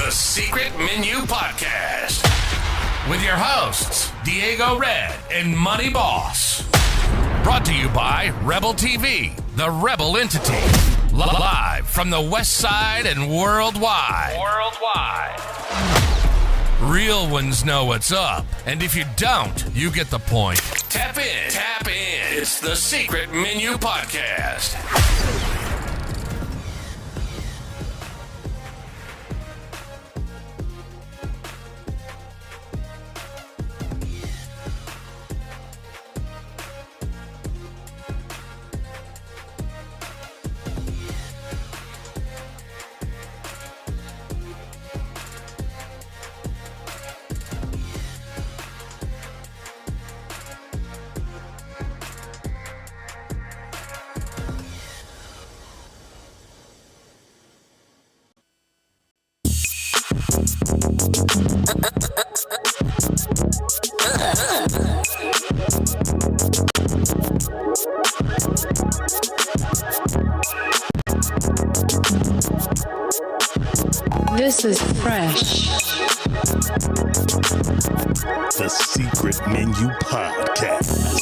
The Secret Menu Podcast with your hosts, Diego Red and Money Boss. Brought to you by Rebel TV, the Rebel entity. Live from the West Side and worldwide. Real ones know what's up, and if you don't, you get the point. Tap in. It's the Secret Menu Podcast. This is fresh. The Secret Menu Podcast.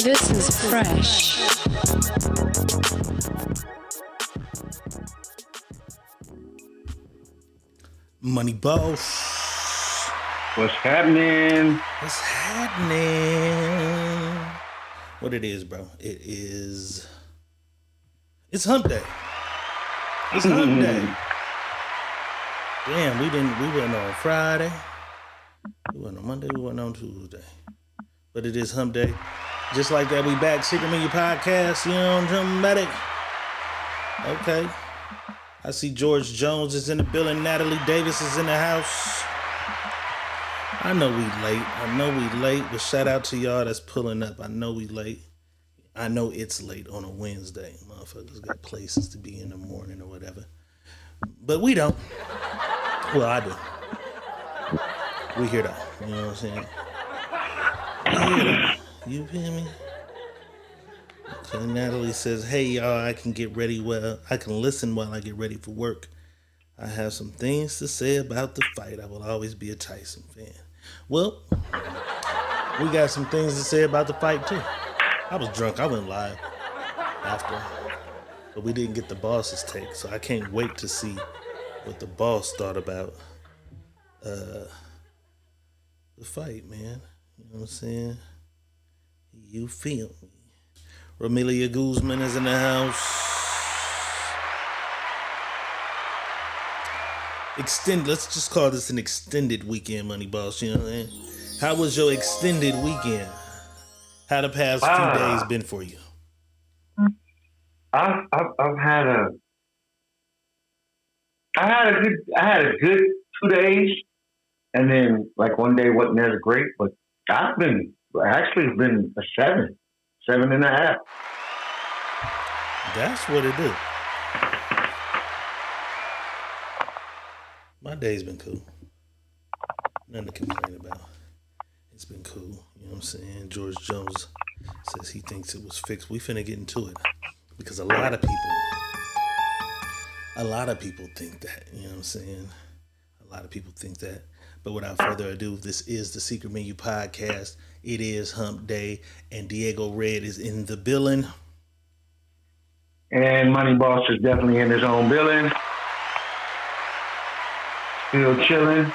This is fresh. Money Boss. What's happening? What's happening? What it is, bro? It's hump day. It's hump day. Damn, we went on Friday. We went on Monday, we went on Tuesday. But it is hump day. Just like that, we back. Secret Menu Podcast, you know, dramatic. Okay. I see George Jones is in the building. Natalie Davis is in the house. I know we late, but shout out to y'all that's pulling up. I know we late. I know it's late on a Wednesday. Motherfuckers got places to be in the morning or whatever. But we don't. Well, I do. We here though. You know what I'm saying? We here though. You hear me? Okay, Natalie says, hey y'all, I can listen while I get ready for work. I have some things to say about the fight. I will always be a Tyson fan. Well, we got some things to say about the fight too. I was drunk. I went live after. But we didn't get the boss's take, so I can't wait to see what the boss thought about the fight, man. You know what I'm saying? You feel me? Romelia Guzman is in the house. Let's just call this an extended weekend, Money Boss. You know what I'm saying? How was your extended weekend? How the past few days been for you? I had a good 2 days, and then like one day wasn't as great, but I've been a 7.5. That's what it is. My day's been cool. Nothing to complain about. It's been cool. You know what I'm saying? George Jones says he thinks it was fixed. We finna get into it. Because a lot of people think that. You know what I'm saying? A lot of people think that. But without further ado, this is the Secret Menu Podcast. It is hump day, and Diego Red is in the building. And Money Boss is definitely in his own building. Still chilling.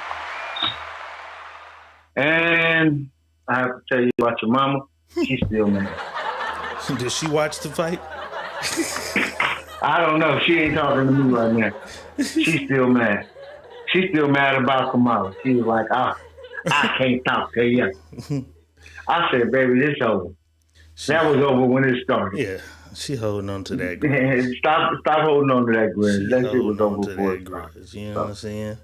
And I have to tell you about your mama. She's still mad. Did she watch the fight? I don't know. She ain't talking to me right now. She's still mad. She's still mad about Kamala. She was like, I can't talk to you. I said, baby, it's over. That was over when it started. Yeah, she holding on to that grudge. Stop holding on to that grudge. That shit was over before it started. You know what I'm saying?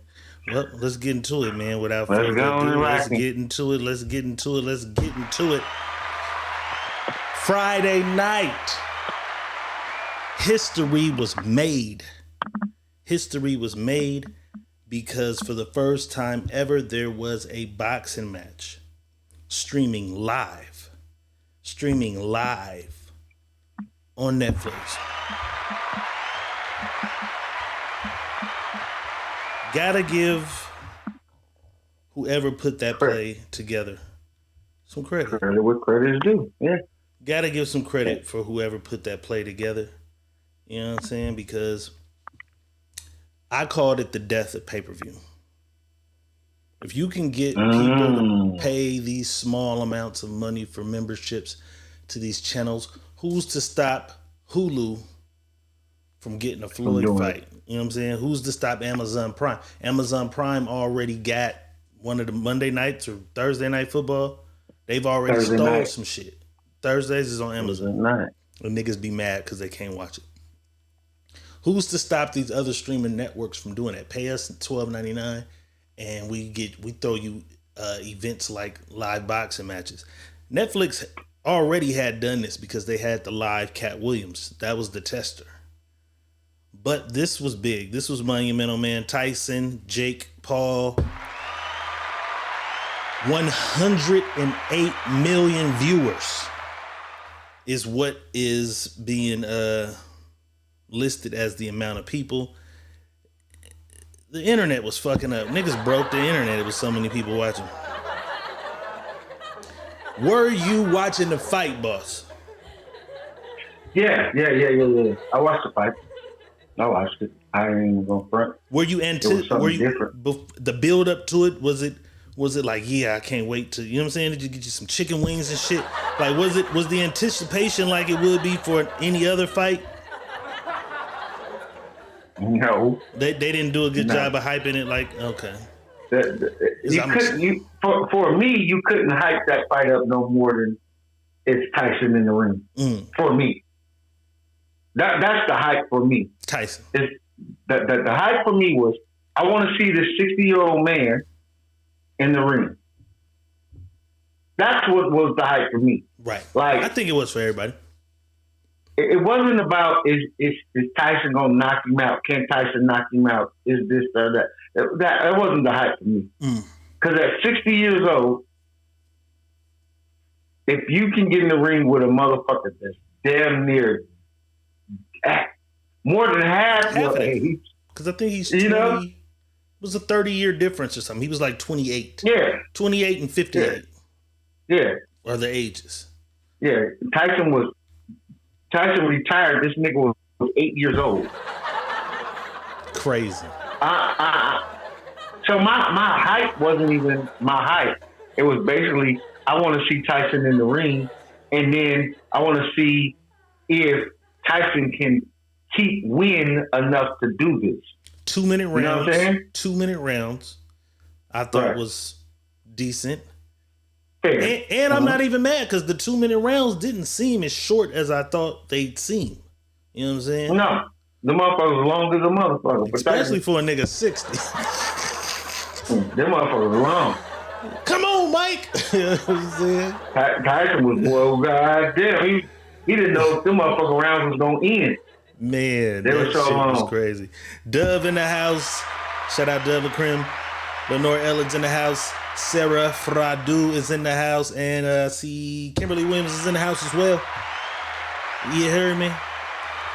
Well, let's get into it, man. Without Let's further go ado, and let's rock it. get into it. Let's get into it. Let's get into it. Friday night, history was made. History was made because for the first time ever, there was a boxing match streaming live on Netflix. Gotta give whoever put that play together some credit. Credit what credit is due. Yeah. Gotta give some credit for whoever put that play together. You know what I'm saying? Because I called it the death of pay-per-view. If you can get people to pay these small amounts of money for memberships to these channels, who's to stop Hulu from getting a Floyd fight? You know what I'm saying? Who's to stop Amazon Prime? Amazon Prime already got one of the Monday nights or Thursday night football. They've already stole some shit. Thursdays is on Amazon. And niggas be mad because they can't watch it. Who's to stop these other streaming networks from doing that? Pay us $12.99 and we throw you events like live boxing matches. Netflix already had done this because they had the live Cat Williams. That was the tester. But this was big. This was monumental, man. Tyson, Jake Paul. 108 million viewers is what is being listed as the amount of people. The internet was fucking up. Niggas broke the internet. It was so many people watching. Were you watching the fight, boss? Yeah. I watched the fight. I watched it. I ain't even gonna front. Were you different. The build up to it? Was it like, yeah, I can't wait to, you know what I'm saying? Did you get you some chicken wings and shit? Like, was the anticipation like it would be for any other fight? No. They didn't do a good job of hyping it. Like, okay. For me, you couldn't hype that fight up no more than it's Tyson in the ring. For me. That's the hype for me. Tyson. The hype for me was, I want to see this 60-year-old man in the ring. That's what was the hype for me. Right. Like, I think it was for everybody. It wasn't about is Tyson gonna knock him out? Can Tyson knock him out? Is this or that? That wasn't the hype for me. Because at 60 years old, if you can get in the ring with a motherfucker that's damn near more than half your age, because I think he's 20, it was a 30-year difference or something. He was like 28. Yeah. 28 and 58. Yeah. Are the ages. Yeah. Tyson retired. This nigga was 8 years old. Crazy. So my hype wasn't even my hype. It was basically, I want to see Tyson in the ring, and then I want to see if Tyson can keep win enough to do this. 2-minute rounds. You know what I'm saying? 2-minute rounds. I thought was decent. Fair. And I'm not even mad because the 2-minute rounds didn't seem as short as I thought they'd seem. You know what I'm saying? No. The motherfucker was long as a motherfucker. Especially for a nigga 60. Them motherfuckers long. Come on, Mike. You know what I'm saying? Tyson was, well, goddamn. He didn't know if them motherfucking rounds was going to end. Man, that shit was crazy. Dove in the house. Shout out Dove and Krim. Lenore Elled's in the house. Sarah Fradu is in the house. And see Kimberly Williams is in the house as well. You heard me?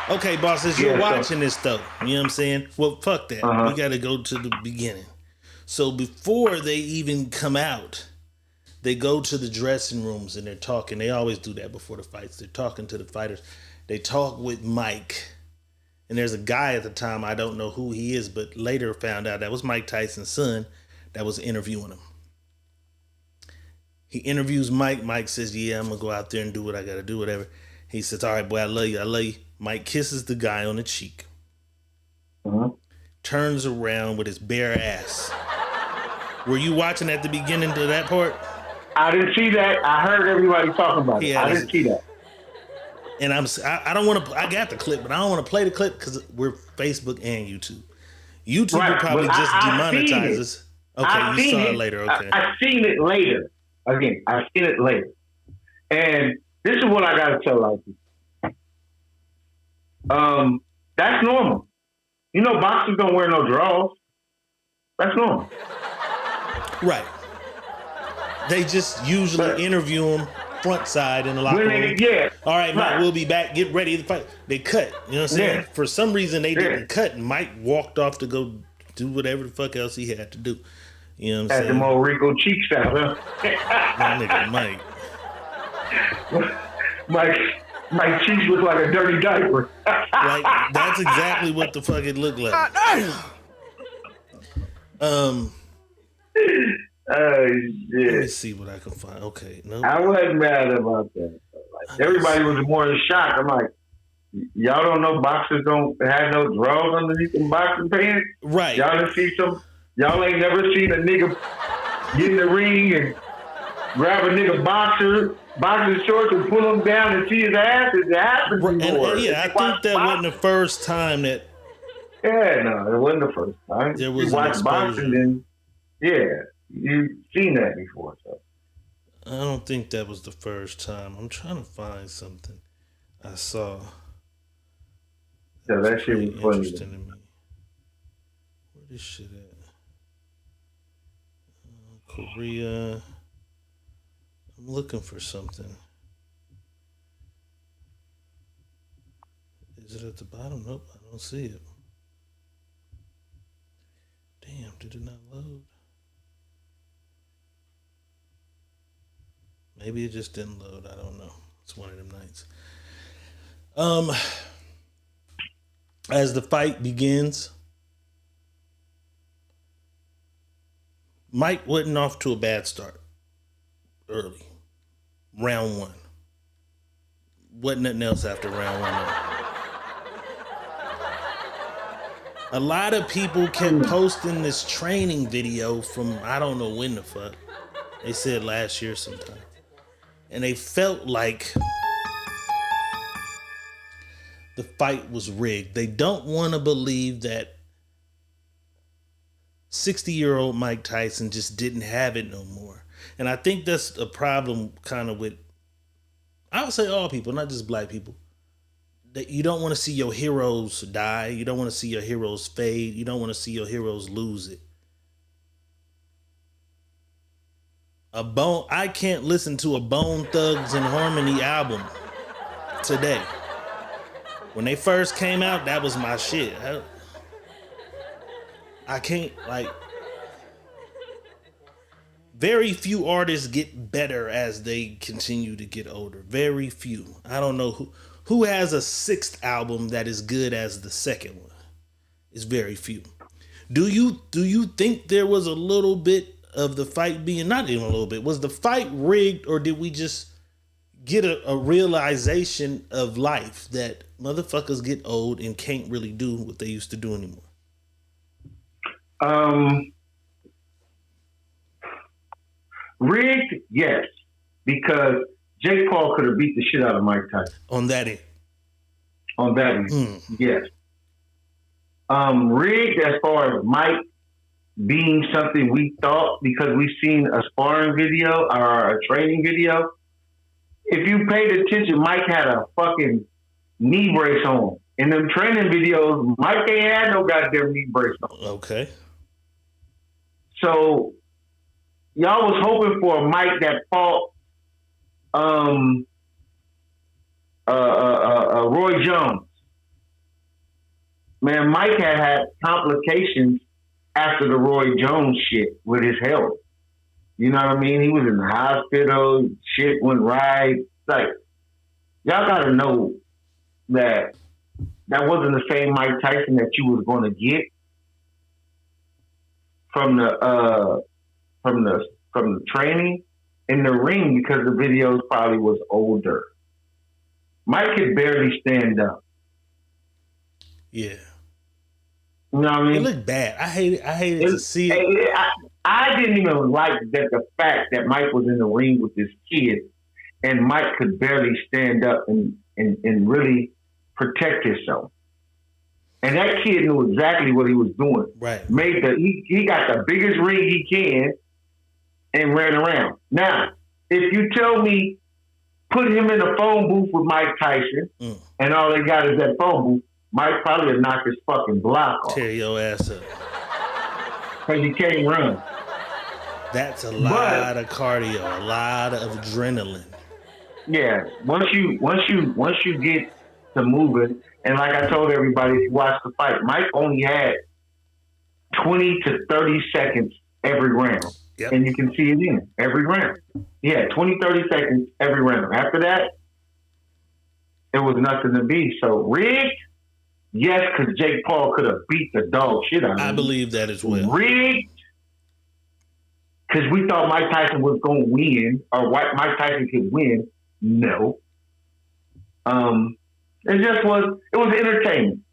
Okay, boss, as you're watching this, though, you know what I'm saying? Well, fuck that. We got to go to the beginning. So before they even come out, they go to the dressing rooms and they're talking. They always do that before the fights. They're talking to the fighters. They talk with Mike. And there's a guy at the time, I don't know who he is, but later found out that was Mike Tyson's son that was interviewing him. He interviews Mike. Mike says, yeah, I'm going to go out there and do what I got to do, whatever. He says, all right, boy, I love you. I love you. Mike kisses the guy on the cheek. Turns around with his bare ass. Were you watching at the beginning to that part? I didn't see that. I heard everybody talking about it. I didn't see that. And I don't want to, I got the clip, but I don't want to play the clip because we're Facebook and YouTube. YouTube Right, will probably but just I've seen demonetizes. Okay, you saw it later. Okay. I've seen it later. Again, I've seen it later. And this is what I gotta tell like that's normal. You know, boxers don't wear no drawers. That's normal. Right. They just usually interview him front side in the locker room. Yeah. All right, Mike, Right. we'll be back. Get ready to fight. They cut. You know what I'm saying? Yeah. For some reason, they Yeah. didn't cut. And Mike walked off to go do whatever the fuck else he had to do. You know what I'm Had saying? them old wrinkled cheeks out, huh? That nigga Mike. My cheeks look like a dirty diaper. Like, that's exactly what the fuck it looked like. Let me Shit. see what I can find. Okay, no. I wasn't mad about that. Like, everybody was more in shock. I'm like, y'all don't know boxers don't have no drawers underneath them boxing pants? Right. Y'all y'all ain't never seen a nigga get in the ring and grab a nigga boxing shorts and pull him down and see his ass? It happened before. And yeah, I think that wasn't the first time that Yeah, no, it wasn't the first time. there was you an watch exposure. boxing, then you've seen that before. So I don't think that was the first time. I'm trying to find something I saw. yeah, that shit Pretty was funny. interesting to me. Where this shit at? Korea. I'm looking for something. Is it at the bottom? Nope, I don't see it. Damn, did it not load? Maybe it just didn't load. I don't know. It's one of them nights. As the fight begins, Mike wasn't off to a bad start early. Round one. Wasn't nothing else after round one. A lot of people kept posting this training video from I don't know when the fuck. They said last year sometime. And they felt like the fight was rigged. They don't want to believe that 60-year-old Mike Tyson just didn't have it no more. And I think that's a problem kind of with, I would say all people, not just black people. That you don't want to see your heroes die. You don't want to see your heroes fade. You don't want to see your heroes lose it. I can't listen to a Bone Thugs and Harmony album today. When they first came out, that was my shit. I can't, like, very few artists get better as they continue to get older. Very few. I don't know who has a sixth album that is good as the second one. It's very few. Do you think there was a little bit of the fight being, not even a little bit, was the fight rigged, or did we just get a realization of life that motherfuckers get old and can't really do what they used to do anymore? Rigged, yes, because Jake Paul could have beat the shit out of Mike Tyson. On that end. On that end, yes. Rigged as far as Mike being something we thought because we've seen a sparring video or a training video. If you paid attention, Mike had a fucking knee brace on. In them training videos, Mike ain't had no goddamn knee brace on. Okay. So y'all was hoping for a Mike that fought Roy Jones. Man, Mike had complications after the Roy Jones shit with his health. You know what I mean? He was in the hospital, shit went right. Like, y'all gotta know that wasn't the same Mike Tyson that you was gonna get from the training in the ring, because the videos probably was older. Mike could barely stand up. Yeah. You know what I mean? It looked bad. I hated to see it. I didn't even like that the fact that Mike was in the ring with this kid and Mike could barely stand up and really protect himself. And that kid knew exactly what he was doing. Right. He got the biggest ring he can and ran around. Now, if you tell me put him in a phone booth with Mike Tyson and all they got is that phone booth, Mike probably would knock his fucking block off. Tear your ass up. Because he can't run. That's a lot of cardio, a lot of adrenaline. Yeah. Once you get to moving, and like I told everybody, if you watch the fight, Mike only had 20 to 30 seconds every round. Yep. And you can see it in every round. Yeah, 20, 30 seconds every round. After that, it was nothing to be. So rigged, yes, because Jake Paul could have beat the dog shit out of him. I believe that as well. Rigged, because we thought Mike Tyson was going to win, or Mike Tyson could win. No. It just was, it was entertaining.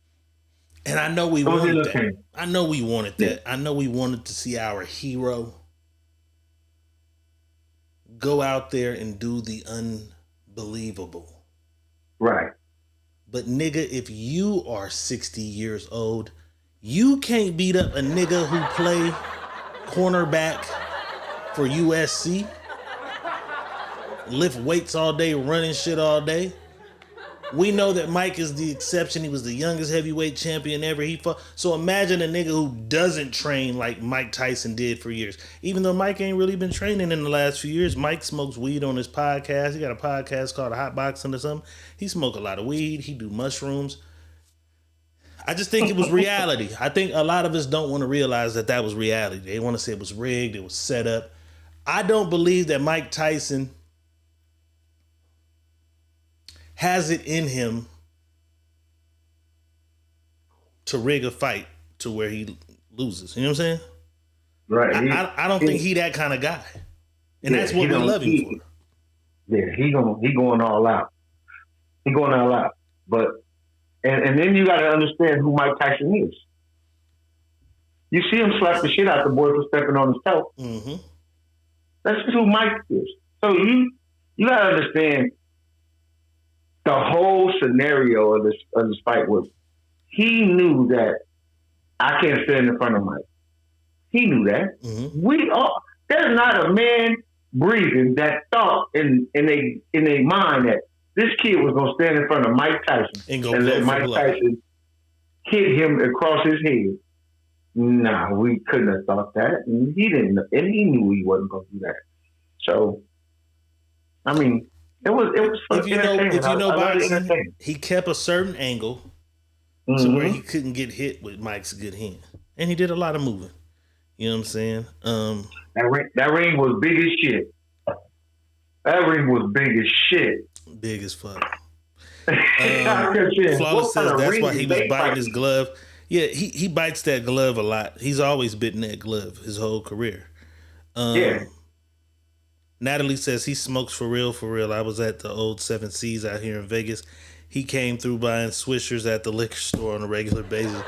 And I know we wanted that. I know we wanted that. I know we wanted to see our hero go out there and do the unbelievable. Right. But nigga, if you are 60 years old, you can't beat up a nigga who play cornerback for USC, lift weights all day, running shit all day. We know that Mike is the exception. He was the youngest heavyweight champion ever. He fought. So imagine a nigga who doesn't train like Mike Tyson did for years. Even though Mike ain't really been training in the last few years. Mike smokes weed on his podcast. He got a podcast called Hot Boxing or something. He smoke a lot of weed. He do mushrooms. I just think it was reality. I think a lot of us don't want to realize that was reality. They want to say it was rigged. It was set up. I don't believe that Mike Tyson has it in him to rig a fight to where he loses. You know what I'm saying? Right. I don't think he that kind of guy. And that's what we love him for. Yeah, he going all out. He going all out. But and then you gotta understand who Mike Tyson is. You see him slap the shit out the boy for stepping on his toe. Mm-hmm. That's who Mike is. So you gotta understand the whole scenario of this fight was he knew that I can't stand in front of Mike. He knew that. Mm-hmm. There's not a man breathing that thought in a mind that this kid was gonna stand in front of Mike Tyson and let Mike Tyson hit him across his head. Nah, we couldn't have thought that. And he didn't, and he knew he wasn't gonna do that. So, I mean, it was if you know boxing, he kept a certain angle to where he couldn't get hit with Mike's good hand, and he did a lot of moving. You know what I'm saying? That ring was big as shit. That ring was big as shit. Big as fuck. Flawless says that's why he was biting his glove. Yeah, he bites that glove a lot. He's always bitten that glove his whole career. Yeah. Natalie says he smokes for real, for real. I was at the old 7 Seas out here in Vegas. He came through buying Swishers at the liquor store on a regular basis.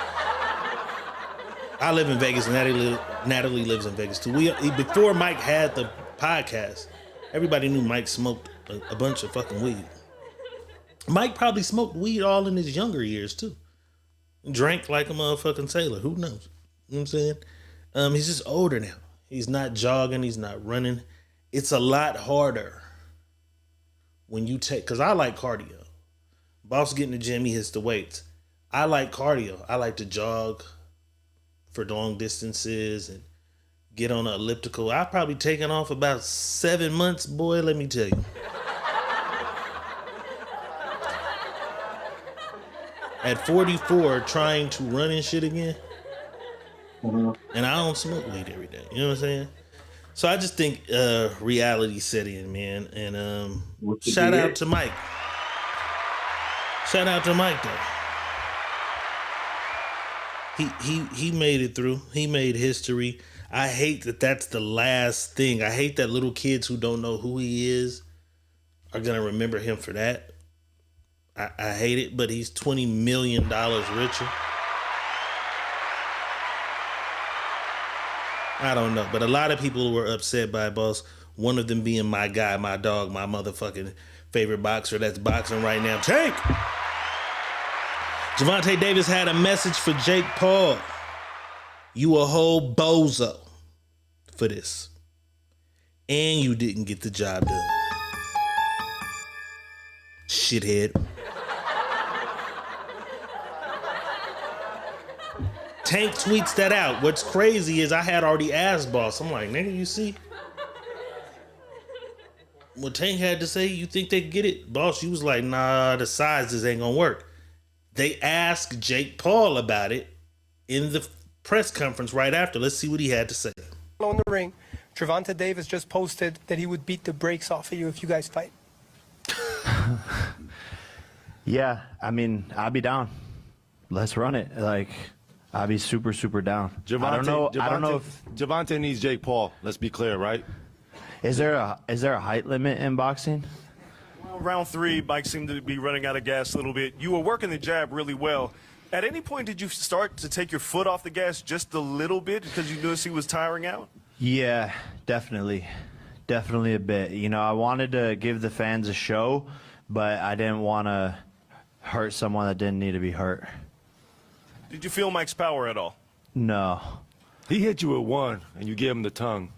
I live in Vegas, and Natalie lives in Vegas too. Before Mike had the podcast, everybody knew Mike smoked a bunch of fucking weed. Mike probably smoked weed all in his younger years too. Drank like a motherfucking sailor. Who knows? You know what I'm saying? He's just older now. He's not jogging. He's not running. It's a lot harder when you take, because I like cardio. Boss get in the gym, he hits the weights. I like cardio. I like to jog for long distances and get on an elliptical. I've probably taken off about 7 months, boy, let me tell you. At 44, trying to run and shit again. Mm-hmm. And I don't smoke weed every day. You know what I'm saying? So I just think reality set in, man. And shout out to Mike. Shout out to Mike, though. He made it through. He made history. I hate that that's the last thing. I hate that little kids who don't know who he is are going to remember him for that. I hate it, but he's $20 million richer. I don't know, but a lot of people were upset by Boss. One of them being my guy, my dog, my motherfucking favorite boxer that's boxing right now, Tank. Gervonta Davis had a message for Jake Paul. You a whole bozo for this. And you didn't get the job done. Shithead. Tank tweets that out. What's crazy is I had already asked Boss. I'm like, nigga, you see? What Tank had to say, you think they get it? Boss, you was like, nah, the sizes ain't gonna work. They asked Jake Paul about it in the press conference right after. Let's see what he had to say. On the ring, Gervonta Davis just posted that he would beat the brakes off of you if you guys fight. Yeah, I mean, I'll be down. Let's run it. Like, I'll be super, super down. I don't know if Gervonta needs Jake Paul. Let's be clear, right? Is there a height limit in boxing? Well, round 3, Mike seemed to be running out of gas a little bit. You were working the jab really well. At any point, did you start to take your foot off the gas just a little bit because you noticed he was tiring out? Yeah, definitely. Definitely a bit. You know, I wanted to give the fans a show, but I didn't want to hurt someone that didn't need to be hurt. Did you feel Mike's power at all? No. He hit you with one, and you gave him the tongue.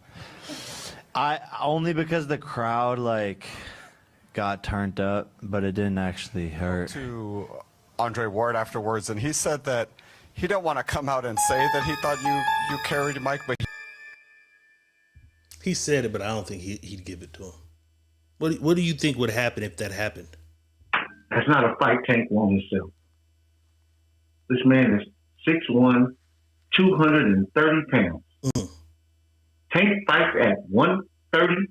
Only because the crowd, like, got turned up, but it didn't actually hurt. To Andre Ward afterwards, and he said that he didn't want to come out and say that he thought you carried Mike, but he said it, but I don't think he'd give it to him. What do you think would happen if that happened? That's not a fight Tank won himself. This man is 6'1", 230 pounds. Tank fights at 130,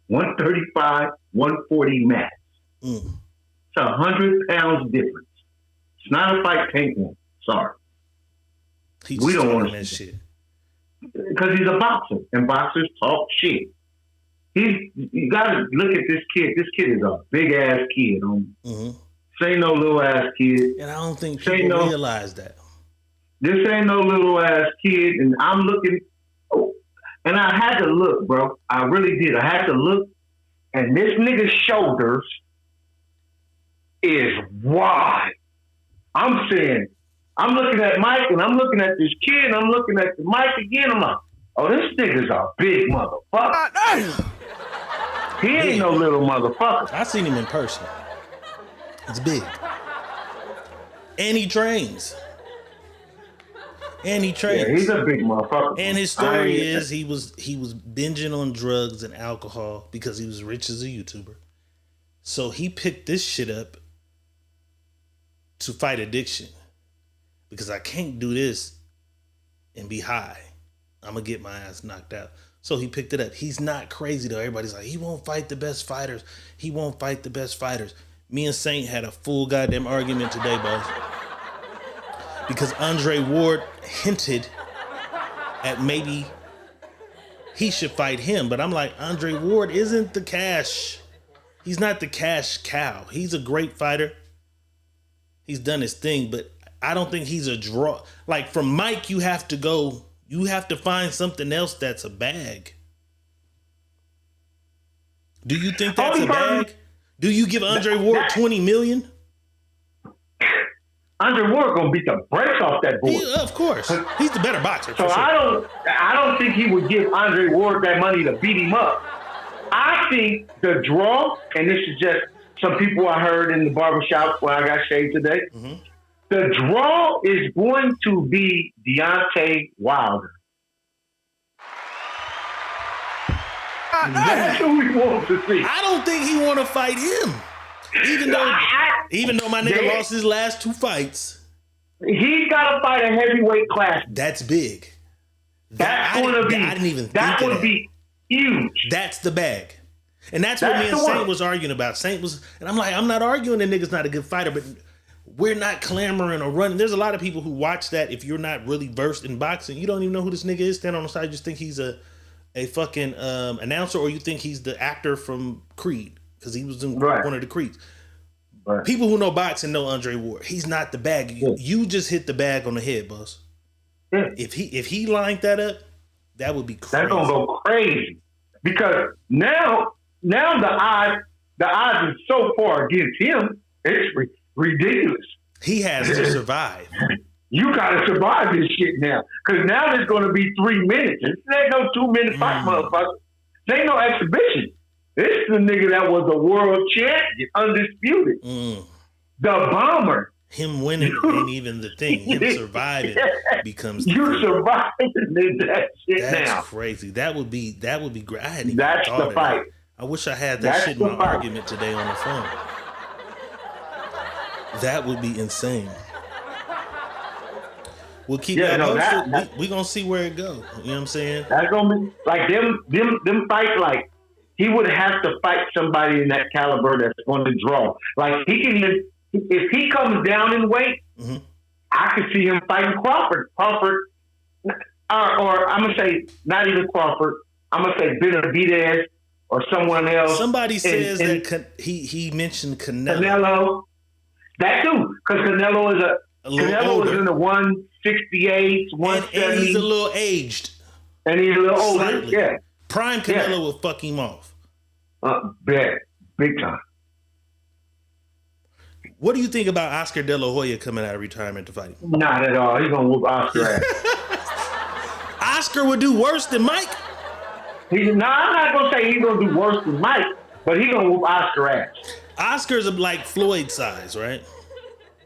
135, 140 max. It's 100 pounds difference. It's not a fight Tank won. Sorry. We don't want that shit. Because he's a boxer, and boxers talk shit. You got to look at this kid. This kid is a big ass kid. This ain't no little ass kid. And I don't think people realize that. This ain't no little ass kid, and I'm looking. And I had to look, bro. I really did. I had to look, and this nigga's shoulders is wide. I'm saying, I'm looking at Mike, and I'm looking at this kid, and I'm looking at the Mike again. I'm like, oh, this nigga's a big motherfucker. He ain't no little motherfucker. I seen him in person. It's big. And he trains. Yeah, he's a big motherfucker. And his story is he was binging on drugs and alcohol because he was rich as a YouTuber. So he picked this shit up to fight addiction. Because I can't do this and be high. I'm going to get my ass knocked out. So he picked it up. He's not crazy though. Everybody's like, he won't fight the best fighters. He won't fight the best fighters. Me and Saint had a full goddamn argument today, boss. Because Andre Ward hinted at maybe he should fight him. But I'm like, Andre Ward isn't the cash. He's not the cash cow. He's a great fighter. He's done his thing, but I don't think he's a draw. Like from Mike, you have to find something else that's a bag. Do you think that's a bag? Do you give Andre Ward $20 million? Andre Ward gonna beat the brakes off that boy. Of course, he's the better boxer. So sure. I don't think he would give Andre Ward that money to beat him up. I think the draw, and this is just some people I heard in the barbershop where I got shaved today. The draw is going to be Deontay Wilder. That's who we want to see. I don't think he want to fight him. Even though my nigga lost his last 2 fights. He's got to fight a heavyweight class. That's big. That's going to be. I didn't even think that would be huge. That's the bag. And that's what me and Saint was arguing about. Saint was, and I'm like, I'm not arguing the nigga's not a good fighter, but we're not clamoring or running. There's a lot of people who watch that. If you're not really versed in boxing, you don't even know who this nigga is. Stand on the side, you just think he's a fucking announcer, or you think he's the actor from Creed because he was in one of the Creeds. Right. People who know boxing know Andre Ward. He's not the bag. You just hit the bag on the head, boss. Yeah. If he lined that up, that would be crazy. That's gonna go crazy because now the odds are so far against him. It's ridiculous. He has to survive. You gotta survive this shit now, because now there's gonna be 3 minutes. This ain't no 2-minute fight, motherfucker. This ain't no exhibition. This is the nigga that was a world champion, undisputed. The bomber. Him winning ain't even the thing. Him surviving becomes the you thing. surviving that shit That's now. crazy. That would be great. I hadn't even That's thought the of fight. that. I wish I had that That's shit in my the fight. argument today on the phone. That would be insane. We'll keep that posted. We gonna see where it goes. You know what I'm saying? That's gonna be like them fights. Like he would have to fight somebody in that caliber that's going to draw. Like he can, if he comes down in weight, I could see him fighting Crawford. Or I'm gonna say not even Crawford. I'm gonna say Benavidez or someone else. Somebody says that he mentioned Canelo. Canelo. That too, because Canelo is Canelo is in the 168, 170. And he's a little aged. And he's a little older. Slightly. Yeah. Prime Canelo will fuck him off. Big time. What do you think about Oscar De La Hoya coming out of retirement to fight him? Not at all. He's gonna whoop Oscar ass. Oscar would do worse than Mike. I'm not gonna say he's gonna do worse than Mike, but he's gonna whoop Oscar ass. Oscar's like Floyd size, right?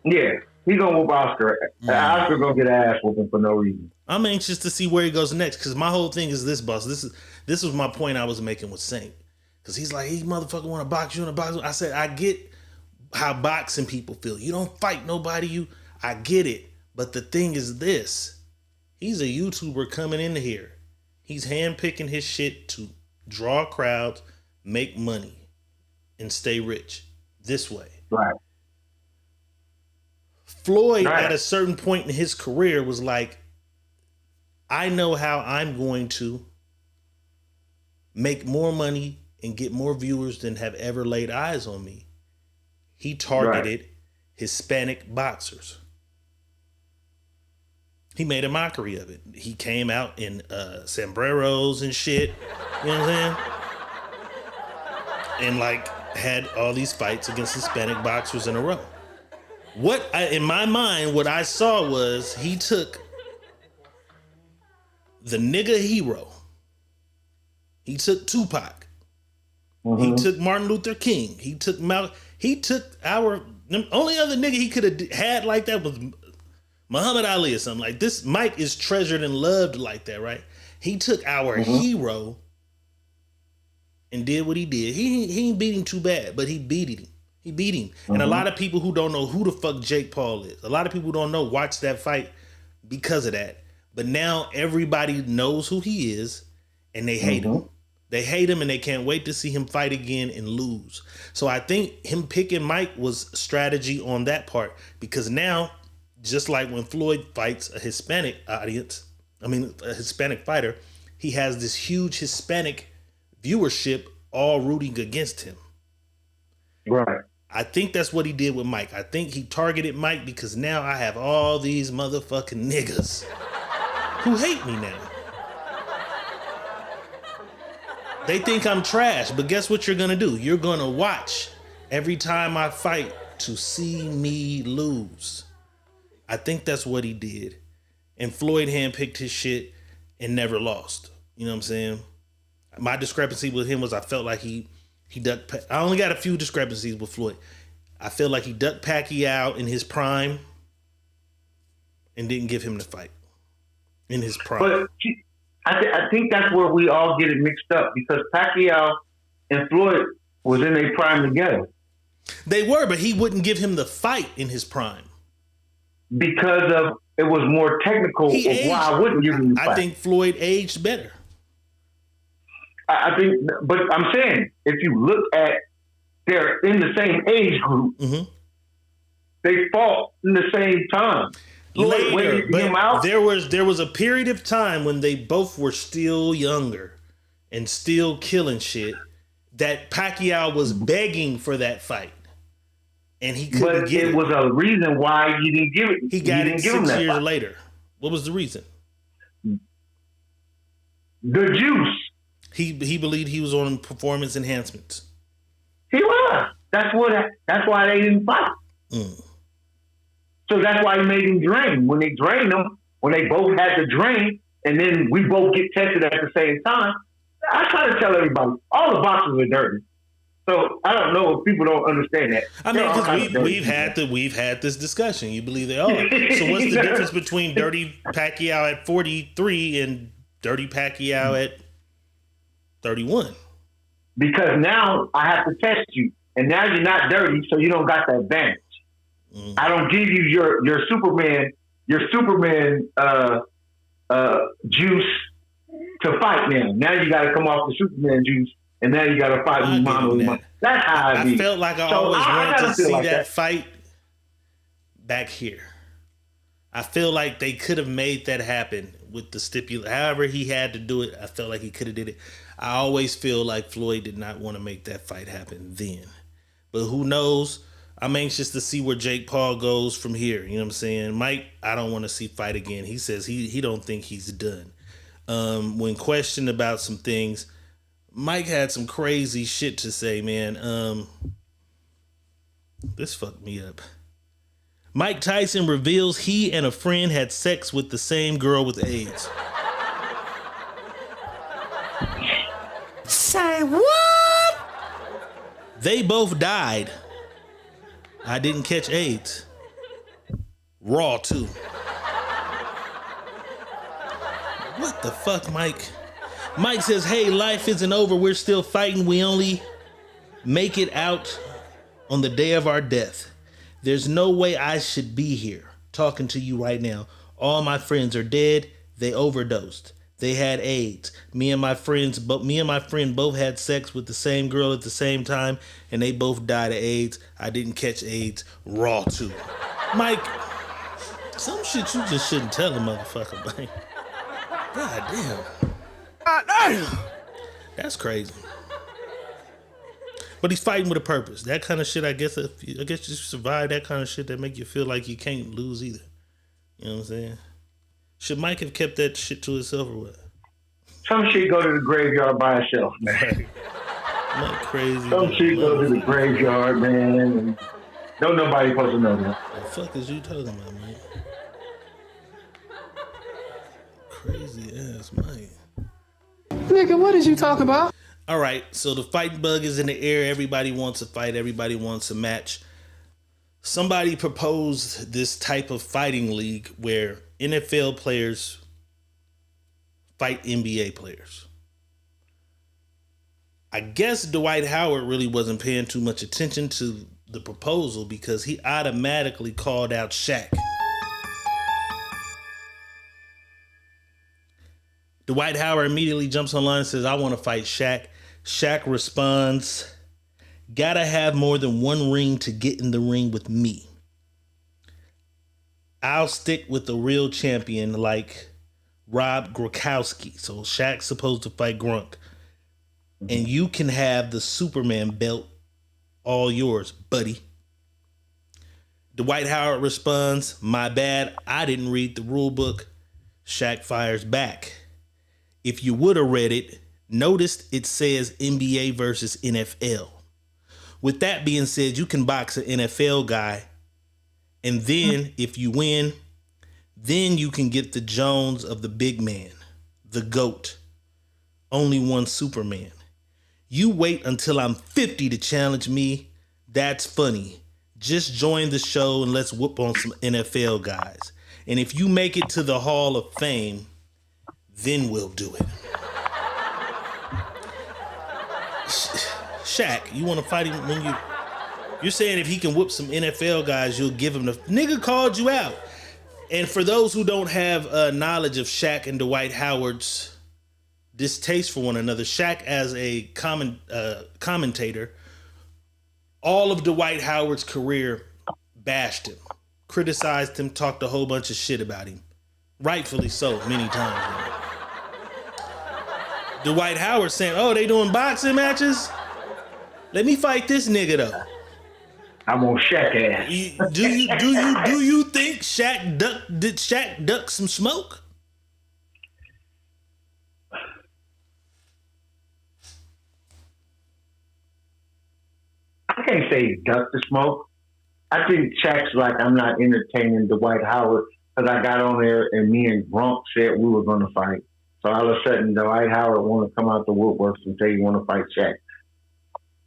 Yeah, he's gonna whoop Oscar ass. Oscar's gonna get ass whooping for no reason. I'm anxious to see where he goes next, because my whole thing is this, boss. This was my point I was making with Saint, because he's like, he motherfucker want to box you in a box. I said, I get how boxing people feel. You don't fight nobody. I get it, but the thing is this: he's a YouTuber coming into here. He's handpicking his shit to draw crowds, make money, and stay rich this way. Right. Floyd, at a certain point in his career, was like, I know how I'm going to make more money and get more viewers than have ever laid eyes on me. He targeted Hispanic boxers. He made a mockery of it. He came out in sombreros and shit. You know what I'm saying? And like had all these fights against Hispanic boxers in a row. In my mind, what I saw was he took the nigga hero. He took Tupac. He took Martin Luther King. He took the only other nigga he could have had like that was Muhammad Ali or something. Like this, Mike is treasured and loved like that, right? He took our hero and did what he did. He ain't beat him too bad, but he beat him. He beat him. And a lot of people who don't know who the fuck Jake Paul is, a lot of people who don't know watch that fight because of that. But now everybody knows who he is and they hate him. They hate him and they can't wait to see him fight again and lose. So I think him picking Mike was strategy on that part, because now, just like when Floyd fights a Hispanic fighter, he has this huge Hispanic viewership all rooting against him. Right. I think that's what he did with Mike. I think he targeted Mike because now I have all these motherfucking niggas who hate me now. They think I'm trash, but guess what you're gonna do? You're gonna watch every time I fight to see me lose. I think that's what he did. And Floyd handpicked his shit and never lost. You know what I'm saying? My discrepancy with him was I felt like he ducked. I only got a few discrepancies with Floyd. I feel like he ducked Pacquiao in his prime and didn't give him the fight in his prime. But I think that's where we all get it mixed up, because Pacquiao and Floyd was in their prime together. They were, but he wouldn't give him the fight in his prime. Because of it was more technical. Why wouldn't you give him the fight? I think Floyd aged better. I think, but I'm saying, if you look at, they're in the same age group. They fought in the same time. Later, but there was a period of time when they both were still younger and still killing shit that Pacquiao was begging for that fight, and he couldn't get it. But it was a reason why he didn't give it. He got it 6 years later. What was the reason? The juice. He believed he was on performance enhancements. He was. That's why they didn't fight. So that's why he made him drain. When they drained him, when they both had to drain, and then we both get tested at the same time, I try to tell everybody, all the boxers are dirty. So I don't know if people don't understand that. I mean, because we've had this discussion. You believe they are. So what's the difference between Dirty Pacquiao at 43 and Dirty Pacquiao at 31? Because now I have to test you, and now you're not dirty, so you don't got the advantage. I don't give you your Superman juice to fight now. Now you got to come off the Superman juice, and now you got to fight with Mano. That's how I felt like I always wanted to see that fight back here. I feel like they could have made that happen with the stipulation. However he had to do it, I felt like he could have did it. I always feel like Floyd did not want to make that fight happen then. But who knows? I'm anxious to see where Jake Paul goes from here. You know what I'm saying? Mike, I don't want to see fight again. He says he don't think he's done. When questioned about some things, Mike had some crazy shit to say, man. This fucked me up. Mike Tyson reveals he and a friend had sex with the same girl with AIDS. Say what? They both died. I didn't catch AIDS. Raw, too. What the fuck, Mike? Mike says, hey, life isn't over. We're still fighting. We only make it out on the day of our death. There's no way I should be here talking to you right now. All my friends are dead. They overdosed. They had AIDS. Me and my friend both had sex with the same girl at the same time, and they both died of AIDS. I didn't catch AIDS. Raw too. Mike, some shit you just shouldn't tell a motherfucker, man. God damn. God damn. That's crazy. But he's fighting with a purpose. That kind of shit, I guess you survive that kind of shit that make you feel like you can't lose either. You know what I'm saying? Should Mike have kept that shit to himself or what? Some shit go to the graveyard by itself, man. Not crazy. Some shit go to the graveyard, man. And don't nobody supposed to know that. The fuck is you talking about, man? Crazy ass Mike. Nigga, what is you talking about? All right, so the fighting bug is in the air. Everybody wants a fight. Everybody wants a match. Somebody proposed this type of fighting league where NFL players fight NBA players. I guess Dwight Howard really wasn't paying too much attention to the proposal because he automatically called out Shaq. Dwight Howard immediately jumps online and says, I want to fight Shaq. Shaq responds, gotta have more than one ring to get in the ring with me. I'll stick with the real champion like Rob Gronkowski. So Shaq's supposed to fight Gronk. And you can have the Superman belt all yours, buddy. Dwight Howard responds, my bad, I didn't read the rule book. Shaq fires back. If you would have read it, noticed it says NBA versus NFL. With that being said, you can box an NFL guy, and then if you win, then you can get the Jones of the big man, the GOAT. Only one Superman. You wait until I'm 50 to challenge me. That's funny. Just join the show and let's whoop on some NFL guys. And if you make it to the Hall of Fame, then we'll do it. Shaq, you want to fight him when you're saying if he can whoop some NFL guys, you'll give him the nigga called you out. And for those who don't have knowledge of Shaq and Dwight Howard's distaste for one another, Shaq as a commentator, all of Dwight Howard's career bashed him, criticized him, talked a whole bunch of shit about him. Rightfully so, many times. Man. Dwight Howard saying, oh, they doing boxing matches? Let me fight this nigga though. I'm on Shaq ass. Do you think did Shaq duck some smoke? I can't say he ducked the smoke. I think Shaq's like, I'm not entertaining Dwight Howard because I got on there and me and Grump said we were going to fight. So all of a sudden, Dwight Howard want to come out the woodworks and say he want to fight Shaq.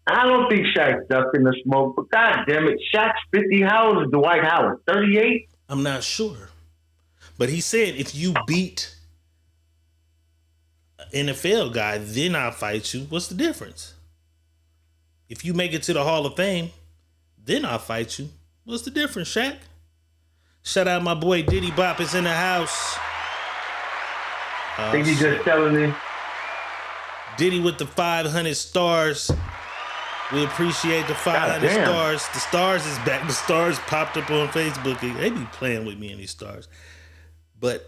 I don't think Shaq's ducking the smoke, but God damn it, Shaq's 50. How old is Dwight Howard? 38? I'm not sure. But he said if you beat an NFL guy, then I'll fight you. What's the difference? If you make it to the Hall of Fame, then I'll fight you. What's the difference, Shaq? Shout out my boy Diddy Bop is in the house. Think you just telling me? Diddy with the 500 stars. We appreciate the 500 stars. The stars is back. The stars popped up on Facebook. They be playing with me in these stars. But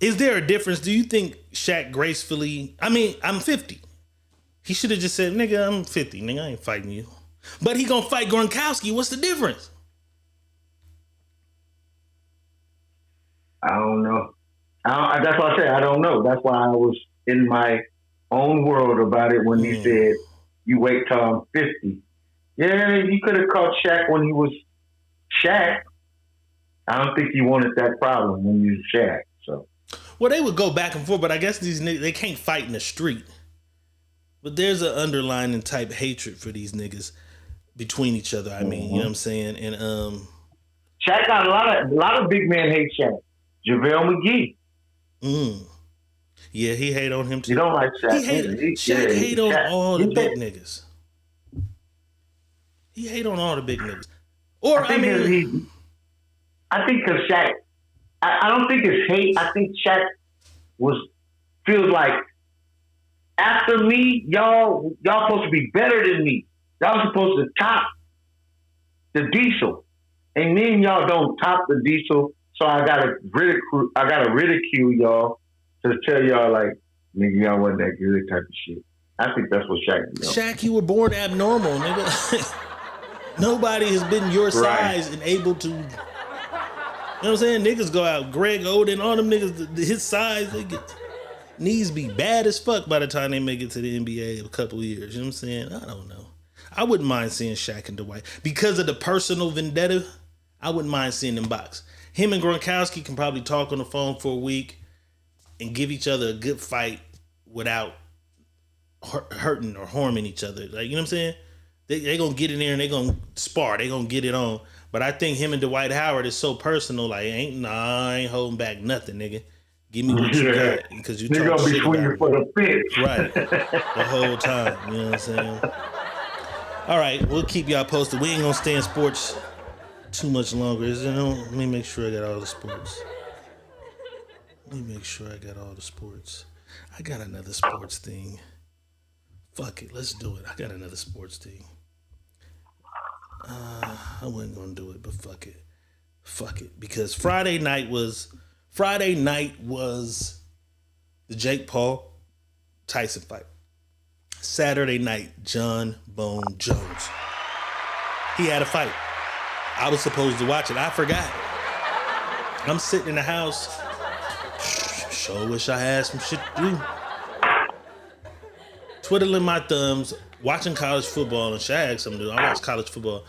is there a difference? Do you think Shaq gracefully... I mean, I'm 50. He should have just said, nigga, I'm 50. Nigga, I ain't fighting you. But he gonna fight Gronkowski. What's the difference? I don't know. That's why I said I don't know. That's why I was in my own world about it when he said, you wait till I'm 50. Yeah, you could have caught Shaq when he was Shaq. I don't think he wanted that problem when he was Shaq. So, well, they would go back and forth, but I guess these niggas, they can't fight in the street. But there's an underlying type hatred for these niggas between each other. I mean, you know what I'm saying? And Shaq got a lot of big men hate Shaq. JaVale McGee. Yeah, he hate on him too. You don't like Shaq. Shaq hate on all the big niggas. He hate on all the big niggas. Or I think because Shaq, I don't think it's hate. I think Shaq feels like after me, y'all supposed to be better than me. Y'all supposed to top the diesel, and then y'all don't top the diesel. So I gotta ridicule y'all to tell y'all like, nigga, y'all wasn't that good type of shit. I think that's what Shaq did. Shaq, you were born abnormal, nigga. Nobody has been your size and able to. You know what I'm saying? Niggas go out, Greg Oden, all them niggas, his size, they get knees be bad as fuck by the time they make it to the NBA in a couple of years. You know what I'm saying? I don't know. I wouldn't mind seeing Shaq and Dwight. Because of the personal vendetta, I wouldn't mind seeing them box. Him and Gronkowski can probably talk on the phone for a week and give each other a good fight without hurting or harming each other. Like, you know what I'm saying? They gonna get in there and they gonna spar. They gonna get it on. But I think him and Dwight Howard is so personal. Like, I ain't holding back nothing, nigga. Give me what you got, because you talk shit about me. For the pitch. Right, the whole time. You know what I'm saying? All right, we'll keep y'all posted. We ain't gonna stay in sports too much longer. Let me make sure I got all the sports. I got another sports thing. Fuck it, let's do it. I got another sports thing. I wasn't gonna do it, but fuck it, because Friday night was the Jake Paul Tyson fight. Saturday night, John Bone Jones. He had a fight. I was supposed to watch it. I forgot. I'm sitting in the house. Sure wish I had some shit to do. Twiddling my thumbs, watching college football, and shit, I had something to do. I watch college football.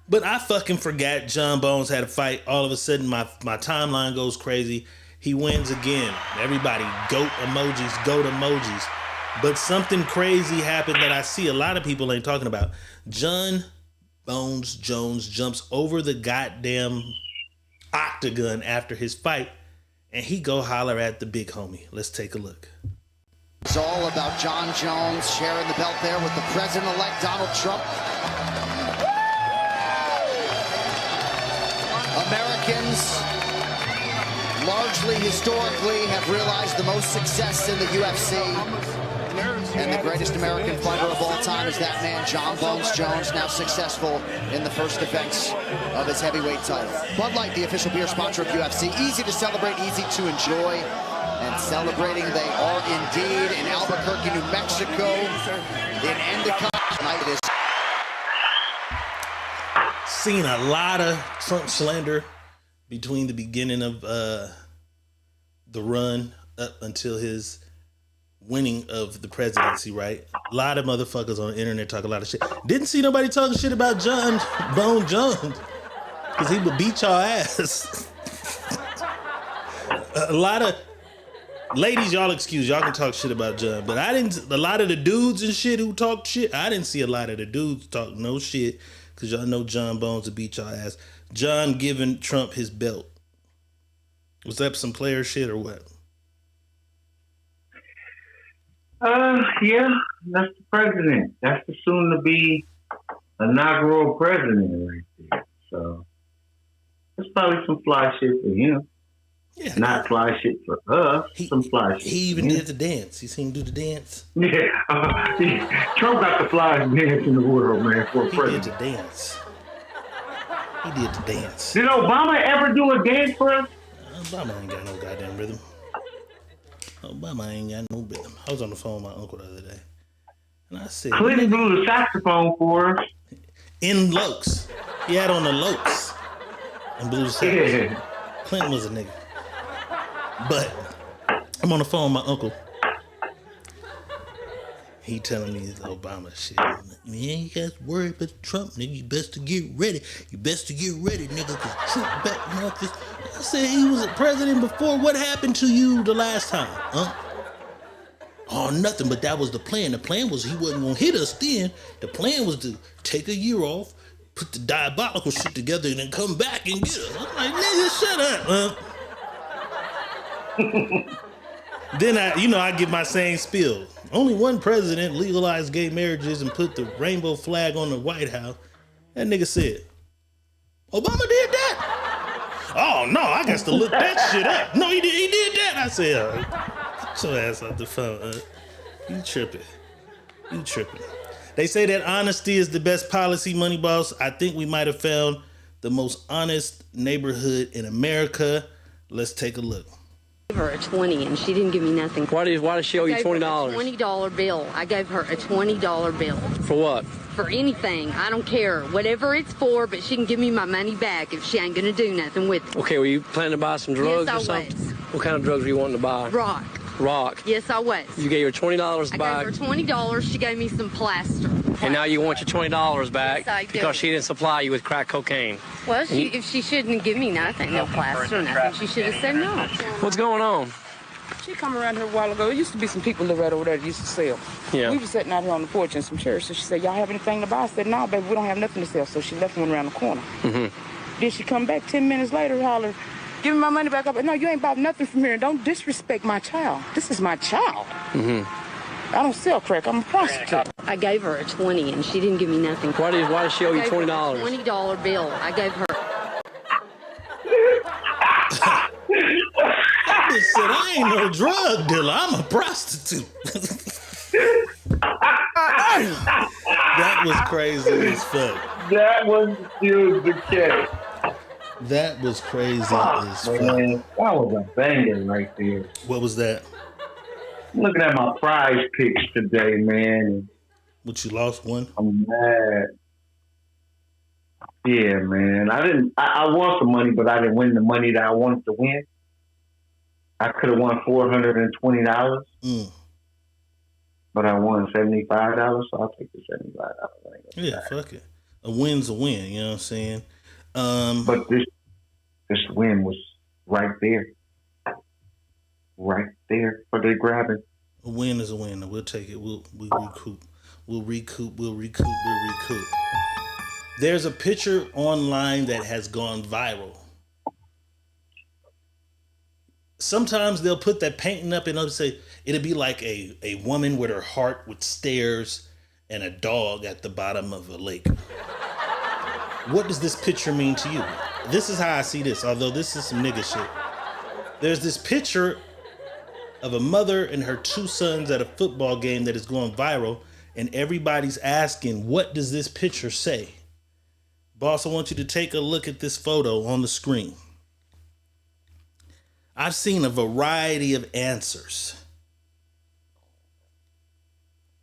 But I fucking forgot John Bones had a fight. All of a sudden, my timeline goes crazy. He wins again. Everybody, goat emojis. But something crazy happened that I see a lot of people ain't talking about. John Bones Jones jumps over the goddamn octagon after his fight, and he go holler at the big homie. Let's take a look. It's all about John Jones sharing the belt there with the president-elect Donald Trump. Americans, largely historically, have realized the most success in the UFC. And the greatest American fighter of all time is that man, John Bones Jones, now successful in the first defense of his heavyweight title. Bud Light, the official beer sponsor of UFC. Easy to celebrate, easy to enjoy. And celebrating they are indeed in Albuquerque, New Mexico, in Endicott. Tonight is seen a lot of Trump slander between the beginning of the run up until his winning of the presidency, right? A lot of motherfuckers on the internet talk a lot of shit. Didn't see nobody talking shit about John Bone Jones because he would beat y'all ass. A lot of ladies, y'all excuse, y'all can talk shit about John, but I didn't. A lot of the dudes and shit who talk shit, I didn't see a lot of the dudes talk no shit because y'all know John Bones would beat y'all ass. John giving Trump his belt. Was that some player shit or what? Yeah, that's the president. That's the soon-to-be inaugural president right there. So it's probably some fly shit for him. Yeah, not fly shit for us. Some fly shit. He even did the dance. You seen him do the dance? Yeah, Trump got the flyest dance in the world, man. For a president. He did the dance. He did the dance. Did Obama ever do a dance for us? Obama ain't got no goddamn rhythm. Obama ain't got no rhythm. I was on the phone with my uncle the other day, and I said, Clinton blew the saxophone for us. In Lokes. He had on the Lokes and blew the saxophone. Yeah. Clinton was a nigga. But I'm on the phone with my uncle. He telling me this Obama shit. Man, you guys worried about Trump, nigga. You best to get ready. You best to get ready, nigga, because Trump back in office. I said he was a president before. What happened to you the last time, huh? Oh, nothing, but that was the plan. The plan was he wasn't going to hit us then. The plan was to take a year off, put the diabolical shit together, and then come back and get us. I'm like, nigga, shut up, huh? Then I give my same spiel. Only one president legalized gay marriages and put the rainbow flag on the White House. That nigga said, Obama did that? Oh no, I got to look that shit up. No, he did that. I said, get your ass off the phone. You tripping. They say that honesty is the best policy, Money Boss. I think we might have found the most honest neighborhood in America. Let's take a look. I gave her a 20 and she didn't give me nothing. Why did she owe you $20? $20 bill. I gave her a $20 bill. For what? For anything. I don't care. Whatever it's for, but she can give me my money back if she ain't gonna do nothing with it. Okay, were you planning to buy some drugs yes, or something? Was. What kind of drugs were you wanting to buy? Rock. Yes, I was. You gave her $20 back. I gave her $20. She gave me some plaster. And now you want your $20 back yes, because she didn't supply you with crack cocaine. Well, if she shouldn't give me nothing, no plaster or nothing, she should have said no. What's going on? She come around here a while ago. There used to be some people live right over there that used to sell. Yeah. We were sitting out here on the porch in some chairs. So she said, y'all have anything to buy? I said, no, baby, we don't have nothing to sell. So she left one around the corner. Mm-hmm. Then she come back 10 minutes later, hollered, give me my money back up. No, you ain't bought nothing from here. Don't disrespect my child. This is my child. Mm-hmm. I don't sell crack. I'm a prostitute. I gave her a 20 and she didn't give me nothing. Why did she owe you $20? $20 bill. I gave her. That bitch said, I ain't no drug dealer. I'm a prostitute. That was crazy as fuck. That was still the case. That was crazy as fuck. Man, that was a banger right there. What was that? I'm looking at my prize picks today, man. What, you lost one? I'm mad. Yeah, man. I won some money, but I didn't win the money that I wanted to win. I could have won $420. But I won $75, so I'll take the $75. Yeah, fuck it. A win's a win, you know what I'm saying? But this win was right there. Right there for the grabbing. A win is a win. We'll take it. We'll recoup. We'll recoup. There's a picture online that has gone viral. Sometimes they'll put that painting up and they'll say it'll be like a woman with her heart with stairs and a dog at the bottom of a lake. What does this picture mean to you? This is how I see this, although this is some nigga shit. There's this picture of a mother and her two sons at a football game that is going viral, and everybody's asking, what does this picture say? Boss, I want you to take a look at this photo on the screen. I've seen a variety of answers.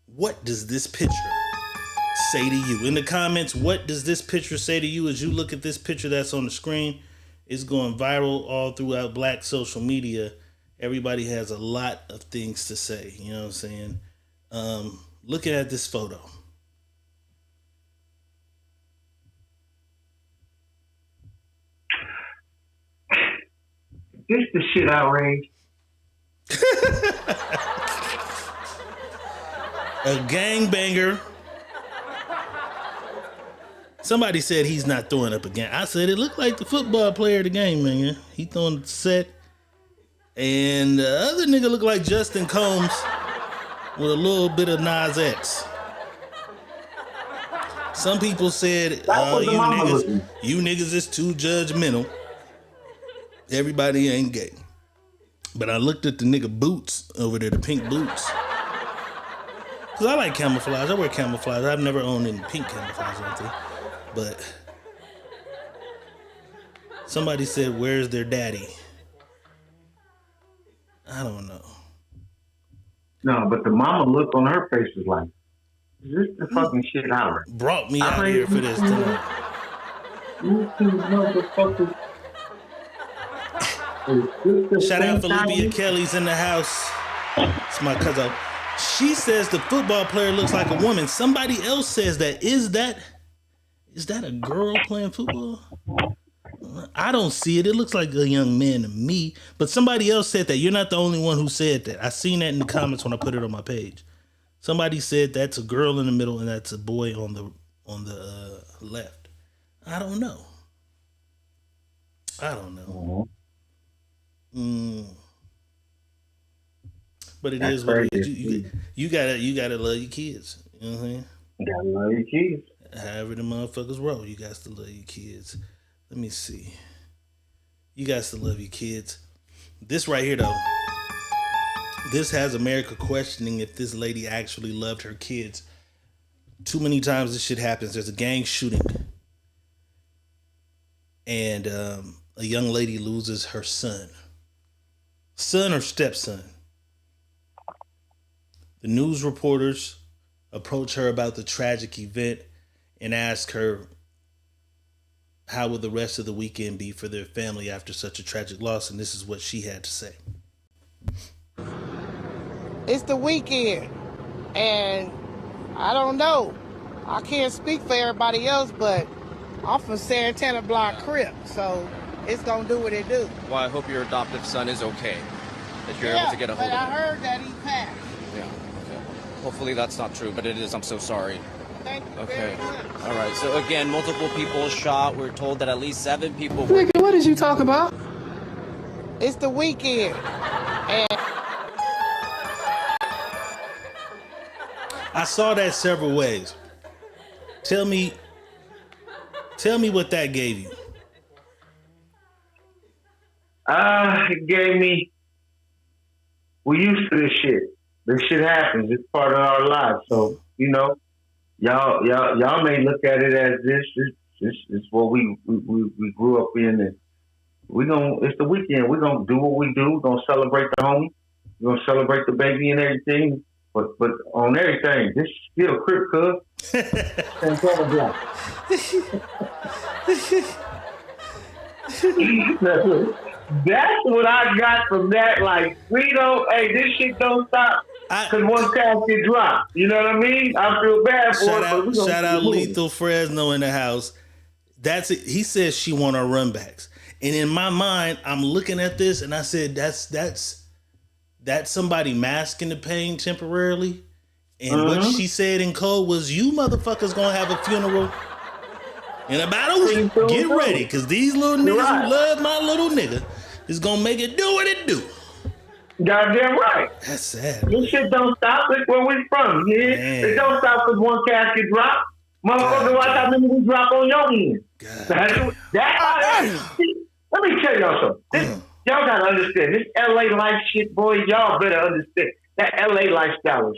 What does this picture say to you? In the comments, what does this picture say to you as you look at this picture that's on the screen? It's going viral all throughout black social media. everybody has a lot of things to say. You know what I'm saying? Looking at this photo. This the shit outrage. A gangbanger. Somebody said he's not throwing up again. I said it looked like the football player of the game, man. He throwing the set. And the other nigga looked like Justin Combs with a little bit of Nas X. Some people said, you niggas is too judgmental. Everybody ain't gay. But I looked at the nigga boots over there, the pink boots. Because I like camouflage. I wear camouflage. I've never owned any pink camouflage, I don't think. But somebody said, where's their daddy? I don't know. No, but the mama look on her face was like, is this the fucking shit out? Brought me out here for this tonight. You two motherfuckers. Shout out Philippia Kelly's in the house. It's my cousin. She says the football player looks like a woman. Somebody else says that. Is that a girl playing football? I don't see it. It looks like a young man to me. But somebody else said that. You're not the only one who said that. I seen that in the comments when I put it on my page. Somebody said that's a girl in the middle and that's a boy on the left. I don't know. But it is what it is. You gotta love your kids. You know what I'm saying? You gotta love your kids. However the motherfuckers roll, you got to love your kids. Let me see. You got to love your kids. This right here, though. This has America questioning if this lady actually loved her kids. Too many times this shit happens. There's a gang shooting. And a young lady loses her son. Son or stepson. The news reporters approach her about the tragic event and ask her how will the rest of the weekend be for their family after such a tragic loss. And this is what she had to say. It's the weekend, and I don't know. I can't speak for everybody else, but I'm from Santana Block Crip, so it's gonna do what it do. Well, I hope your adoptive son is okay. That you're able to get a hold of him. But I heard that he passed. Yeah. Okay. Hopefully that's not true, but it is. I'm so sorry. Thank you Okay. very much. All right. So again, multiple people shot. We're told that at least 7 people. Nigga, what did you talk about? It's the weekend, and I saw that several ways. Tell me what that gave you. It gave me, we're used to this shit. This shit happens. It's part of our lives. So, you know, y'all may look at it as this is what we grew up in, and it's the weekend. We're gonna do what we do. We're gonna celebrate the homie. We're gonna celebrate the baby and everything. But on everything, this is still Crip cuz. That's what I got from that. Like, this shit don't stop because one casket dropped. You know what I mean? I feel bad for it. Shout out Lethal Fresno in the house. That's it. He says she won her run backs. And in my mind, I'm looking at this and I said, that's somebody masking the pain temporarily. And what she said in code was, you motherfuckers gonna have a funeral in about a week. Get ready, because these little niggas who love my little nigga is gonna make it do what it do. Goddamn right. That's sad. This shit don't stop. Look where we from. Yeah? It don't stop because one casket drop. Motherfucker, watch how many we drop on your end. Let me tell y'all something. Y'all gotta understand. This LA life shit, boy, y'all better understand. That LA lifestyle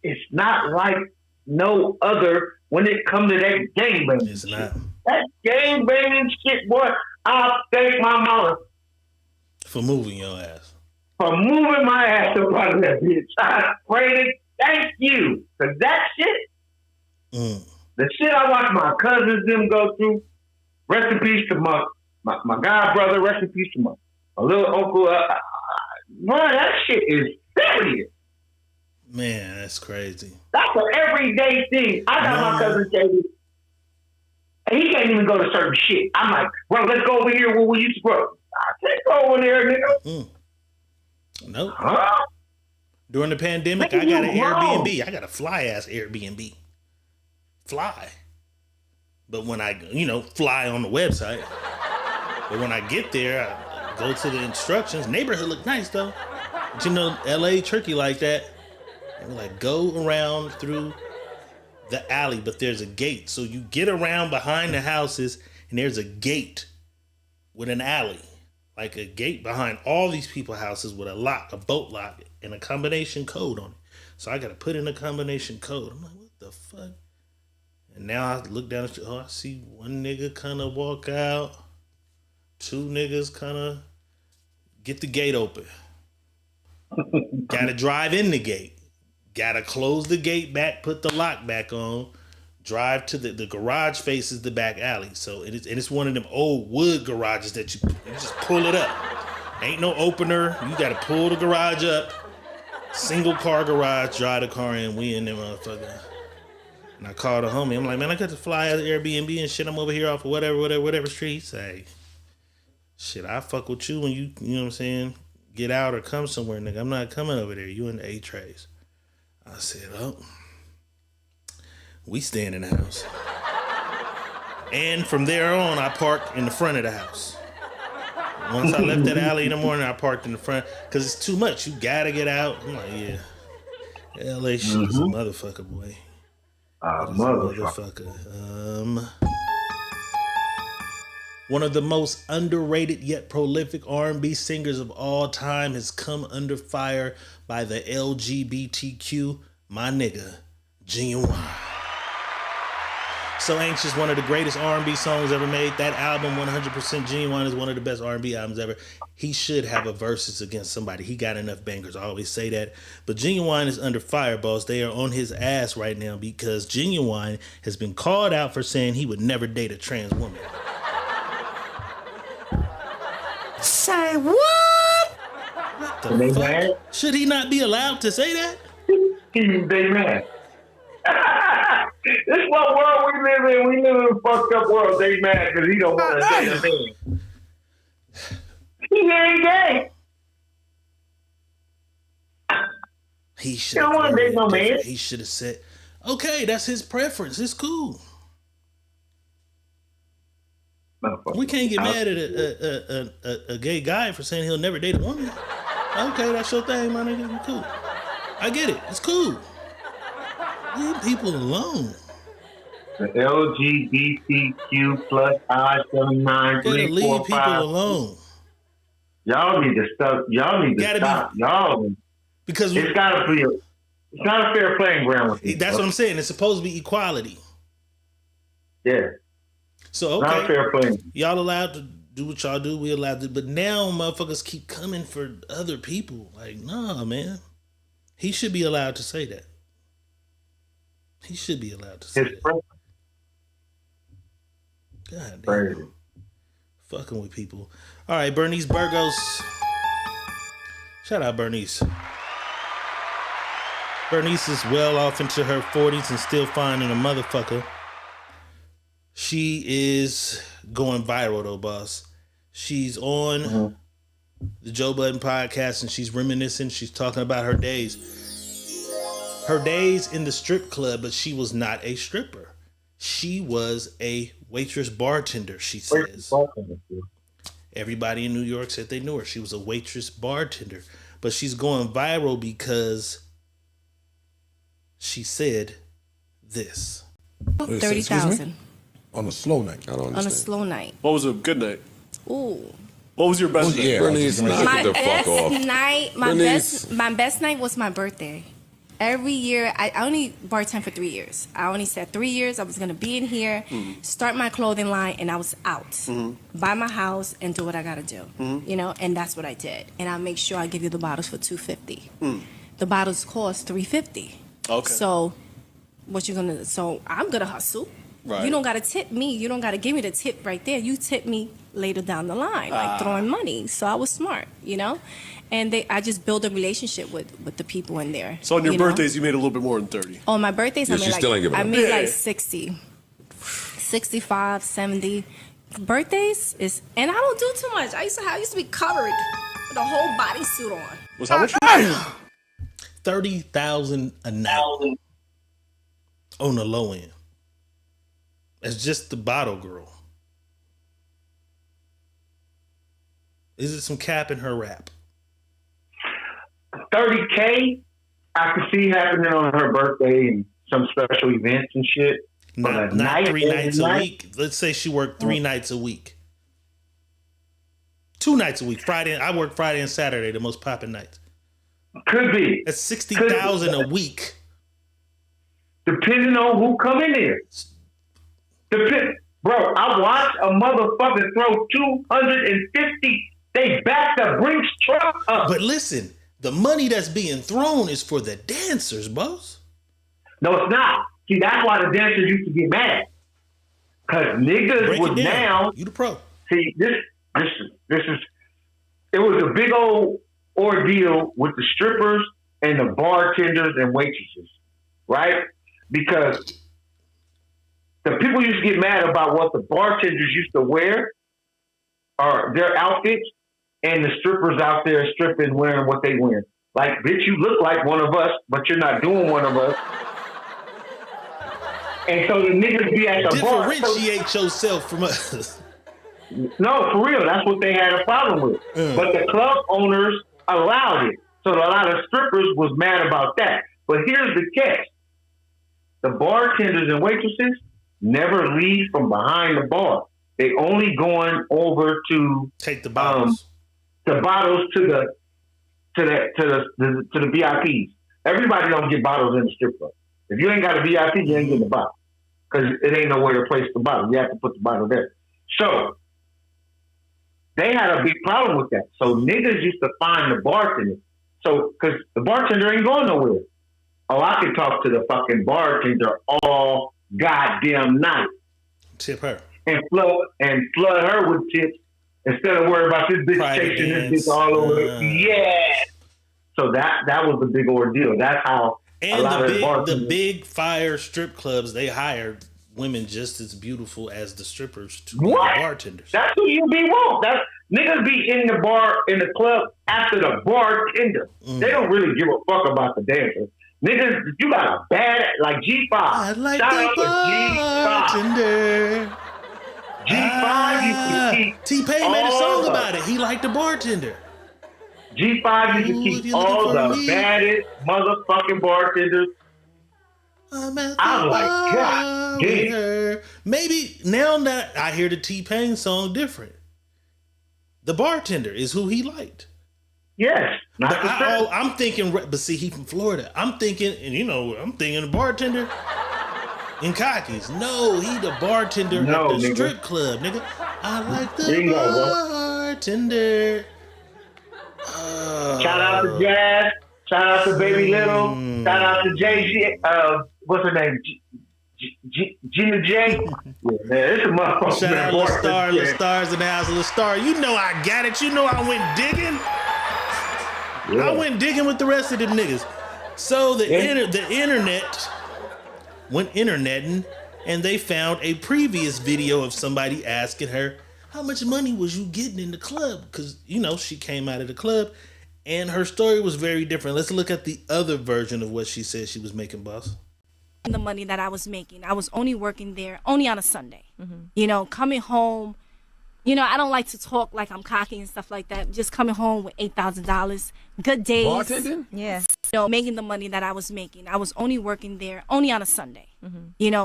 it's not like no other when it comes to that gangbanging. It's not. That gangbanging shit, boy, I'll thank my mama for moving your ass. For moving my ass up out of that bitch. I pray to thank you. Cause that shit, the shit I watched my cousins them go through, rest in peace to my god brother, rest in peace to my little uncle. Bro, that shit is serious. Man, that's crazy. That's an everyday thing. I got my cousin David, and he can't even go to certain shit. I'm like, bro, let's go over here where we used to grow. I can't go over there, nigga. Nope. Huh? During the pandemic, I got an Airbnb. I got a fly ass Airbnb. Fly. But when I, fly on the website. But when I get there, I go to the instructions. Neighborhood look nice though. But LA tricky like that. And we're like, go around through the alley, but there's a gate. So you get around behind the houses and there's a gate with an alley. Like a gate behind all these people's houses with a lock, a boat lock, and a combination code on it. So I got to put in a combination code. I'm like, what the fuck? And now I look down at I see one nigga kind of walk out. Two niggas kind of get the gate open. Got to drive in the gate. Got to close the gate back, put the lock back on. Drive to the garage faces the back alley. So it's one of them old wood garages that you just pull it up. Ain't no opener. You got to pull the garage up. Single car garage, drive the car in. We in there, motherfucker. And I called a homie. I'm like, man, I got to fly out of Airbnb and shit. I'm over here off of whatever street. He say, shit, I fuck with you when you know what I'm saying, get out or come somewhere, nigga. I'm not coming over there. You in the A-Trays. I said, oh. We staying in the house. And from there on, I parked in the front of the house. Once I left that alley in the morning, I parked in the front because it's too much. You gotta get out. I'm like, yeah. LA shit is a motherfucker, boy. Motherfucker. One of the most underrated yet prolific R&B singers of all time has come under fire by the LGBTQ, my nigga, Genuine. So Anxious, one of the greatest R&B songs ever made. That album, 100% Genuine, is one of the best R&B albums ever. He should have a versus against somebody. He got enough bangers. I always say that. But Genuine is under fire, boss. They are on his ass right now because Genuine has been called out for saying he would never date a trans woman. Say what? What the fuck? Should he not be allowed to say that? They mad. This is what world we live in. We live in a fucked up world. They mad because he don't want to date a man. He ain't gay. He should don't want to date no man. He should have said, okay, that's his preference. It's cool. We can't get mad at a gay guy for saying he'll never date a woman. Okay, that's your thing, my nigga. You cool. I get it. It's cool. Leave people alone. The LGBTQ plus I-79 345. Leave people alone. Y'all need to stop. Y'all need to stop. Y'all because it's gotta be. It's not a fair playing ground with people. That's what I'm saying. It's supposed to be equality. Yeah. So okay, not fair playing. Y'all allowed to do what y'all do. We allowed to, but now motherfuckers keep coming for other people. Like, nah, man. He should be allowed to say that. He should be allowed to say that. God damn. Fucking with people. All right, Bernice Burgos. Shout out Bernice. Bernice is well off into her 40s and still finding a motherfucker. She is going viral though, boss. She's on the Joe Budden podcast and she's reminiscing. She's talking about her days. Her days in the strip club, but she was not a stripper. She was a waitress bartender, she says. Everybody in New York said they knew her. She was a waitress bartender. But she's going viral because she said this. 30,000. On a slow night. I don't understand. On a slow night. What was a good night? Ooh. What was your best night? Yeah, my best night was my birthday. Every year, I only bartend for 3 years. I only said 3 years I was going to be in here, start my clothing line, and I was out. Buy my house and do what I got to do. You know, and that's what I did. And I make sure I give you the bottles for $250. The bottles cost $350. Okay. So, what you going to, so I'm going to hustle. Right. You don't got to tip me. You don't got to give me the tip right there. You tip me later down the line, like throwing money. So I was smart, And I just built a relationship with the people in there. So on your birthdays, you made a little bit more than 30. On my birthdays, Yeah, I she still ain't giving made up. like 60, 65, 70. Birthdays is, and I don't do too much. I used to be covered with a whole bodysuit on. Was how much? 30,000 a night on the low end. That's just the bottle girl. Is it some cap in her rap? 30K, I could see happening on her birthday and some special events and shit. Not 3 nights a week. Let's say she worked 3 nights a week. 2 nights a week. I work Friday and Saturday, the most popping nights. Could be. That's 60,000 a week. Depending on who come in there. Bro, I watched a motherfucker throw 250. They backed the Brinks truck up. But listen, the money that's being thrown is for the dancers, boss. No, it's not. See, that's why the dancers used to get mad. Because niggas was down. You the pro. See, this is, it was a big old ordeal with the strippers and the bartenders and waitresses, right? Because the people used to get mad about what the bartenders used to wear, or their outfits, and the strippers out there stripping wearing what they wear. Like, bitch, you look like one of us, but you're not doing one of us. And so the niggas be at the bar. Differentiate yourself from us. No, for real. That's what they had a problem with. But the club owners allowed it. So a lot of strippers was mad about that. But here's the catch. The bartenders and waitresses never leave from behind the bar. They only going over to take the bottles. The bottles to the VIPs. Everybody don't get bottles in the strip club. If you ain't got a VIP, you ain't getting the bottle. Because it ain't nowhere to place the bottle. You have to put the bottle there. So they had a big problem with that. So niggas used to find the bartender. So, because the bartender ain't going nowhere. Oh, I can talk to the fucking bartender all goddamn night. Tip her. And flood her with tips instead of worrying about this bitch chasing this bitch all over. Yeah. So that was the big ordeal. That's how and the big fire strip clubs, they hired women just as beautiful as the strippers to be the bartenders. That's who you be want. That's niggas be in the bar, in the club after the bartender. They don't really give a fuck about the dancer. Niggas, you got a bad, like G5. I like Shout the out to bartender. G5 used to keep T-Pain made a song about it. He liked the bartender. G5 used to keep all the baddest motherfucking bartenders. I'm like, God damn. Maybe now that I hear the T-Pain song different. The bartender is who he liked. Yes. I'm thinking, but see, he from Florida. I'm thinking the bartender in khakis. No, he the bartender at the strip club, nigga. I like the bartender. Shout out to Jazz. Shout out to Baby Little. Shout out to Jay-Z. What's her name? Gina J. Yeah, man, it's a motherfucker. Shout out to Stars in the house of the Star. You know I got it. You know I went digging. Yeah. I went digging with the rest of them niggas. So the internet went interneting, and they found a previous video of somebody asking her, how much money was you getting in the club? Because, she came out of the club, and her story was very different. Let's look at the other version of what she said she was making, boss. The money that I was making, I was only working there only on a Sunday. Coming home, I don't like to talk like I'm cocky and stuff like that. Just coming home with $8,000, good days. Bartending? Yeah. Making the money that I was making. I was only working there only on a Sunday.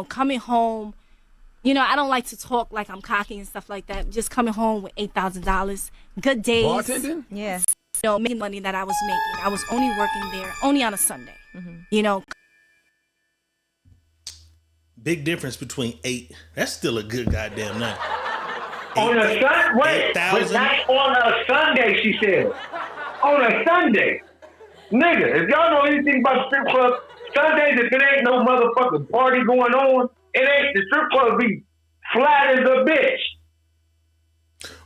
Coming home, I don't like to talk like I'm cocky and stuff like that. Just coming home with $8,000, good days. Bartending? Yeah. Making money that I was making. I was only working there only on a Sunday. Big difference between 8. That's still a good goddamn night. On a Sunday, but not on a Sunday, she said. On a Sunday. Nigga, if y'all know anything about strip club, Sundays, if it ain't no motherfucking party going on, It ain't, the strip club be flat as a bitch.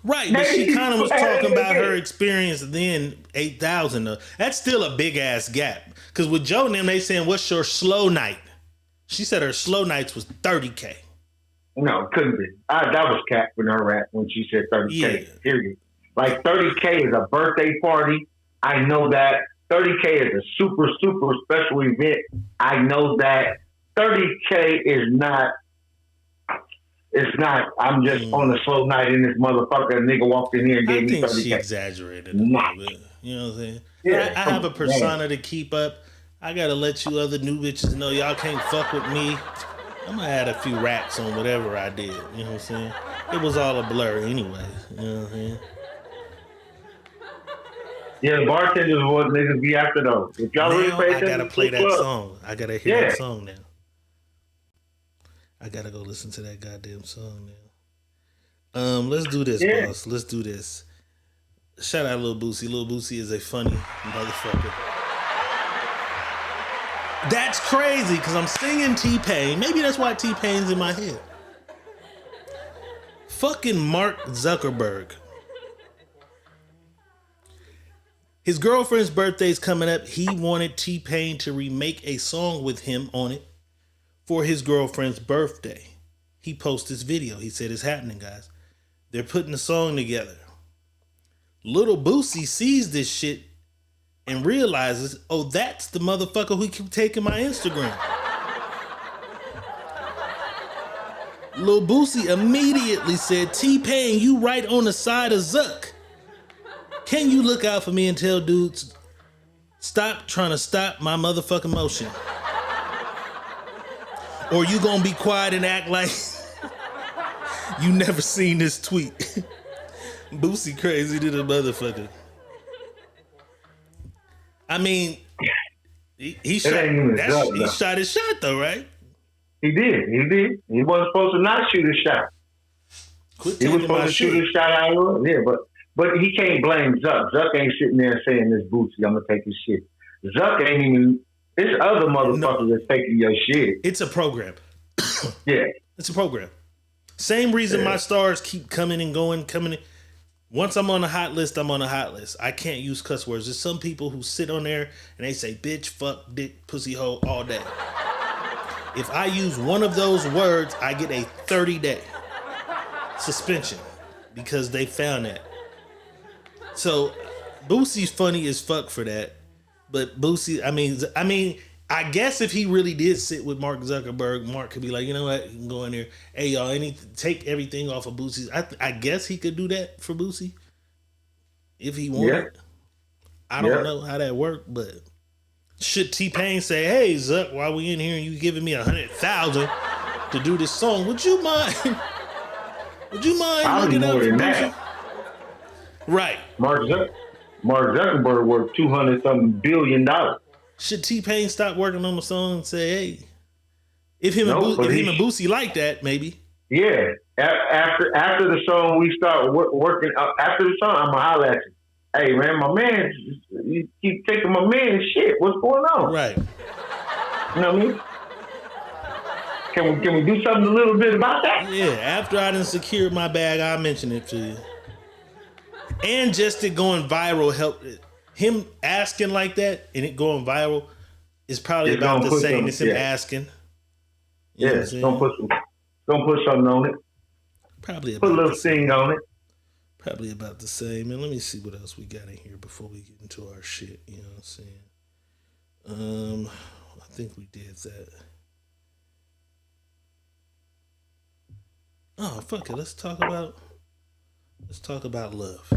Right, but she kind of was talking about her experience then, 8,000 though. That's still a big ass gap. Because with Joe and them, they saying, what's your slow night? She said her slow nights was 30K. No, it couldn't be. That was cat with her rap when she said 30K, period. Like 30K is a birthday party. I know that. 30K is a super, super special event. I know that. 30K is not. It's not. I'm just on a slow night in this motherfucker. A nigga walked in here and gave me 30K. I think she exaggerated a little bit. You know what I'm saying? Yeah, I have a persona to keep up. I gotta let you other new bitches know y'all can't fuck with me. I'm gonna add a few racks on whatever I did. You know what I'm saying? It was all a blur anyway. You know what I'm saying? Yeah, bartenders are what niggas be after though. If y'all really pay attention, I gotta play that song. I gotta hear that song now. I gotta go listen to that goddamn song now. Let's do this, boss. Let's do this. Shout out Lil Boosie. Lil Boosie is a funny motherfucker. That's crazy because I'm singing T-Pain. Maybe that's why T-Pain's in my head. Fucking Mark Zuckerberg. His girlfriend's birthday's coming up. He wanted T-Pain to remake a song with him on it for his girlfriend's birthday. He posted this video. He said, it's happening, guys. They're putting a song together. Little Boosie sees this shit and realizes, oh, that's the motherfucker who keep taking my Instagram. Lil Boosie immediately said, T-Pain, you right on the side of Zuck. Can you look out for me and tell dudes, stop trying to stop my motherfucking motion? Or you gonna be quiet and act like you never seen this tweet? Boosie crazy to the motherfucker. I mean, he shot his shot though, right? He did. He wasn't supposed to not shoot his shot. He was supposed to shoot his shot out of it. Yeah, but he can't blame Zuck. Zuck ain't sitting there saying this Boosie, I'm gonna take his shit. Zuck ain't even. It's other motherfuckers that's taking your shit. It's a program. Yeah, it's a program. Same reason my stars keep coming and going, coming in. Once I'm on a hot list, I'm on a hot list. I can't use cuss words. There's some people who sit on there and they say bitch, fuck, dick, pussy, hoe all day. If I use one of those words, I get a 30-day suspension because they found that. So Boosie's funny as fuck for that. But Boosie, I mean, I guess if he really did sit with Mark Zuckerberg, Mark could be like, you know what, you can go in there, hey y'all, take everything off of Boosie's. I guess he could do that for Boosie if he wanted. Yeah. I don't know how that worked, but should T-Pain say, hey Zuck, while we in here and you giving me $100,000 to do this song, would you mind? Would you mind looking up for Boosie? Right. Mark Zuckerberg worth $200-something billion. Should T-Pain stop working on the song and say, hey, if him and Boosie like that, maybe. Yeah. After the song, we start working. After the song, I'm going to holler at you. Hey, man, my man, you keep taking my man's shit. What's going on? Right. You know what I mean? Can we do something a little bit about that? Yeah. After I done secured my bag, I'll mention it to you. And just it going viral helped it. Him asking like that and it going viral is probably about the same as him asking. You know don't put something on it. Probably put a little thing on it. Probably about the same. And let me see what else we got in here before we get into our shit. You know what I'm saying? I think we did that. Oh, fuck it. Let's talk about love.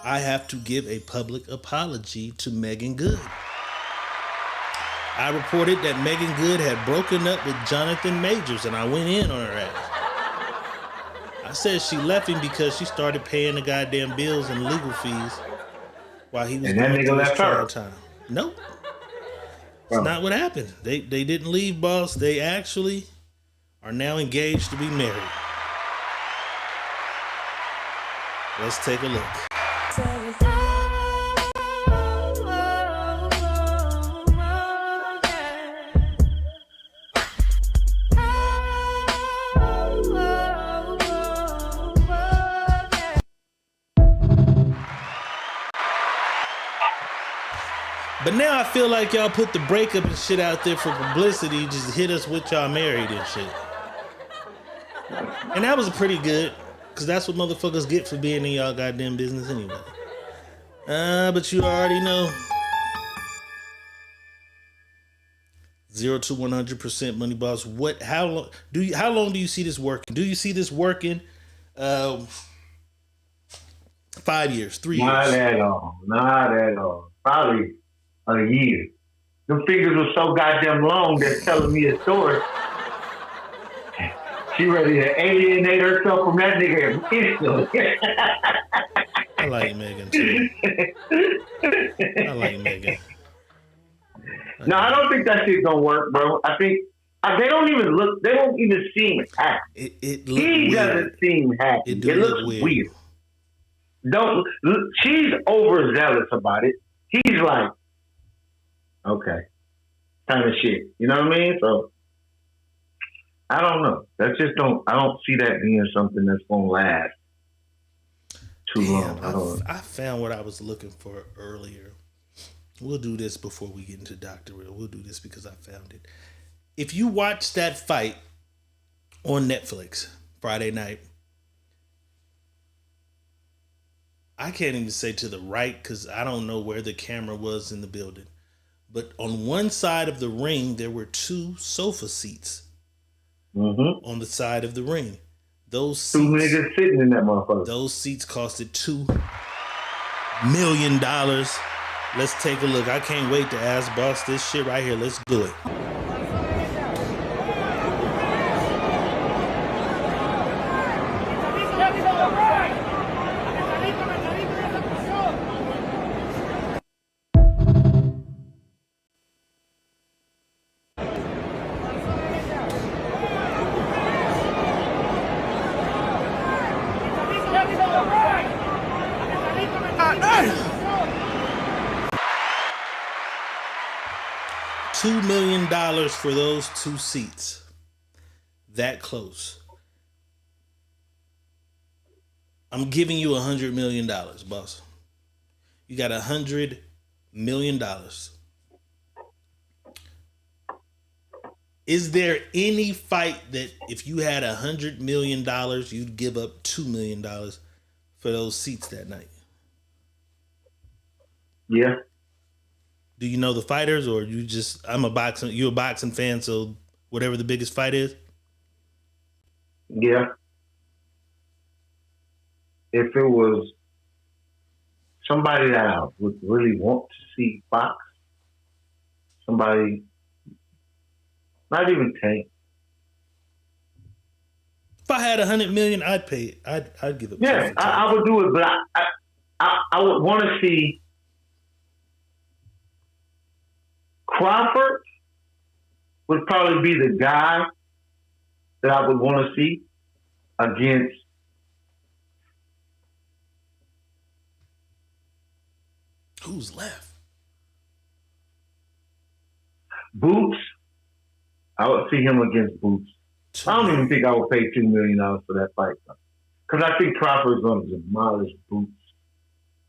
I have to give a public apology to Megan Good. I reported that Megan Good had broken up with Jonathan Majors, and I went in on her ass. I said she left him because she started paying the goddamn bills and legal fees while he was going through his trial time. Nope. It's not what happened. They didn't leave, boss. They actually are now engaged to be married. Let's take a look. But now I feel like y'all put the breakup and shit out there for publicity. Just hit us with y'all married and shit. And that was pretty good. Because that's what motherfuckers get for being in y'all goddamn business anyway. But you already know. 0 to 100% Money Boss. How long do you see this working? Do you see this working 5 years, 3 years? Not at all. Probably a year. Them fingers were so goddamn long they're telling me a story. She ready to alienate herself from that nigga instantly. I like Megan too. I like Megan. No, I don't think that shit gonna work, bro. I think they don't even seem happy. He doesn't seem happy. It looks weird. She's overzealous about it. He's like, okay, kind of shit. You know what I mean? So I don't know. I don't see that being something that's gonna last too long. I found what I was looking for earlier. We'll do this before we get into Dr. Real. We'll do this because I found it. If you watch that fight on Netflix Friday night, I can't even say to the right because I don't know where the camera was in the building. But on one side of the ring, there were 2 sofa seats. On the side of the ring. Those seats, 2 niggas sitting in that motherfucker. Those seats costed $2 million. Let's take a look. I can't wait to ask Boss this shit right here. Let's do it. $2 million for those 2 seats. That close. I'm giving you $100 million, boss. You got $100 million. Is there any fight that if you had $100 million, you'd give up $2 million for those seats that night? Yeah. Do you know the fighters, or you're a boxing fan, so whatever the biggest fight is? Yeah. If it was somebody that I would really want to see box, somebody, not even Tank. If I had $100 million, I'd pay it. I'd give it. Yeah, I would do it, but I would want to see Crawford would probably be the guy that I would want to see against who's left? Boots. I would see him against Boots. I don't even think I would pay $2 million for that fight, because I think Crawford is going to demolish Boots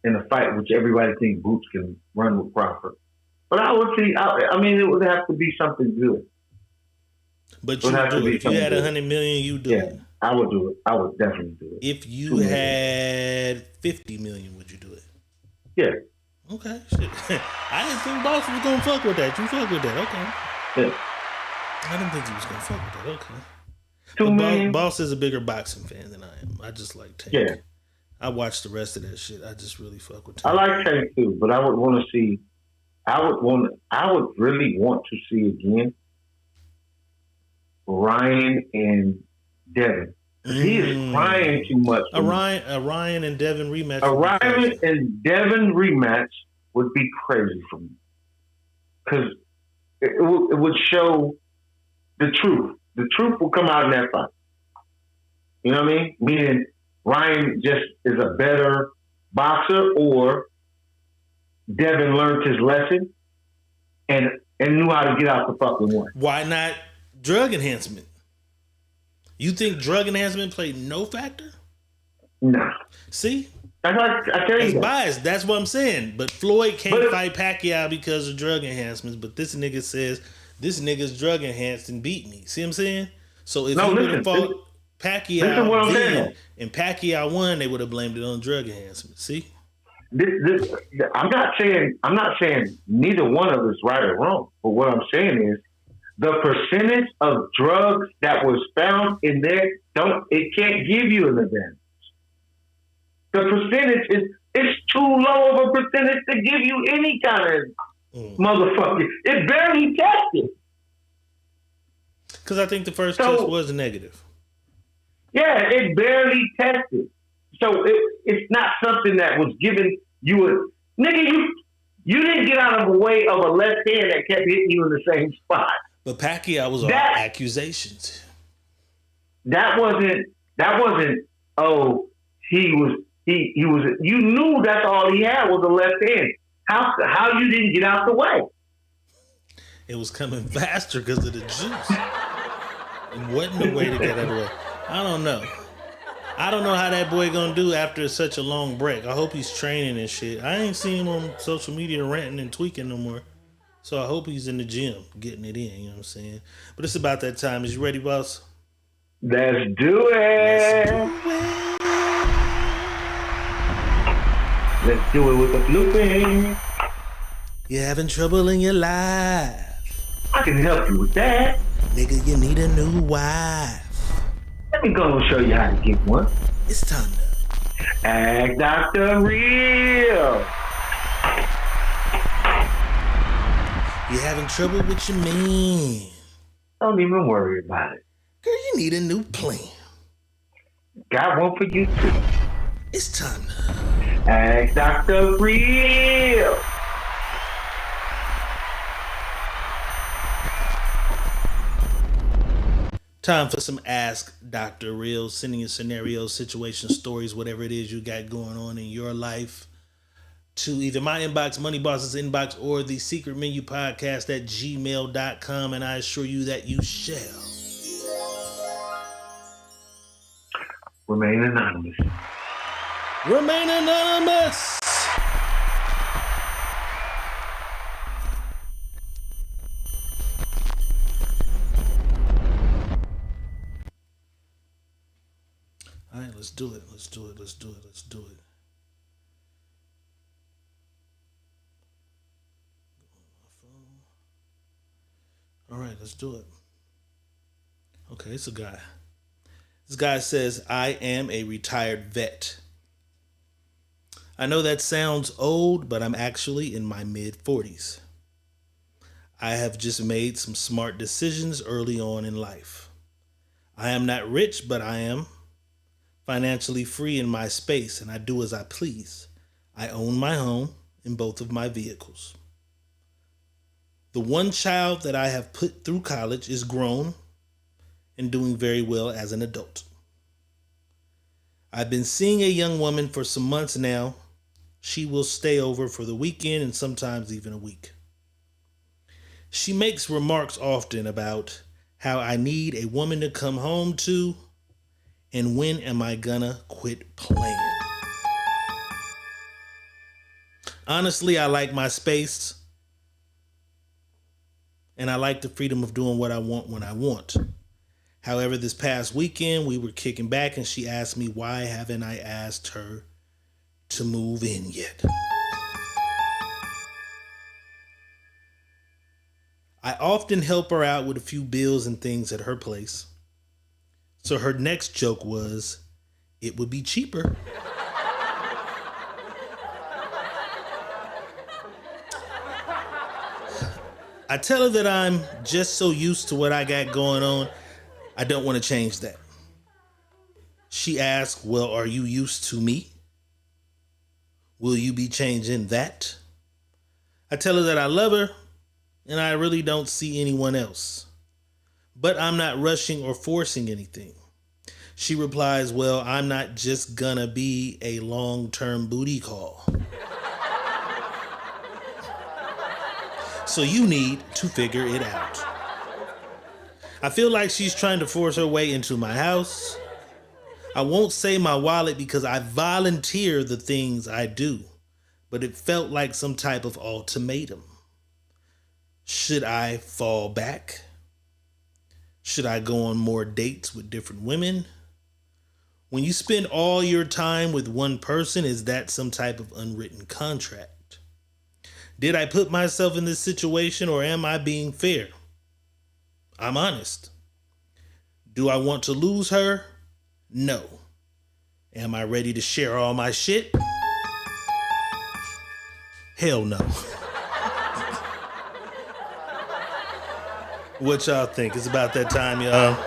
in a fight, which everybody thinks Boots can run with Crawford. But I would see. I mean, it would have to be something good. But you would do it. If you had $100 million, you do it. I would do it. I would definitely do it. If you had $50 million, would you do it? Yeah. Okay. Shit. I didn't think Boss was gonna fuck with that. You fuck with that, okay? Yeah. I didn't think he was gonna fuck with that. Okay. $2 million. Boss is a bigger boxing fan than I am. I just like Tank. Yeah. I watched the rest of that shit. I just really fuck with I Tank. like Tank too, but I would want to see. I would really want to see again Ryan and Devin. He is crying too much. A Ryan and Devin rematch. A Ryan and Devin rematch would be crazy for me, because it would show the truth. The truth will come out in that fight. You know what I mean? Meaning Ryan just is a better boxer, or Devin learned his lesson and knew how to get out the fucking one. Why not drug enhancement? You think drug enhancement played no factor? Nah. See? That's what I tell That's you. biased. That's what I'm saying. But Floyd can't fight Pacquiao because of drug enhancements. But this nigga says this nigga's drug enhanced and beat me. See what I'm saying? So if he would have fought Pacquiao then and Pacquiao won, they would have blamed it on drug enhancement. See? I'm not saying neither one of us right or wrong. But what I'm saying is the percentage of drugs that was found in there it can't give you an advantage. The percentage it's too low of a percentage to give you any kind of motherfucker. It barely tested. Because I think the first test was negative. Yeah, it barely tested. So it's not something that was given you a nigga. You didn't get out of the way of a left hand that kept hitting you in the same spot. But Pacquiao was all accusations. That wasn't. Oh, he was. You knew that's all he had was a left hand. How you didn't get out the way? It was coming faster because of the juice. It wasn't a way to get out of the way. I don't know. I don't know how that boy gonna do after such a long break. I hope he's training and shit. I ain't seen him on social media ranting and tweaking no more. So I hope he's in the gym getting it in, you know what I'm saying? But it's about that time. Is you ready, boss? Let's do it. Let's do it with the blooping. You're having trouble in your life. I can help you with that. Nigga, you need a new wife. Let me go and show you how to get one. It's time to act Dr. Real. You're having trouble with your man. Don't even worry about it. Girl, you need a new plan. Got one for you too. It's time to act Dr. Real. Time for some Ask Dr. Real. Sending your scenarios, situations, stories, whatever it is you got going on in your life to either my inbox, Money Boss's inbox, or the Secret Menu Podcast at gmail.com, and I assure you that you shall remain anonymous. Remain anonymous. All right, let's do it. Let's do it. Let's do it. Let's do it. All right, let's do it. Okay, it's a guy. This guy says, I am a retired vet. I know that sounds old, but I'm actually in my mid-40s. I have just made some smart decisions early on in life. I am not rich, but I am financially free in my space, and I do as I please. I own my home and both of my vehicles. The one child that I have put through college is grown and doing very well as an adult. I've been seeing a young woman for some months now. She will stay over for the weekend and sometimes even a week. She makes remarks often about how I need a woman to come home to and when am I gonna quit playing. Honestly, I like my space. And I like the freedom of doing what I want when I want. However, this past weekend, we were kicking back and she asked me, why haven't I asked her to move in yet? I often help her out with a few bills and things at her place. So her next joke was, it would be cheaper. I tell her that I'm just so used to what I got going on, I don't want to change that. She asks, well, are you used to me? Will you be changing that? I tell her that I love her and I really don't see anyone else. But I'm not rushing or forcing anything. She replies, well, I'm not just gonna be a long-term booty call. So you need to figure it out. I feel like she's trying to force her way into my house. I won't say my wallet because I volunteer the things I do, but it felt like some type of ultimatum. Should I fall back? Should I go on more dates with different women? When you spend all your time with one person, is that some type of unwritten contract? Did I put myself in this situation or am I being fair? I'm honest. Do I want to lose her? No. Am I ready to share all my shit? Hell no. What y'all think? It's about that time, y'all.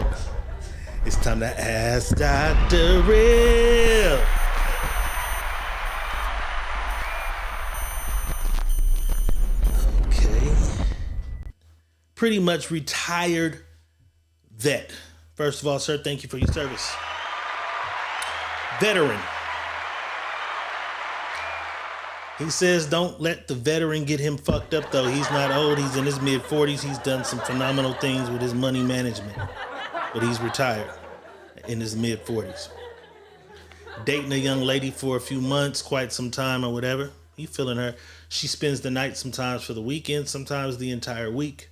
It's time to ask Dr. Real. Okay. Pretty much retired vet. First of all, sir, thank you for your service. Veteran. He says don't let the veteran get him fucked up, though. He's not old. He's in his mid-40s. He's done some phenomenal things with his money management. But he's retired in his mid-40s. Dating a young lady for a few months, quite some time or whatever. He feeling her. She spends the night sometimes for the weekend, sometimes the entire week.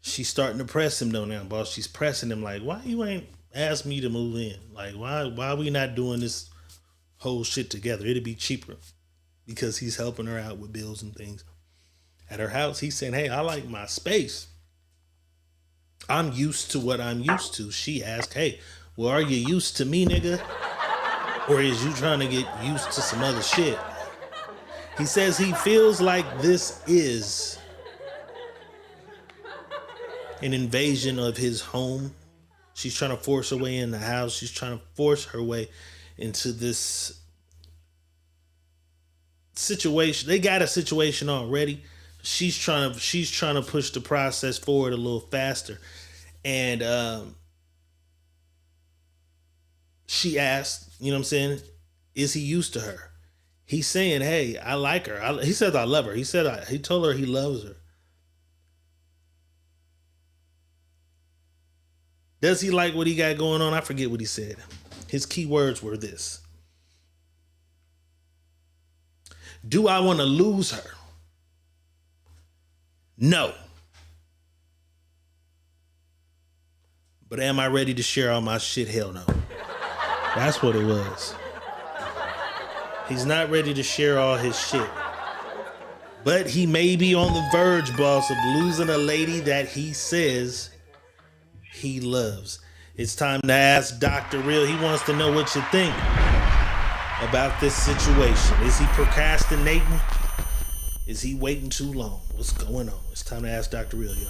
She's starting to press him though now, boss. She's pressing him like, why you ain't asked me to move in? Like, why we not doing this whole shit together? It'd be cheaper. Because he's helping her out with bills and things. At her house, he's saying, hey, I like my space. I'm used to what I'm used to. She asked, hey, well, are you used to me, nigga? Or is you trying to get used to some other shit? He says he feels like this is an invasion of his home. She's trying to force her way in the house. She's trying to force her way into this situation. They got a situation already. She's trying to push the process forward a little faster. And she asked, you know what I'm saying, is he used to her? He's saying, hey, I like her. He says I love her. He told her he loves her. Does he like what he got going on? I forget what he said. His key words were this. Do I want to lose her? No. But am I ready to share all my shit? Hell no. That's what it was. He's not ready to share all his shit. But he may be on the verge, boss, of losing a lady that he says he loves. It's time to ask Dr. Real. He wants to know what you think about this situation. Is he procrastinating? Is he waiting too long? What's going on? It's time to ask Dr. Real, y'all.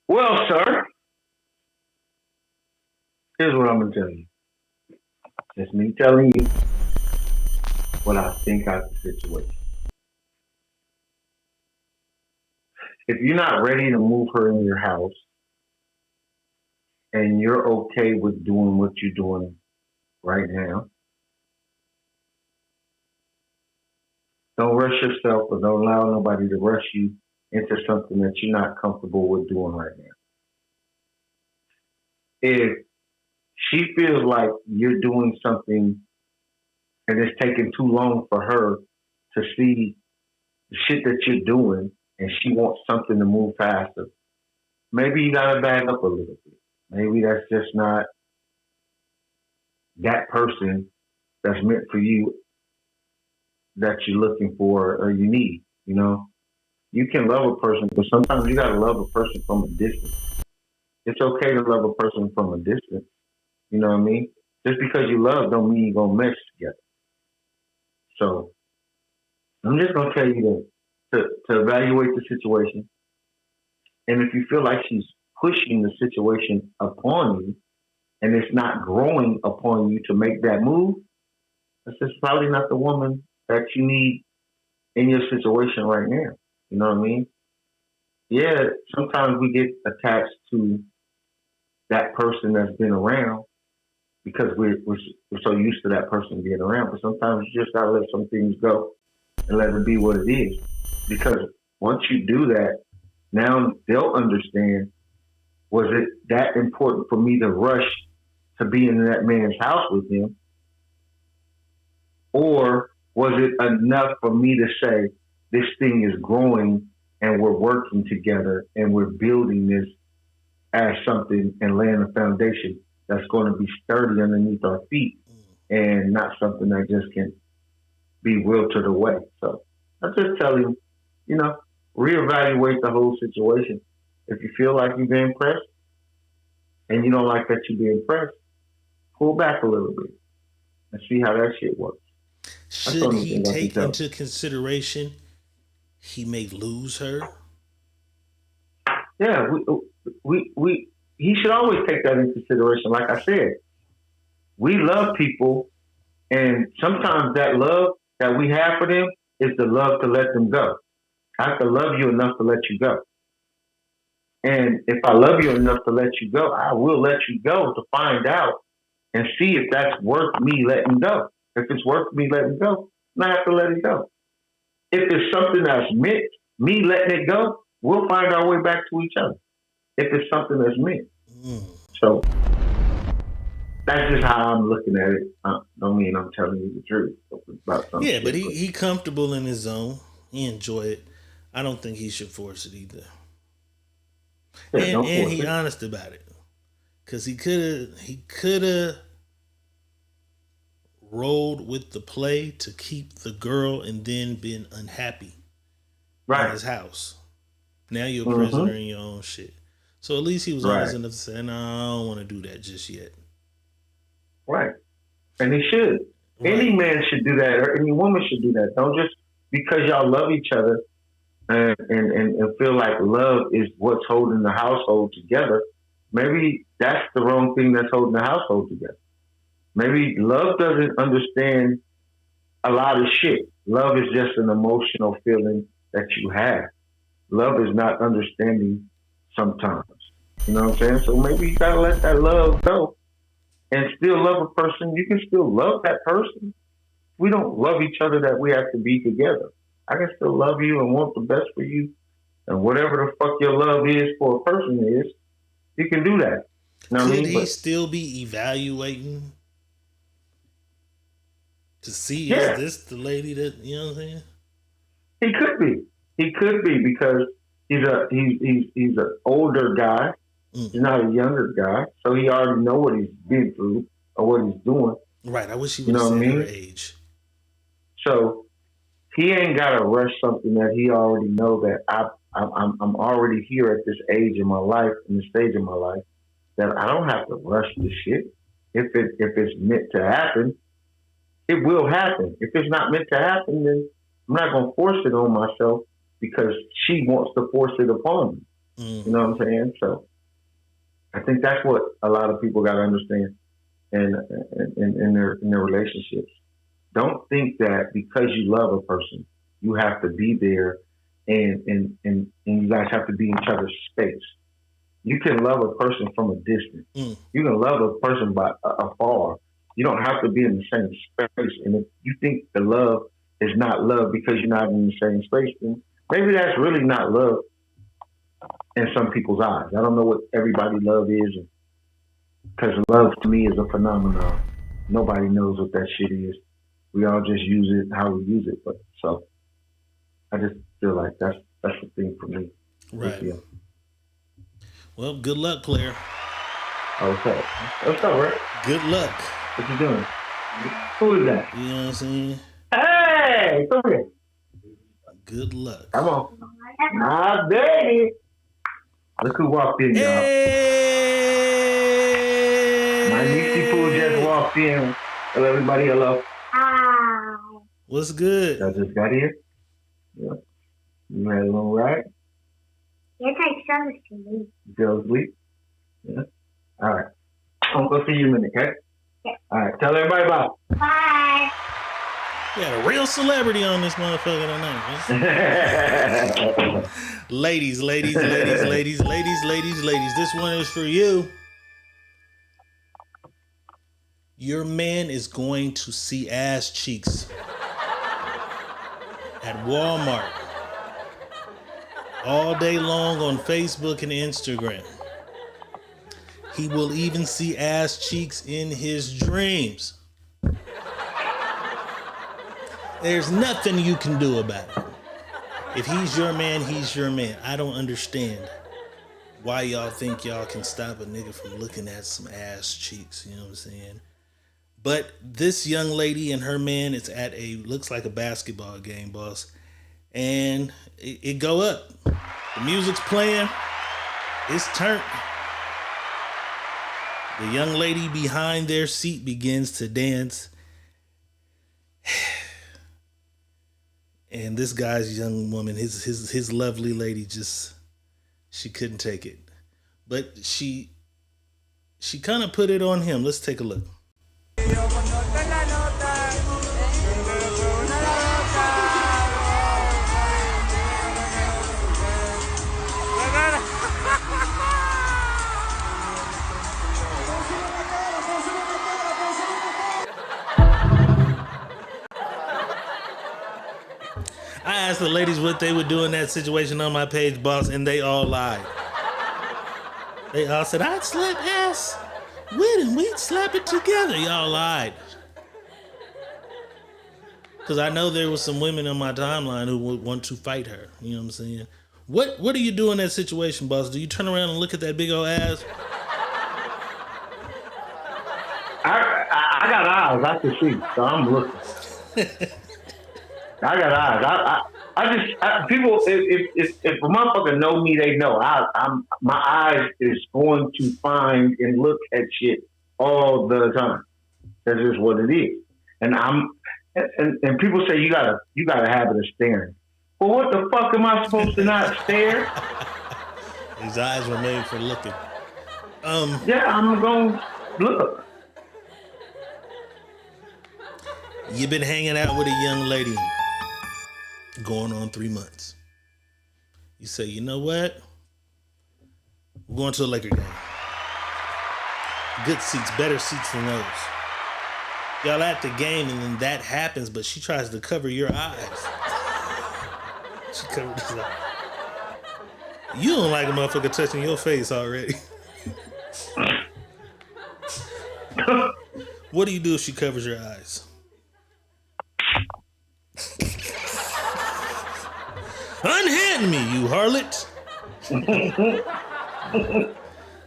Well, sir, here's what I'm going to tell you. It's me telling you what I think of the situation. If you're not ready to move her in your house and you're okay with doing what you're doing right now, don't rush yourself or don't allow nobody to rush you into something that you're not comfortable with doing right now. If she feels like you're doing something and it's taking too long for her to see the shit that you're doing and she wants something to move faster, maybe you gotta back up a little bit. Maybe that's just not that person that's meant for you that you're looking for or you need, you know? You can love a person, but sometimes you gotta love a person from a distance. It's okay to love a person from a distance. You know what I mean? Just because you love don't mean you're gonna mesh together. So I'm just gonna tell you to evaluate the situation. And if you feel like she's pushing the situation upon you, and it's not growing upon you to make that move, that's just probably not the woman that you need in your situation right now. You know what I mean? Yeah, sometimes we get attached to that person that's been around because we're so used to that person being around. But sometimes you just gotta let some things go and let it be what it is. Because once you do that, now they'll understand, was it that important for me to rush to be in that man's house with him? Or was it enough for me to say, this thing is growing and we're working together and we're building this as something and laying a foundation that's going to be sturdy underneath our feet and not something that just can be wilted away. So I just tell him, reevaluate the whole situation. If you feel like you're being pressed and you don't like that you're being pressed, pull back a little bit and see how that shit works. Should he take into consideration he may lose her? Yeah, he should always take that into consideration. Like I said, we love people, and sometimes that love that we have for them is the love to let them go. I have to love you enough to let you go. And if I love you enough to let you go, I will let you go to find out and see if that's worth me letting go. If it's worth me letting go, then I have to let it go. If it's something that's meant me letting it go, we'll find our way back to each other. If it's something that's meant. So that's just how I'm looking at it. Don't mean I'm telling you the truth about something. Yeah, but he comfortable in his zone. He enjoy it. I don't think he should force it either. Yeah, and he honest about it. Cause he could have rolled with the play to keep the girl and then been unhappy in his house. Now you're a prisoner in your own shit. So at least he was honest enough to say, no, I don't want to do that just yet. Right. And he should. Right. Any man should do that, or any woman should do that. Don't just because y'all love each other and feel like love is what's holding the household together. Maybe that's the wrong thing that's holding the household together. Maybe love doesn't understand a lot of shit. Love is just an emotional feeling that you have. Love is not understanding sometimes. You know what I'm saying? So maybe you gotta let that love go and still love a person. You can still love that person. We don't love each other that we have to be together. I can still love you and want the best for you. And whatever the fuck your love is for a person is, you can do that. You know Could what I mean? he still be evaluating to see is this the lady that, you know what I'm saying? He could be. He could be because he's an older guy. He's not a younger guy, so he already know what he's been through or what he's doing. Right. I wish he would have said her age. So he ain't got to rush something that he already know that I'm already here at this age in my life, in this stage of my life, that I don't have to rush this shit. If it's meant to happen, it will happen. If it's not meant to happen, then I'm not going to force it on myself because she wants to force it upon me. You know what I'm saying? So I think that's what a lot of people got to understand in their relationships. Don't think that because you love a person, you have to be there and you guys have to be in each other's space. You can love a person from a distance. You can love a person by afar. You don't have to be in the same space. And if you think the love is not love because you're not in the same space, then maybe that's really not love in some people's eyes. I don't know what everybody's love is, because love to me is a phenomenon. Nobody knows what that shit is. We all just use it how we use it. But so I just feel like that's the thing for me. Right. Well, good luck, player. Oh, what's up? What's up, Rick? Good luck. What you doing? Who is that? You know what I'm saying? Hey, come here. Good luck. Come on. My baby. Look who walked in, y'all. My niecey Pooh just walked in. Tell everybody hello. Hi. What's good? I just got here. Yeah. You had a little ride? Yes, I fell asleep. You fell asleep? Yeah. All right. I'm gonna see you in a minute, okay? All right, tell everybody bye. Bye. We got a real celebrity on this motherfucker tonight, man. Ladies, this one is for you. Your man is going to see ass cheeks at Walmart all day long on Facebook and Instagram. He will even see ass cheeks in his dreams. There's nothing you can do about it. If he's your man, he's your man. I don't understand why y'all think y'all can stop a nigga from looking at some ass cheeks. You know what I'm saying? But this young lady and her man is at looks like a basketball game, boss. And it go up. The music's playing. It's turned. The young lady behind their seat begins to dance. And this guy's young woman, his lovely lady, she couldn't take it. But she kind of put it on him. Let's take a look. I asked the ladies what they would do in that situation on my page, boss, and they all lied. They all said, I'd slap ass with him. We'd slap it together. Y'all lied. Because I know there was some women on my timeline who would want to fight her. You know what I'm saying? What do you do in that situation, boss? Do you turn around and look at that big old ass? I got eyes. I can see, so I'm looking. I got eyes. People. If a motherfucker know me, they know. My eyes is going to find and look at shit all the time. That's just what it is. And people say you gotta have it of staring. Well, what the fuck am I supposed to not stare? His eyes were made for looking. Yeah, I'm gonna look. You've been hanging out with a young lady going on 3 months. You say, you know what? We're going to a Laker game. Good seats, better seats than those. Y'all at the game and then that happens, but she tries to cover your eyes. She covered his eyes. You don't like a motherfucker touching your face already. What do you do if she covers your eyes? Unhand me, you harlot. Them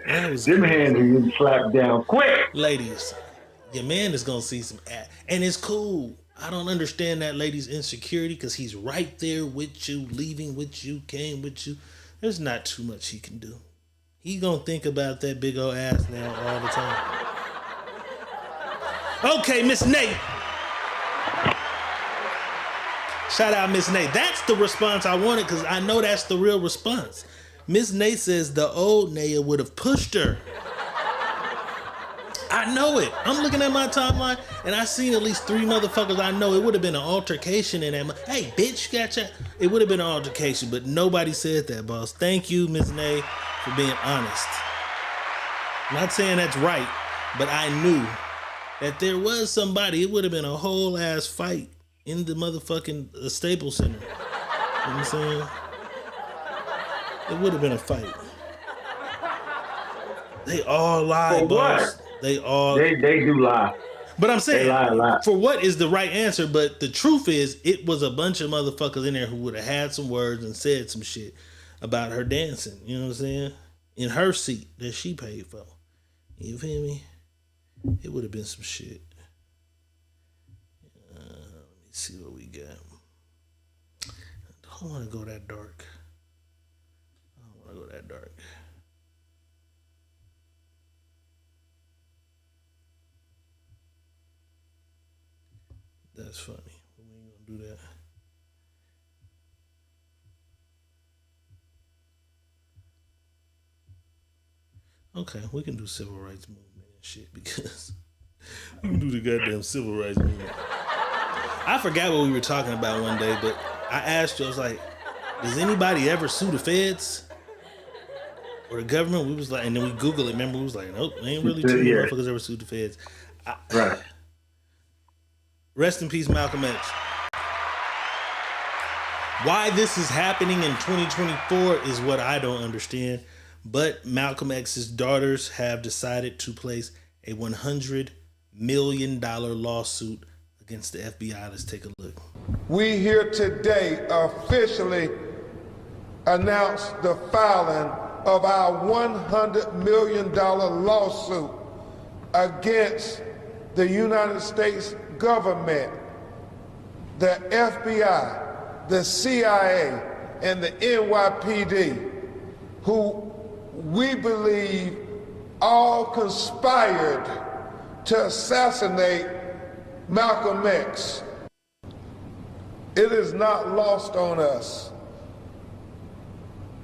hands are getting slapped down quick. Ladies, your man is gonna see some ass, and it's cool. I don't understand that lady's insecurity because he's right there with you, leaving with you, came with you. There's not too much he can do. He gonna think about that big old ass now all the time. Okay, Miss Nate. Shout out Miss Nate. That's the response I wanted because I know that's the real response. Miss Nate says the old Naya would have pushed her. I know it. I'm looking at my timeline and I seen at least 3 motherfuckers I know. It would have been an altercation in that. Hey, bitch, gotcha. It would have been an altercation, but nobody said that, boss. Thank you, Miss Nate, for being honest. I'm not saying that's right, but I knew that there was somebody. It would have been a whole ass fight in the motherfucking Staples Center. You know what I'm saying? It would have been a fight. They all lie, boss. They do lie. But I'm saying, they lie a lot. For what is the right answer? But the truth is, it was a bunch of motherfuckers in there who would have had some words and said some shit about her dancing. You know what I'm saying? In her seat that she paid for. You feel me? It would have been some shit. Let me see what we got. I don't want to go that dark. That's funny. We ain't gonna do that. Okay, we can do civil rights movement. shit because we can do the goddamn civil rights movement. I forgot what we were talking about one day, but I asked you, I was like, does anybody ever sue the feds or the government? We was like, and then we Googled it. Remember, we was like, nope, ain't really too many motherfuckers ever sued the feds. Right. Rest in peace, Malcolm X. Why this is happening in 2024 is what I don't understand. But Malcolm X's daughters have decided to place a $100 million lawsuit against the FBI. Let's take a look. We here today officially announce the filing of our $100 million lawsuit against the United States government, the FBI, the CIA, and the NYPD, who we believe all conspired to assassinate Malcolm X. It is not lost on us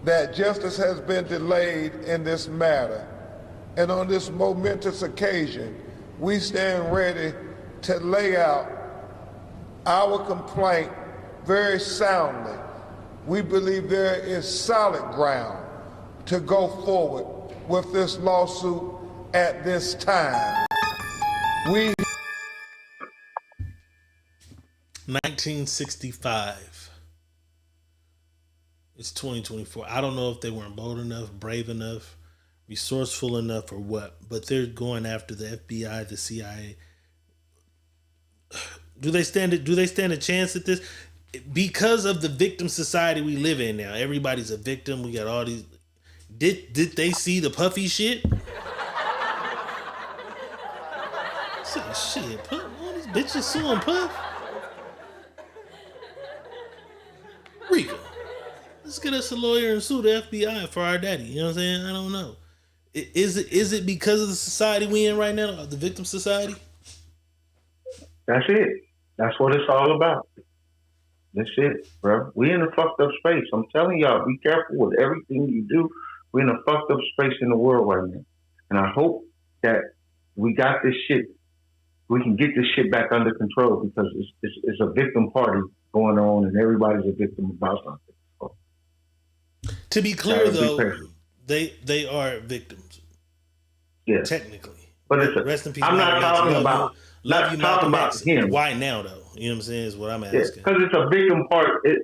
that justice has been delayed in this matter. And on this momentous occasion, we stand ready to lay out our complaint very soundly. We believe there is solid ground to go forward with this lawsuit at this time. 1965. It's 2024. I don't know if they weren't bold enough, brave enough, resourceful enough, or what, but they're going after the FBI, the CIA. Do they stand a chance at this? Because of the victim society we live in now, everybody's a victim. We got all these. Did they see the Puffy shit? Shit, Puff, all these bitches suing Puff. Rika, let's get us a lawyer and sue the FBI for our daddy. You know what I'm saying? I don't know. Is it because of the society we in right now, the victim society? That's it. That's what it's all about. That's it, bro. We in a fucked up space. I'm telling y'all, be careful with everything you do. We're in a fucked up space in the world right now. And I hope that we got this shit, we can get this shit back under control, because it's a victim party going on and everybody's a victim about something. So, to be clear, though, they are victims. Yeah. Technically. But rest in peace. I'm not talking about Malcolm X. him. Why now, though? You know what I'm saying? Is what I'm asking. Because it's a victim party.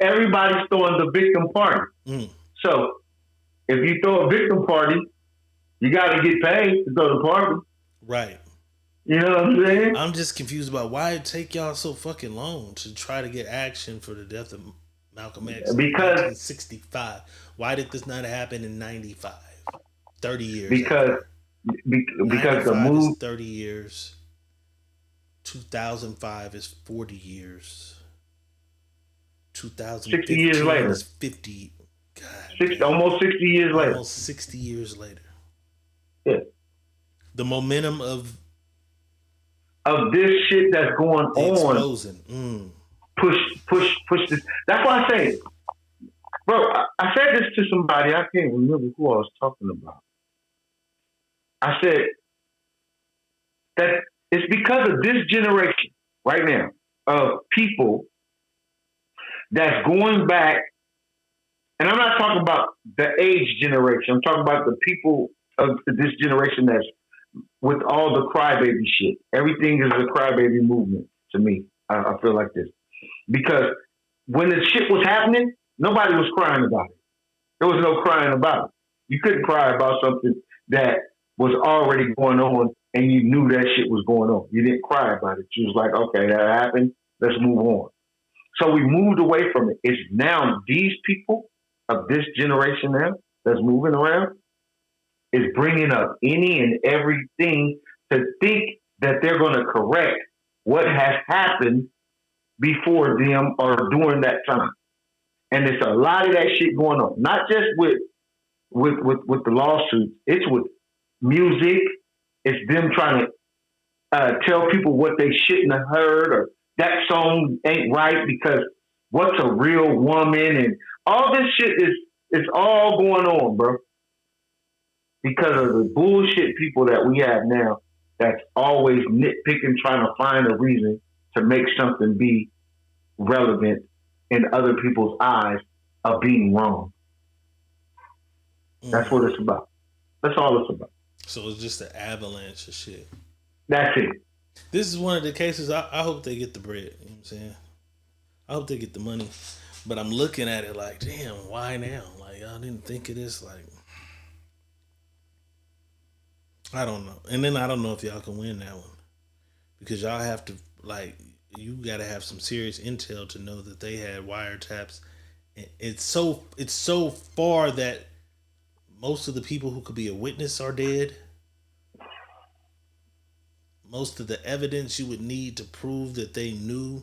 Everybody's throwing the victim party. So if you throw a victim party, you got to get paid to go to the party. Right. You know what I'm saying? I'm just confused about why it take y'all so fucking long to try to get action for the death of Malcolm X because in 1965. Why did this not happen in 95? 30 years. Because the move is 30 years. 2005 is 40 years. 2015 60 years later. is 50. God, almost 60 years later. Almost 60 years later. Yeah. The momentum of this shit that's going on. Exposing. Push this. That's why I say, bro, I said this to somebody. I can't remember who I was talking about. I said that it's because of this generation right now of people that's going back. And I'm not talking about the age generation. I'm talking about the people of this generation that's with all the crybaby shit. Everything is a crybaby movement to me. I feel like this. Because when the shit was happening, nobody was crying about it. There was no crying about it. You couldn't cry about something that was already going on and you knew that shit was going on. You didn't cry about it. You was like, okay, that happened. Let's move on. So we moved away from it. It's now these people of this generation now that's moving around is bringing up any and everything to think that they're going to correct what has happened before them or during that time. And there's a lot of that shit going on, not just with the lawsuits. It's with music. It's them trying to tell people what they shouldn't have heard, or that song ain't right because what's a real woman, and all this shit is all going on, bro. because of the bullshit people that we have now that's always nitpicking, trying to find a reason to make something be relevant in other people's eyes of being wrong. That's what it's about. That's all it's about. So it's just an avalanche of shit. That's it. This is one of the cases I hope they get the bread. You know what I'm saying? I hope they get the money. But I'm looking at it like, damn, why now? Like, y'all didn't think of this? Like, I don't know. And then I don't know if y'all can win that one. Because y'all have to, like, you got to have some serious intel to know that they had wiretaps. It's so far that most of the people who could be a witness are dead. Most of the evidence you would need to prove that they knew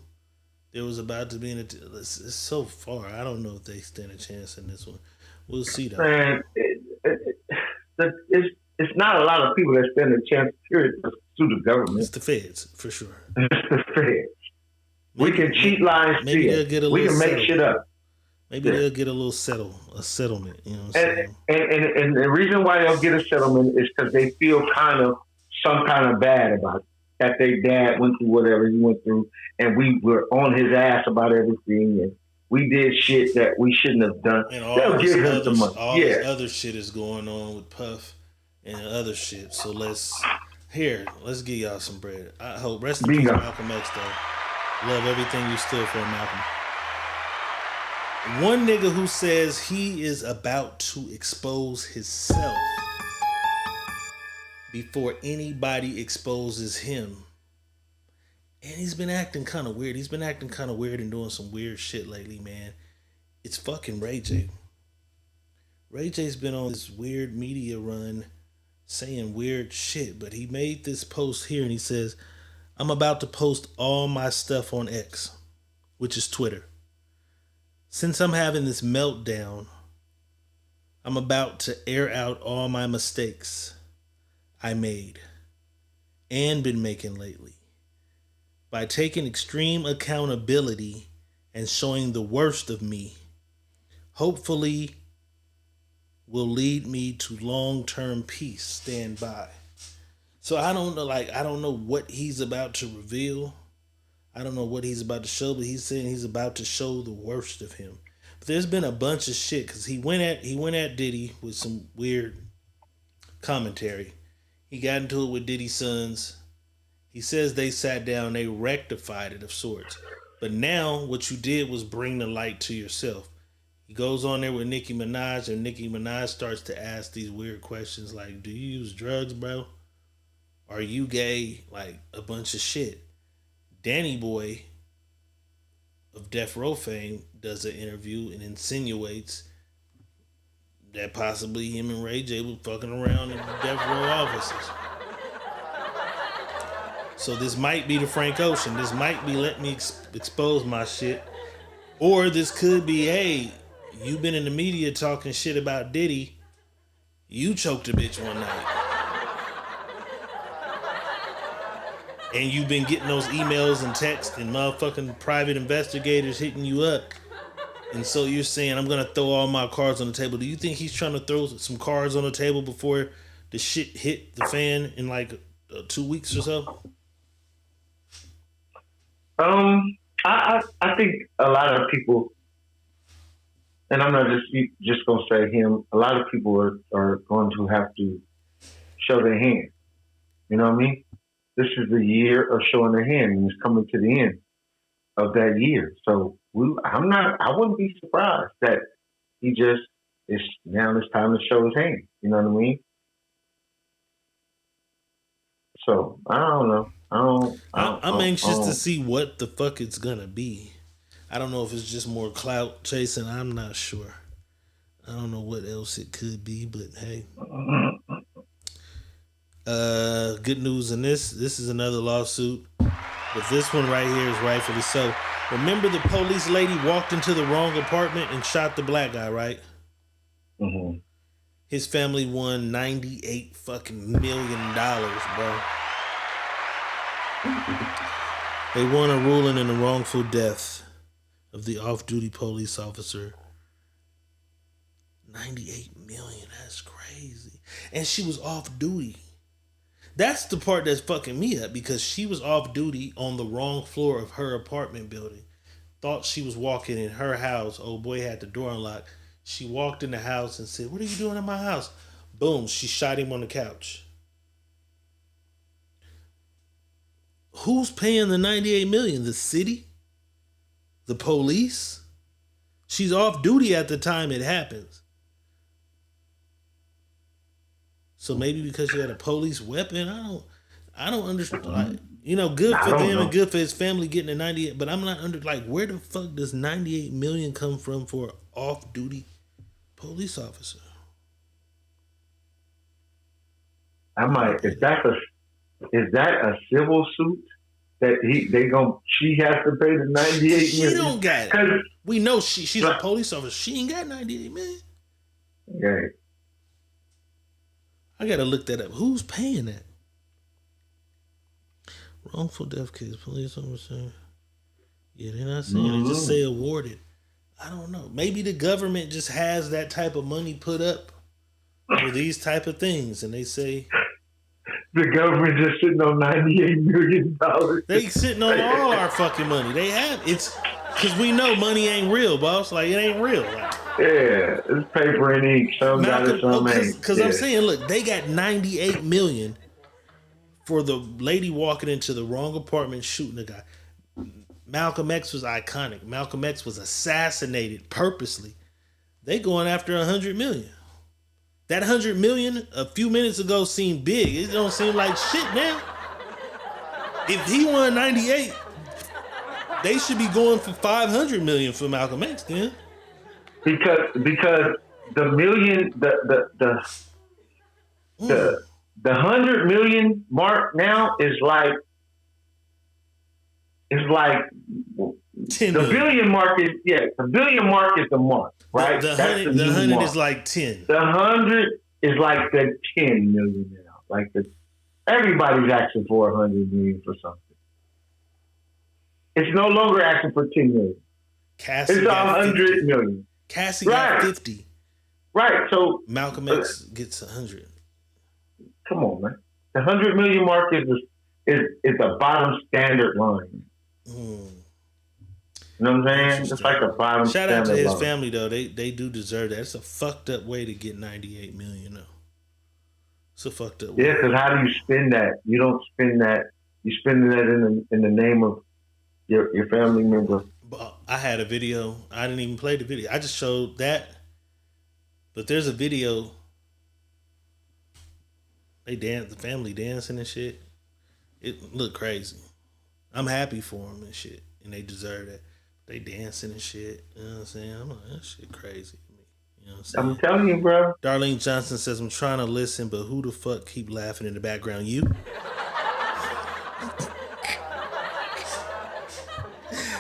there was about to be it's so far. I don't know if they stand a chance in this one. We'll see though. Man, it's not a lot of people that stand a chance, period, to sue the government. It's the feds, for sure. It's the feds. We can cheat, lie, and maybe they'll get a we little can make shit up. Maybe they'll get a settlement. You know what I'm saying? And the reason why they'll get a settlement is because they feel some kind of bad about it. That their dad went through whatever he went through, and we were on his ass about everything, and we did shit that we shouldn't have done. And all they'll this give him the money. All this other shit is going on with Puff and other shit. So let's give y'all some bread. I hope. Rest in peace, Malcolm X, though. Love everything you stood for, Malcolm. One nigga who says he is about to expose himself before anybody exposes him. And he's been acting kind of weird. He's been acting kind of weird and doing some weird shit lately, man. It's fucking Ray J. Ray J's been on this weird media run saying weird shit, but he made this post here and he says, I'm about to post all my stuff on X, which is Twitter. Since I'm having this meltdown, I'm about to air out all my mistakes I made and been making lately by taking extreme accountability and showing the worst of me. Hopefully will lead me to long-term peace. Stand by. So I don't know what he's about to reveal. I don't know what he's about to show, but he's saying he's about to show the worst of him. But there's been a bunch of shit because he went at Diddy with some weird commentary. He got into it with Diddy's sons. He says they sat down, they rectified it of sorts. But now what you did was bring the light to yourself. He goes on there with Nicki Minaj, and Nicki Minaj starts to ask these weird questions like, do you use drugs, bro? Are you gay? Like a bunch of shit. Danny Boy of Death Row fame does an interview and insinuates that possibly him and Ray J was fucking around in the Death Row offices. So this might be the Frank Ocean. This might be let me expose my shit. Or this could be, hey, you've been in the media talking shit about Diddy. You choked a bitch one night. And you've been getting those emails and texts and motherfucking private investigators hitting you up. And so you're saying, I'm going to throw all my cards on the table. Do you think he's trying to throw some cards on the table before the shit hit the fan in like 2 weeks or so? I think a lot of people, and I'm not just going to say him, a lot of people are going to have to show their hand. You know what I mean? This is the year of showing their hand, and it's coming to the end of that year. So I wouldn't be surprised that he just now it's time to show his hand. You know what I mean? So I don't know. I'm anxious to see what the fuck it's gonna be. I don't know if it's just more clout chasing. I'm not sure. I don't know what else it could be, but hey. Good news in this is another lawsuit, but this one right here is rightfully so. Remember the police lady walked into the wrong apartment and shot the black guy, right? Mm-hmm. His family won $98 fucking million, bro. They won a ruling in the wrongful death of the off-duty police officer. $98 million. That's crazy. And she was off duty. That's the part that's fucking me up because she was off duty on the wrong floor of her apartment building. Thought she was walking in her house. Old boy had the door unlocked. She walked in the house and said, "What are you doing in my house?" Boom, she shot him on the couch. Who's paying the $98 million? The city? The police? She's off duty at the time it happens. So maybe because she had a police weapon, I don't understand. Like, good for them and good for his family getting a 98. But I'm not where the fuck does $98 million come from for an off-duty police officer? Is that a civil suit that she has to pay the $98 million? She don't got it. We know she's a police officer. She ain't got $98 million. Okay. I gotta look that up. Who's paying that? Wrongful death case, police officer. Yeah, they're not saying. They just say awarded. I don't know. Maybe the government just has that type of money put up for these type of things, and they say the government just sitting on $98 million. They sitting on all our fucking money. They have it's because we know money ain't real, boss. Like it ain't real. Yeah, it's paper and ink. Some got it, some ain't. Because I'm saying, look, they got $98 million for the lady walking into the wrong apartment shooting a guy. Malcolm X was iconic. Malcolm X was assassinated purposely. They going after $100 million. That $100 million a few minutes ago seemed big. It don't seem like shit now. If he won 98, they should be going for $500 million for Malcolm X then. Because the million the $100 million mark now is like the billion mark is the billion mark is the mark, right? The 100 is like 10. The 100 is like the 10 million now. Like everybody's asking for 100 million for something. It's no longer asking for 10 million. Cassie it's 100 million. Cassie got 50. Right. So Malcolm X gets 100. Come on, man. The 100 million mark is a bottom standard line. You know what I'm saying? It's like a bottom Shout standard out to his line. family though. They do deserve that. It's a fucked up way to get 98 million though. It's a fucked up way. Yeah, because how do you spend that? You don't spend that. You spend that in the name of your family member. I had a video. I didn't even play the video. I just showed that. But there's a video. They dance, the family dancing and shit. It looked crazy. I'm happy for them and shit, and they deserve that. They dancing and shit. You know what I'm saying? I'm like, that shit crazy to me. You know what I'm saying? I'm telling you, bro. Darlene Johnson says, I'm trying to listen, but who the fuck keep laughing in the background? You?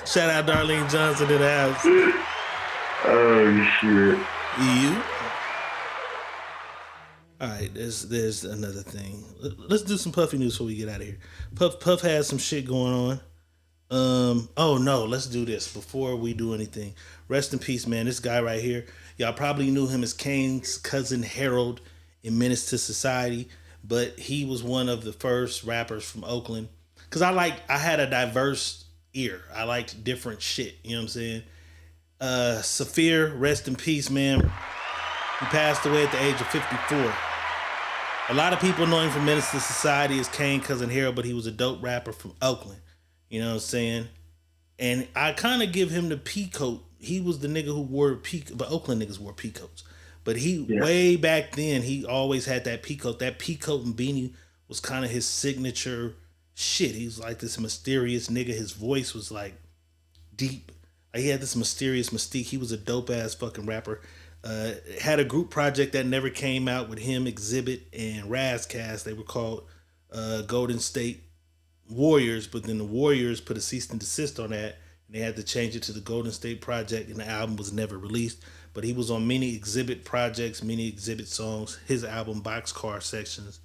Shout out Darlene Johnson in the house. Oh, shit. You? All right, there's another thing. Let's do some Puffy news before we get out of here. Puff has some shit going on. Oh no, let's do this before we do anything. Rest in peace, man. This guy right here, y'all probably knew him as Kane's cousin Harold in Menace to Society, but he was one of the first rappers from Oakland. Cause I had a diverse ear. I liked different shit. You know what I'm saying? Saphir, rest in peace, man. He passed away at the age of 54. A lot of people know him from Menace to Society as Kane Cousin Harold, but he was a dope rapper from Oakland. You know what I'm saying? And I kind of give him the peacoat. He was the nigga who wore but Oakland niggas wore peacoats. But way back then, he always had that peacoat. That peacoat and beanie was kind of his signature shit. He was like this mysterious nigga. His voice was like deep. Like he had this mysterious mystique. He was a dope ass fucking rapper. Had a group project that never came out with him, Exhibit, and Razcast. They were called Golden State Warriors, but then the Warriors put a cease and desist on that, and they had to change it to the Golden State Project, and the album was never released. But he was on many Exhibit projects, many Exhibit songs. His album Boxcar Sessions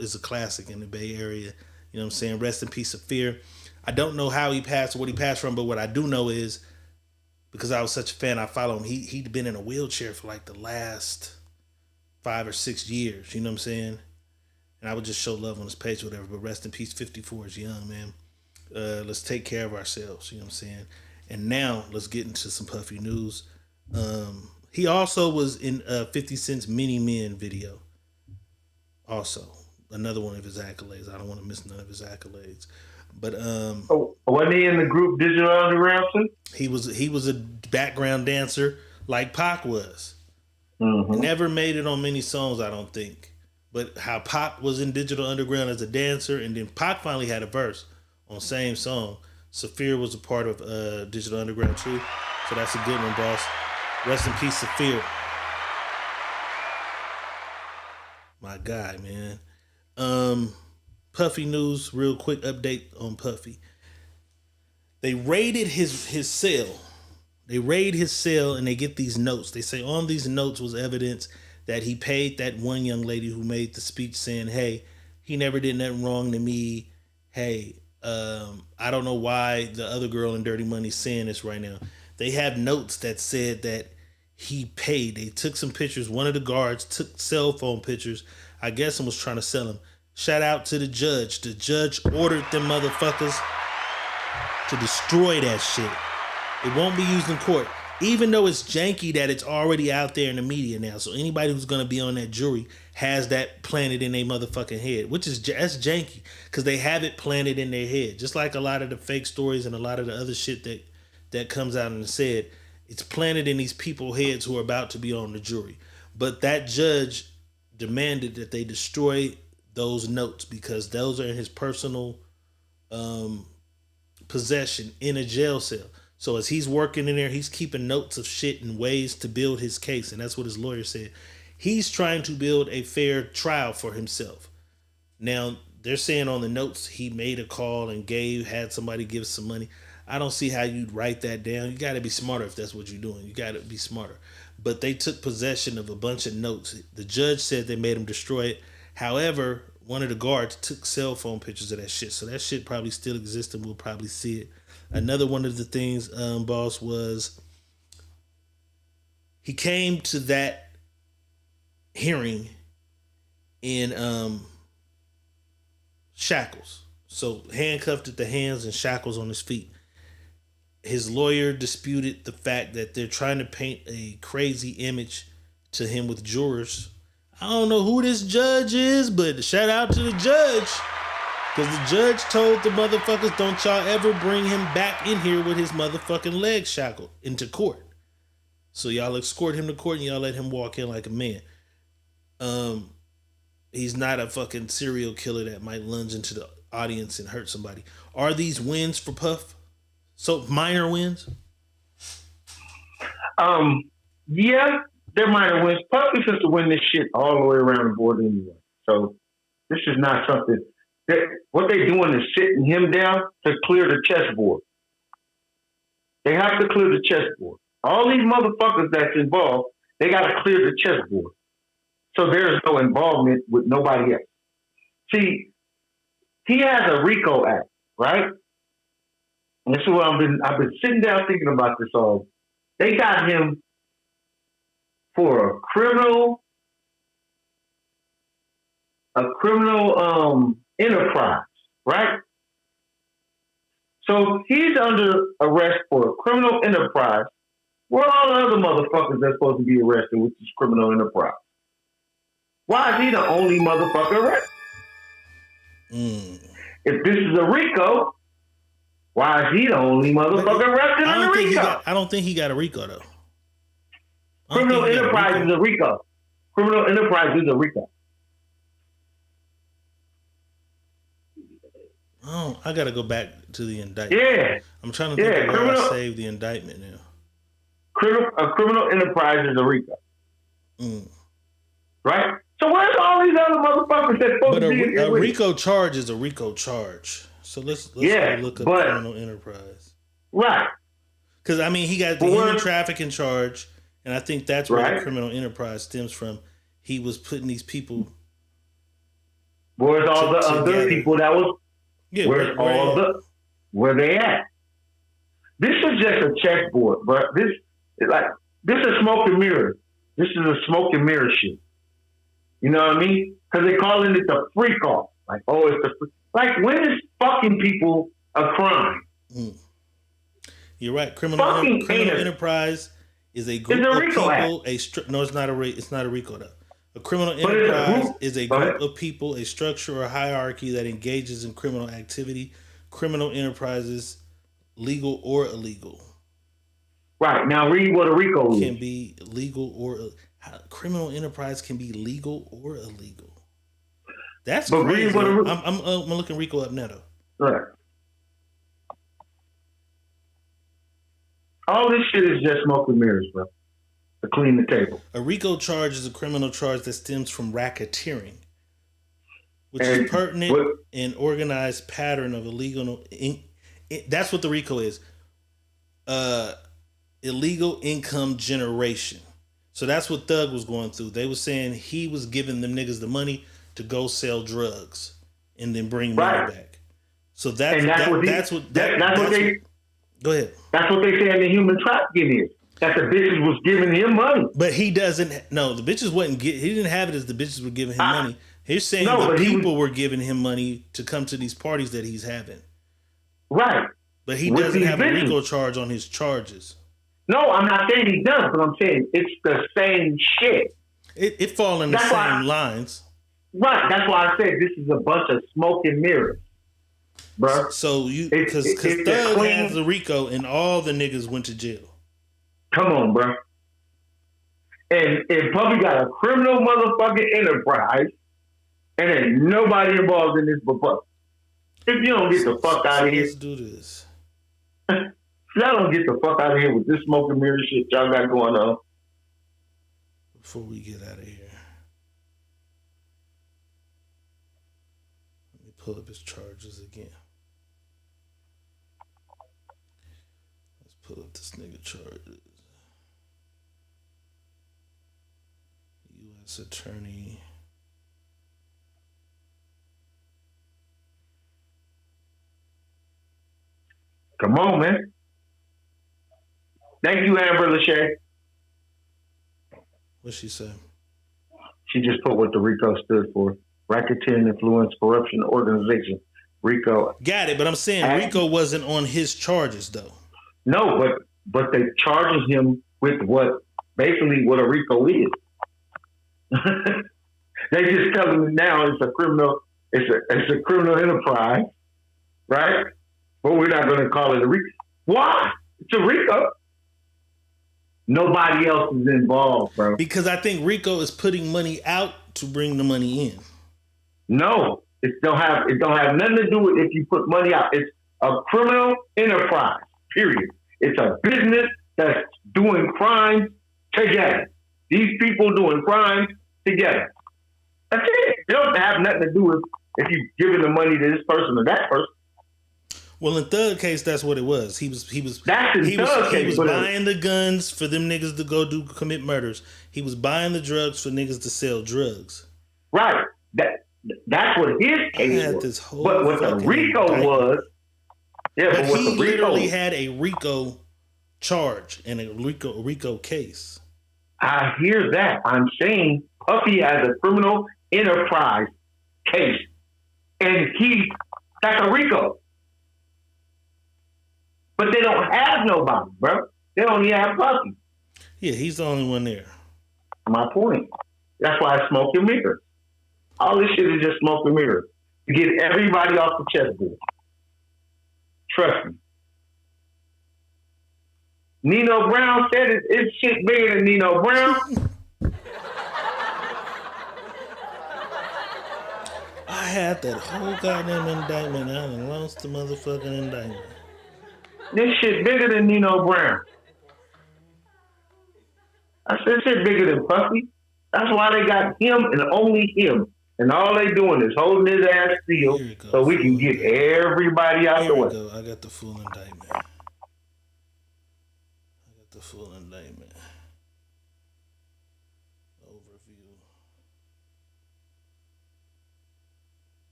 is a classic in the Bay Area. You know what I'm saying? Rest in peace, Saphir. I don't know how he passed or what he passed from, but what I do know is because I was such a fan. I follow him. He'd been in a wheelchair for like the last 5 or 6 years. You know what I'm saying? And I would just show love on his page, or whatever. But rest in peace. 54 is young, man. Let's take care of ourselves. You know what I'm saying? And now let's get into some Puffy news. He also was in 50 Cent's Mini Men video. Also, another one of his accolades. I don't want to miss none of his accolades. But wasn't he in the group Digital Underground too? He was a background dancer like Pac was. Mm-hmm. Never made it on many songs, I don't think. But how Pac was in Digital Underground as a dancer, and then Pac finally had a verse on same song. Saphir was a part of Digital Underground too, so that's a good one, boss. Rest in peace, Saphir. My guy, man. Puffy news, real quick update on Puffy. They raided his cell. They raid his cell and they get these notes. They say on these notes was evidence that he paid that one young lady who made the speech saying, hey, he never did nothing wrong to me. Hey, I don't know why the other girl in Dirty Money's saying this right now. They have notes that said that he paid. They took some pictures. One of the guards took cell phone pictures, I guess, and was trying to sell them. Shout out to the judge. The judge ordered them motherfuckers to destroy that shit. It won't be used in court. Even though it's janky that it's already out there in the media now. So anybody who's going to be on that jury has that planted in their motherfucking head. Which is, that's janky. Because they have it planted in their head. Just like a lot of the fake stories and a lot of the other shit that comes out and said. It's planted in these people's heads who are about to be on the jury. But that judge demanded that they destroy those notes because those are in his personal possession in a jail cell. So as he's working in there, he's keeping notes of shit and ways to build his case. And that's what his lawyer said. He's trying to build a fair trial for himself. Now, they're saying on the notes he made a call and had somebody give some money. I don't see how you'd write that down. You got to be smarter if that's what you're doing. You got to be smarter. But they took possession of a bunch of notes. The judge said they made him destroy it. However, one of the guards took cell phone pictures of that shit. So that shit probably still exists and we'll probably see it. Another one of the things, boss, was he came to that hearing in shackles. So handcuffed at the hands and shackles on his feet. His lawyer disputed the fact that they're trying to paint a crazy image to him with jurors. I don't know who this judge is, but shout out to the judge. Because the judge told the motherfuckers, don't y'all ever bring him back in here with his motherfucking legs shackled into court. So y'all escort him to court and y'all let him walk in like a man. He's not a fucking serial killer that might lunge into the audience and hurt somebody. Are these wins for Puff? So minor wins? Yeah, they're minor wins. Puff is supposed to win this shit all the way around the board anyway. So this is not something that what they're doing is sitting him down to clear the chessboard. They have to clear the chessboard. All these motherfuckers that's involved, they got to clear the chessboard. So there's no involvement with nobody else. See, he has a RICO Act, right? And this is what I've been sitting down thinking about this all. They got him for a criminal enterprise, right? So he's under arrest for a criminal enterprise. Where are all the other motherfuckers that's supposed to be arrested, which is criminal enterprise? Why is he the only motherfucker arrested? If this is a RICO, why is he the only motherfucker arrested in a RICO? I don't think he got a RICO, though. Criminal enterprise is a RICO. Criminal enterprise is a RICO. Oh, I got to go back to the indictment. Yeah. I'm trying to think of where I saved the indictment now. A criminal enterprise is a RICO. Right? So where's all these other motherfuckers that's supposed to be in a RICO charge is a RICO charge. So let's go look up criminal enterprise. Right. Because, I mean, he got the human trafficking charge, and I think that's where the criminal enterprise stems from. He was putting these people. Where's all the other people that was... Yeah, where they at? This is just a chessboard, bro. This is a smoke and mirror. This is a smoke and mirror shit. You know what I mean? Because they're calling it the freak off. Like, oh, it's the like, when is fucking people a crime? You're right. Criminal enterprise is a group of people. No, it's not a RICO though. A criminal enterprise is a group of people, a structure or hierarchy that engages in criminal activity. Criminal enterprises, legal or illegal. Right. Now read what a RICO is. Can be legal or criminal enterprise can be legal or illegal. That's crazy. I'm looking RICO up now though. Right. All this shit is just smoke and mirrors, bro. To clean the table. A RICO charge is a criminal charge that stems from racketeering, which is pertinent and organized pattern of illegal. That's what the RICO is. Illegal income generation. So that's what Thug was going through. They were saying he was giving them niggas the money to go sell drugs and then bring money back. So that's what they. Go ahead. That's what they say in the human trafficking is. That the bitches was giving him money. But he doesn't. No, the bitches wasn't. He didn't have it as the bitches were giving him money. He's saying the people were giving him money to come to these parties that he's having. Right. But he doesn't have a RICO charge on his charges. No, I'm not saying he does, but I'm saying it's the same shit. It falls in the same lines. Right. That's why I said this is a bunch of smoke and mirrors. Bro. So because Thug has the RICO and all the niggas went to jail. Come on, bro. And Puffy got a criminal motherfucking enterprise, and there's nobody involved in this but Puffy. If you don't get the fuck out of here, let's do this. Y'all don't get the fuck out of here with this smoke and mirror shit y'all got going on. Before we get out of here, let me pull up his charges again. Let's pull up this nigga charges. U.S. Attorney. Come on, man. Thank you, Amber Lachey. What'd she say? She just put what the RICO stood for. Racketeering, Influence, Corruption Organization. RICO. Got it, but I'm saying RICO wasn't on his charges, though. No, but they charges him with what a RICO is. They just tell him now it's a criminal enterprise, right? But we're not going to call it a RICO. Why? It's a RICO. Nobody else is involved, bro. Because I think RICO is putting money out to bring the money in. No, it don't have nothing to do with if you put money out. It's a criminal enterprise. Period. It's a business that's doing crimes together. These people doing crimes together. That's it. It don't have nothing to do with if you giving the money to this person or that person. Well, in Thug case, that's what it was. He was buying the guns for them niggas to go commit murders. He was buying the drugs for niggas to sell drugs. Right. That's what his case was. But what the RICO was, but he literally had a RICO charge and a RICO case. I hear that. I'm saying Puffy has a criminal enterprise case, and that's a RICO. But they don't have nobody, bro. They only have Puffy. Yeah, he's the only one there. My point. That's why it's smoke and mirrors. All this shit is just smoke and mirrors. To get everybody off the chessboard. Trust me. Nino Brown said it's shit bigger than Nino Brown. I had that whole goddamn indictment. I done lost the motherfucking indictment. This shit bigger than Nino Brown. I said shit bigger than Puffy. That's why they got him and only him. And all they doing is holding his ass still so we can get everybody out the way. I got the full indictment. Overview.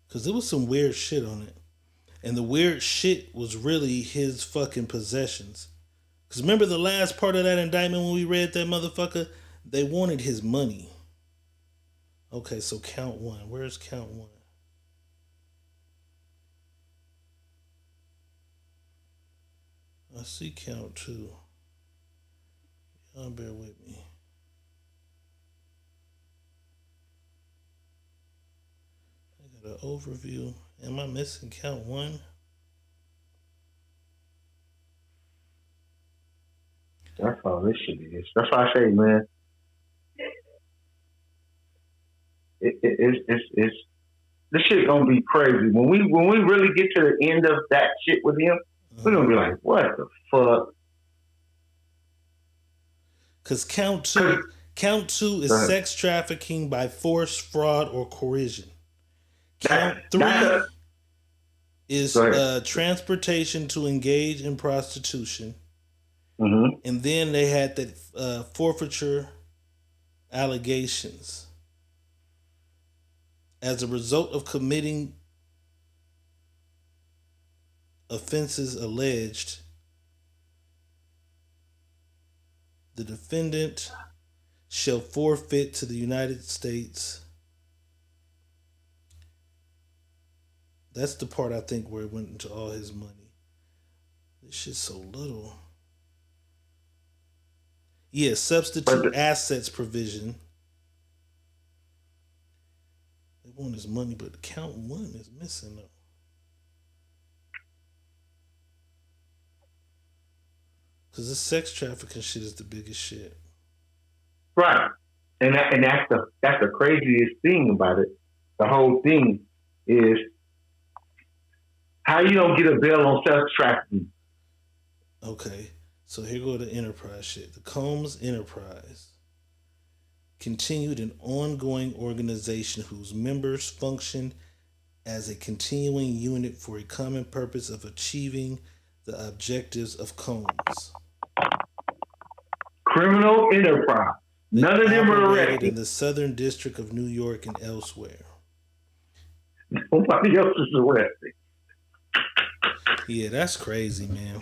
Because there was some weird shit on it. And the weird shit was really his fucking possessions. Because remember the last part of that indictment when we read that motherfucker? They wanted his money. Okay, so count one. Where's count one? I see count two. Y'all bear with me. I got an overview. Am I missing count one? That's all this shit is. That's why I say, man, it's this shit gonna be crazy. When we really get to the end of that shit with him, we're gonna be like, what the fuck? Because count two is sex trafficking by force, fraud, or coercion. Count three is transportation to engage in prostitution. Mm-hmm. And then they had that forfeiture allegations. As a result of committing offenses alleged, the defendant shall forfeit to the United States. That's the part I think where it went into all his money. This shit's so little. Yeah, substitute assets provision. They want his money, but count one is missing though. Because this sex trafficking shit is the biggest shit. Right. And that's the craziest thing about it. The whole thing is how you don't get a bail on sex trafficking. Okay. So here go the enterprise shit. The Combs Enterprise continued an ongoing organization whose members functioned as a continuing unit for a common purpose of achieving the objectives of Combs. Criminal enterprise. None of them are arrested. In the Southern District of New York and elsewhere. Nobody else is arrested. Yeah, that's crazy, man.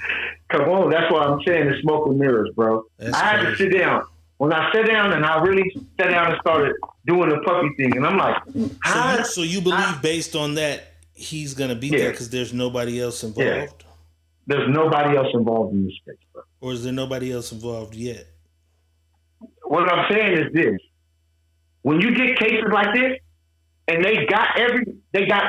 Come on, that's why I'm saying it's smoke and mirrors, bro. I had to sit down. When I sat down and I really sat down and started doing the puppy thing, and I'm like, So you believe based on that he's going to be there because there's nobody else involved? Yeah. There's nobody else involved in this case, bro. Or is there nobody else involved yet? What I'm saying is this. When you get cases like this, and they got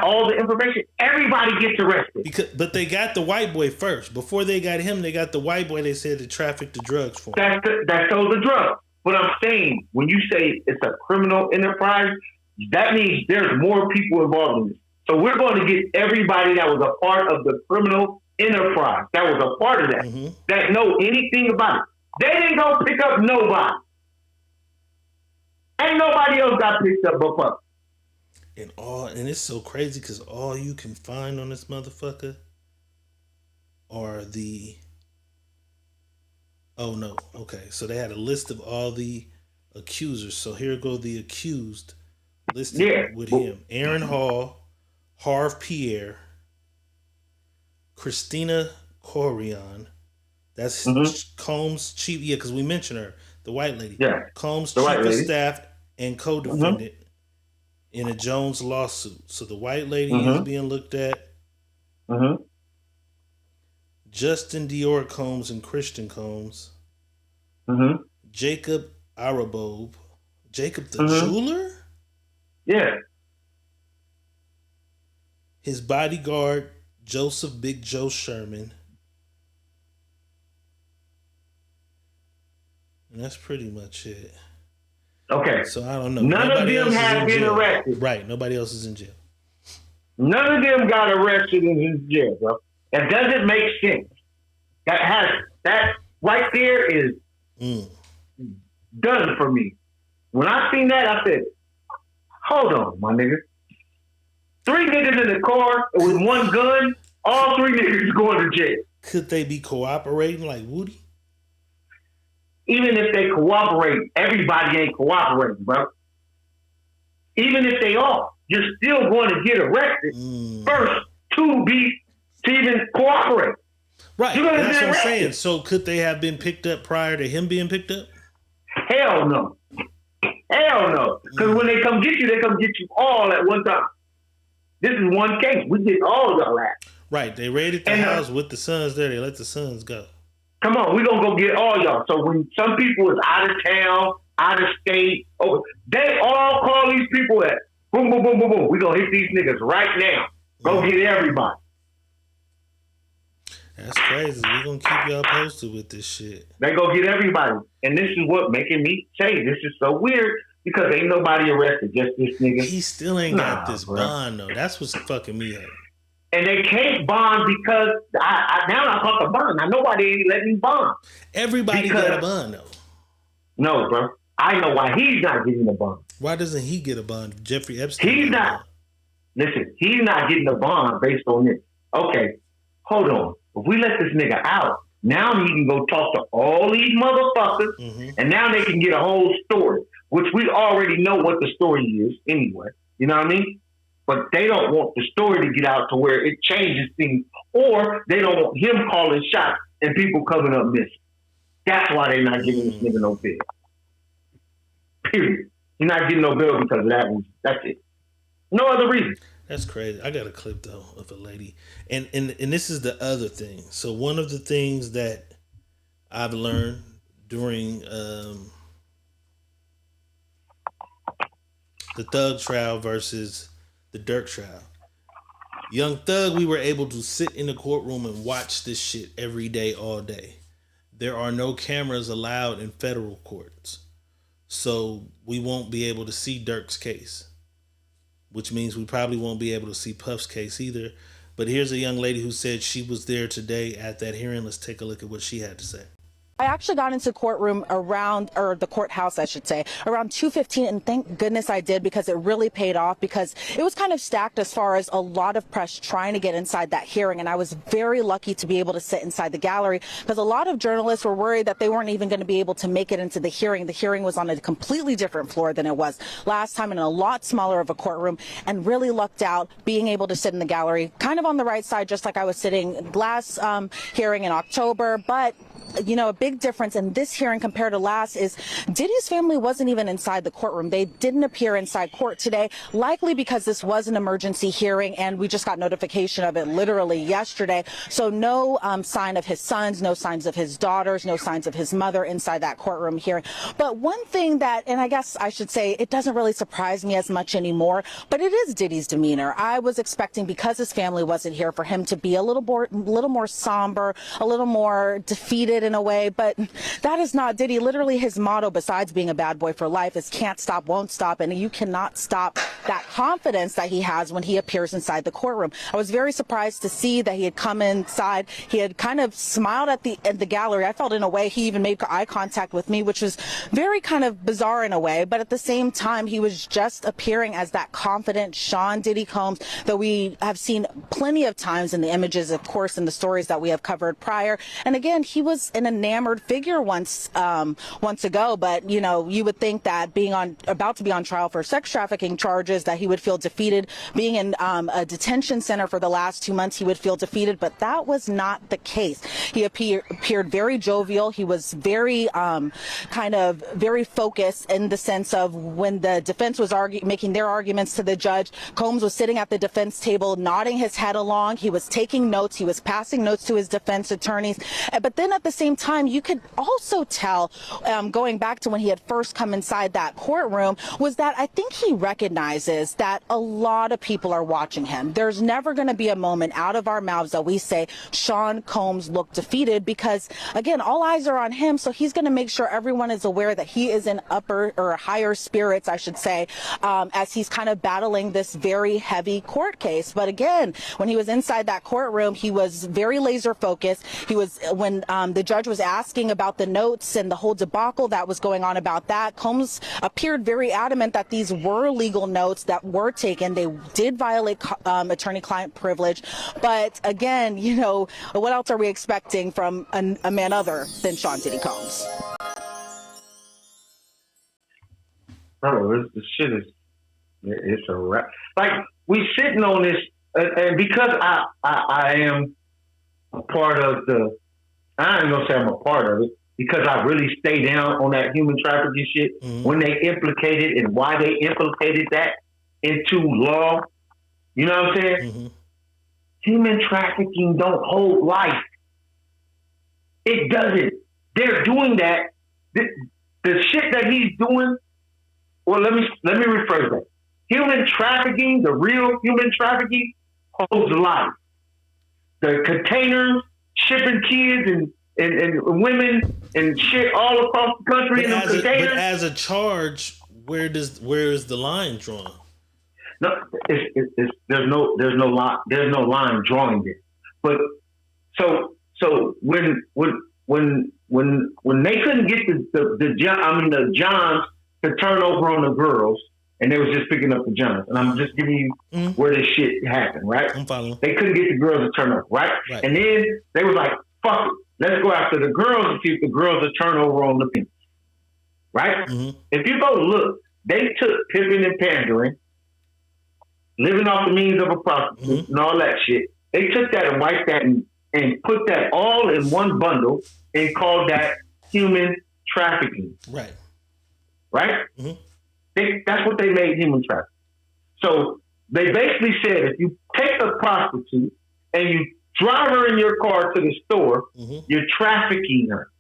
all the information, everybody gets arrested. But they got the white boy first. Before they got him, they got the white boy they said to traffic the drugs for. That sold the drugs. But I'm saying, when you say it's a criminal enterprise, that means there's more people involved in this. So we're going to get everybody that was a part of the criminal enterprise, that was a part of that, that know anything about it. They didn't go pick up nobody. Ain't nobody else got picked up but us. And it's so crazy because all you can find on this motherfucker are the... Oh, no. Okay. So they had a list of all the accusers. So here go the accused listed with him. Aaron Hall, Harv Pierre, Christina Corian. That's Combs' chief... Yeah, because we mentioned her. The white lady. Yeah. Combs' chief of staff and co-defendant in a Jones lawsuit. So the white lady is being looked at. Justin Dior Combs and Christian Combs. Jacob Arabob. Jacob the jeweler? Yeah. His bodyguard, Joseph Big Joe Sherman. And that's pretty much it. Okay. So I don't know. None of them have been arrested. Right. Nobody else is in jail. None of them got arrested and in jail, bro. That doesn't make sense. That right there is done for me. When I seen that, I said, hold on, my nigga. 3 niggas in the car with one gun, all 3 niggas going to jail. Could they be cooperating like Woody? Even if they cooperate, everybody ain't cooperating, bro. Even if they are. you're still going to get arrested first to even cooperate. Right, You're gonna that's get what I'm arrested. saying. So could they have been picked up prior to him being picked up? Hell no. Hell no. Because when they come get you, they come get you all at one time. This is one case. We get all of y'all at. Right, they raided the house with the sons there. They let the sons go. Come on, we're going to go get all y'all. So when some people is out of town, out of state, they all call these people at boom, boom, boom, boom, boom. We're going to hit these niggas right now. Go get everybody. That's crazy. We're going to keep y'all posted with this shit. They go get everybody. And this is what making me say this is so weird because ain't nobody arrested, just this nigga. He still ain't got this bond, though. That's what's fucking me up. And they can't bond because now I caught the bond. I know why they ain't letting me bond. Everybody got a bond, though. No, bro. I know why he's not getting a bond. Why doesn't he get a bond? Jeffrey Epstein. He's not. Listen, he's not getting a bond based on this. Okay, hold on. If we let this nigga out, now he can go talk to all these motherfuckers, and now they can get a whole story, which we already know what the story is anyway. You know what I mean? But they don't want the story to get out to where it changes things, or they don't want him calling shots and people coming up missing. That's why they're not giving this nigga no bail. Period. He's not getting no bail because of that reason. That's it. No other reason. That's crazy. I got a clip though of a lady, and this is the other thing. So one of the things that I've learned during the Thug trial versus the Dirk trial, Young Thug, we were able to sit in the courtroom and watch this shit every day, all day. There are no cameras allowed in federal courts, so we won't be able to see Dirk's case, which means we probably won't be able to see Puff's case either. But here's a young lady who said she was there today at that hearing. Let's take a look at what she had to say. I actually got into the courthouse, I should say, around 2:15, and thank goodness I did because it really paid off because it was kind of stacked as far as a lot of press trying to get inside that hearing, and I was very lucky to be able to sit inside the gallery because a lot of journalists were worried that they weren't even going to be able to make it into the hearing. The hearing was on a completely different floor than it was last time in a lot smaller of a courtroom, and really lucked out being able to sit in the gallery, kind of on the right side, just like I was sitting last hearing in October, but you know, a big difference in this hearing compared to last is Diddy's family wasn't even inside the courtroom. They didn't appear inside court today, likely because this was an emergency hearing and we just got notification of it literally yesterday. So no sign of his sons, no signs of his daughters, no signs of his mother inside that courtroom hearing. But one thing that, and I guess I should say, it doesn't really surprise me as much anymore, but it is Diddy's demeanor. I was expecting, because his family wasn't here, for him to be a little more somber, a little more defeated in a way, but that is not Diddy. Literally his motto, besides being a bad boy for life, is can't stop, won't stop, and you cannot stop that confidence that he has when he appears inside the courtroom. I was very surprised to see that he had come inside. He had kind of smiled at the gallery. I felt in a way he even made eye contact with me, which was very kind of bizarre in a way, but at the same time he was just appearing as that confident Sean Diddy Combs that we have seen plenty of times in the images, of course, in the stories that we have covered prior. And again, he was an enamored figure once ago, but you know, you would think that being about to be on trial for sex trafficking charges, that he would feel defeated. Being in a detention center for the last 2 months, he would feel defeated, but that was not the case. He appeared very jovial. He was very very focused in the sense of when the defense was making their arguments to the judge, Combs was sitting at the defense table nodding his head along. He was taking notes. He was passing notes to his defense attorneys. But then at the same time, you could also tell, going back to when he had first come inside that courtroom, was that I think he recognizes that a lot of people are watching him. There's never going to be a moment out of our mouths that we say Sean Combs looked defeated, because again, all eyes are on him. So he's going to make sure everyone is aware that he is in upper or higher spirits, I should say, as he's kind of battling this very heavy court case. But again, when he was inside that courtroom, he was very laser focused. He was, when the judge was asking about the notes and the whole debacle that was going on about that, Combs appeared very adamant that these were legal notes that were taken. They did violate attorney-client privilege. But again, you know, what else are we expecting from a man other than Sean Diddy Combs? Oh, this shit is It's a wrap. Like, we sitting on this, and because I am a part of the, I ain't gonna say I'm a part of it, because I really stay down on that human trafficking shit when they implicated and why they implicated that into law. You know what I'm saying? Human trafficking don't hold life. It doesn't. They're doing that. The shit that he's doing. Well, let me rephrase that. Human trafficking, the real human trafficking, holds life. The containers shipping kids and women and shit all across the country in the containers. But as a charge, where is the line drawn? No, there's no line drawing there. But so when they couldn't get the Johns to turn over on the girls, and they was just picking up the Johns, and I'm just giving you where this shit happened, right? I'm following. They couldn't get the girls to turn over, right? And then they was like, "Fuck it, let's go after the girls and see if the girls will turn over on the pimps." Right? If you go look, they took pimping and pandering, living off the means of a prostitute, and all that shit. They took that and wiped that and put that all in one bundle and called that human trafficking. Right? That's what they made human trafficking. So they basically said, if you take a prostitute and you drive her in your car to the store, you're trafficking her.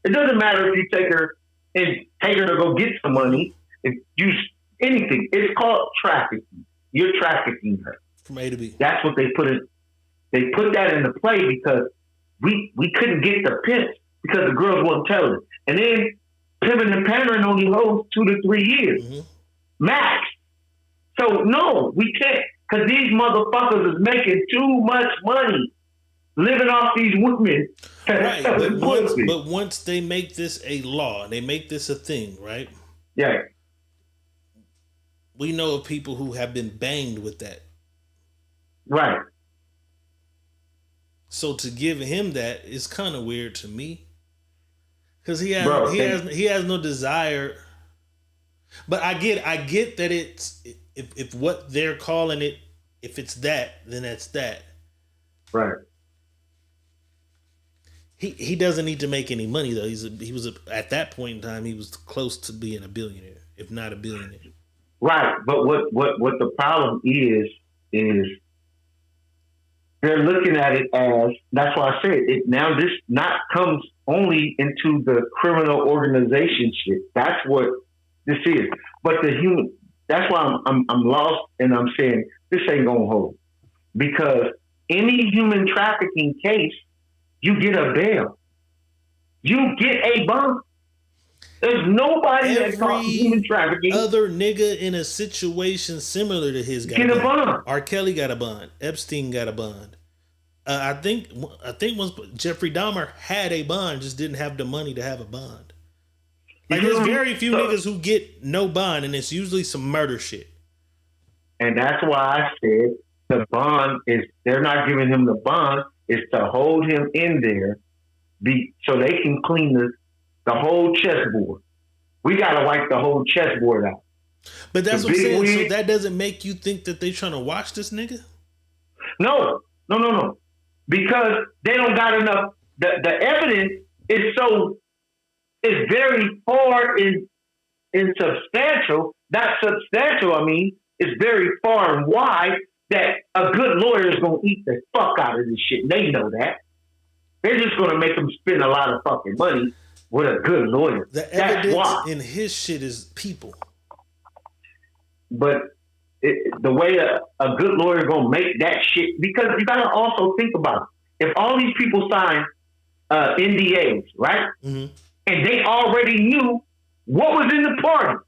It doesn't matter if you take her to go get some money, if you anything. It's called trafficking. You're trafficking her from A to B. That's what they put in. They put that into play because we couldn't get the pimps because the girls wasn't telling. And then pimping and pandering only holds 2 to 3 years max. So no, we can't, because these motherfuckers is making too much money living off these women. Right, but once they make this a law, they make this a thing, right? Yeah. We know of people who have been banged with that. Right. So to give him that is kind of weird to me, because he has no desire. But I get that it's if what they're calling it, if it's that, then that's that. Right. He doesn't need to make any money though. At that point in time he was close to being a billionaire, if not a billionaire. Right, but what the problem is they're looking at it as, that's why I said it. Now this not comes only into the criminal organization shit. That's what this is. But the human. That's why I'm lost, and I'm saying this ain't gonna hold, because any human trafficking case, you get a bail, you get a bond. There's nobody that caught human trafficking. Other nigga in a situation similar to his got a bond. R. Kelly got a bond. Epstein got a bond. I think once Jeffrey Dahmer had a bond, just didn't have the money to have a bond. Like there's very few niggas who get no bond, and it's usually some murder shit. And that's why I said the bond is, they're not giving him the bond, is to hold him in there, so they can clean the whole chessboard. We gotta wipe the whole chessboard out. But that's what I'm saying. So that doesn't make you think that they trying to watch this nigga? No. Because they don't got enough. The evidence is very far in substantial. Not substantial, I mean, it's very far and wide that a good lawyer is gonna eat the fuck out of this shit. They know that. They're just gonna make them spend a lot of fucking money with a good lawyer. The evidence in his shit is people. But the way a good lawyer gonna make that shit, because you gotta also think about it. If all these people sign NDAs, right? And they already knew what was in the party.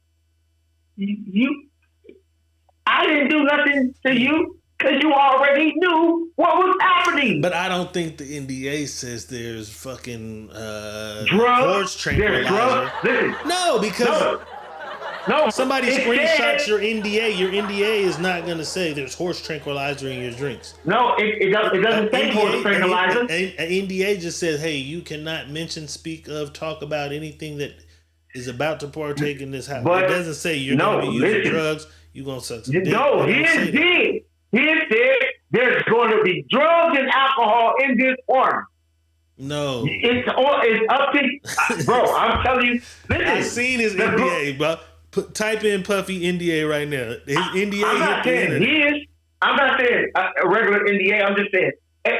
I didn't do nothing to you because you already knew what was happening. But I don't think the NDA says there's fucking drugs. Horse tranquilizer. There's drugs. Listen. No, because no, somebody screenshots your NDA. Your NDA is not going to say there's horse tranquilizer in your drinks. No, it doesn't say horse tranquilizer. An NDA just says, hey, you cannot mention, speak of, talk about anything that is about to partake in this house. But It doesn't say you're no, going to be using listen. drugs. You're going to suck some dick. No, It don't he say that. did. He said there's going to be drugs and alcohol in this party. No. It's up to bro. I'm telling you. Listen, I seen his NDA, bro. Type in Puffy NDA right now. His NDA I'm not hit the saying internet. his. I'm not saying a regular NDA. I'm just saying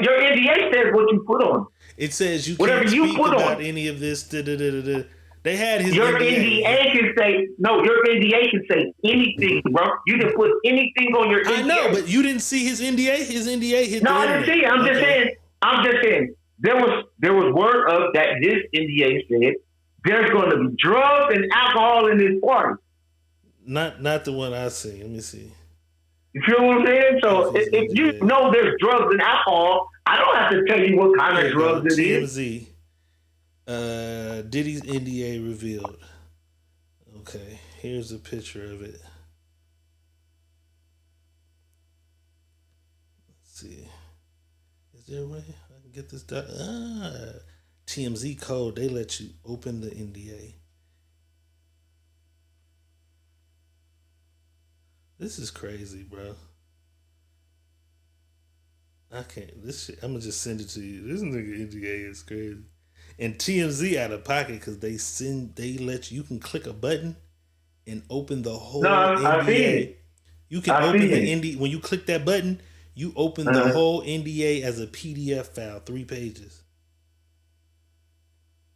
your NDA says what you put on. It says you Whatever can't you speak put about on. any of this. They had his Your NDA. NDA can say no. Your NDA can say anything, bro. You can put anything on your NDA. I know, but you didn't see his NDA. His NDA hit No, the I internet. didn't see it. I'm just saying. There was word of that this NDA said there's going to be drugs and alcohol in this party. Not the one I see. Let me see. You feel what I'm saying? So if you know there's drugs and alcohol, I don't have to tell you what kind of drugs it is. TMZ. Diddy's NDA revealed. Okay, here's a picture of it. Let's see. Is there a way I can get this done? TMZ code. They let you open the NDA. This is crazy, bro. I can't. This shit. I'm gonna just send it to you. This nigga NDA is crazy. And TMZ out of pocket because they let you can click a button and open the whole NDA. You can open the NDA when you click that button. You open the whole NDA as a PDF file, 3 pages.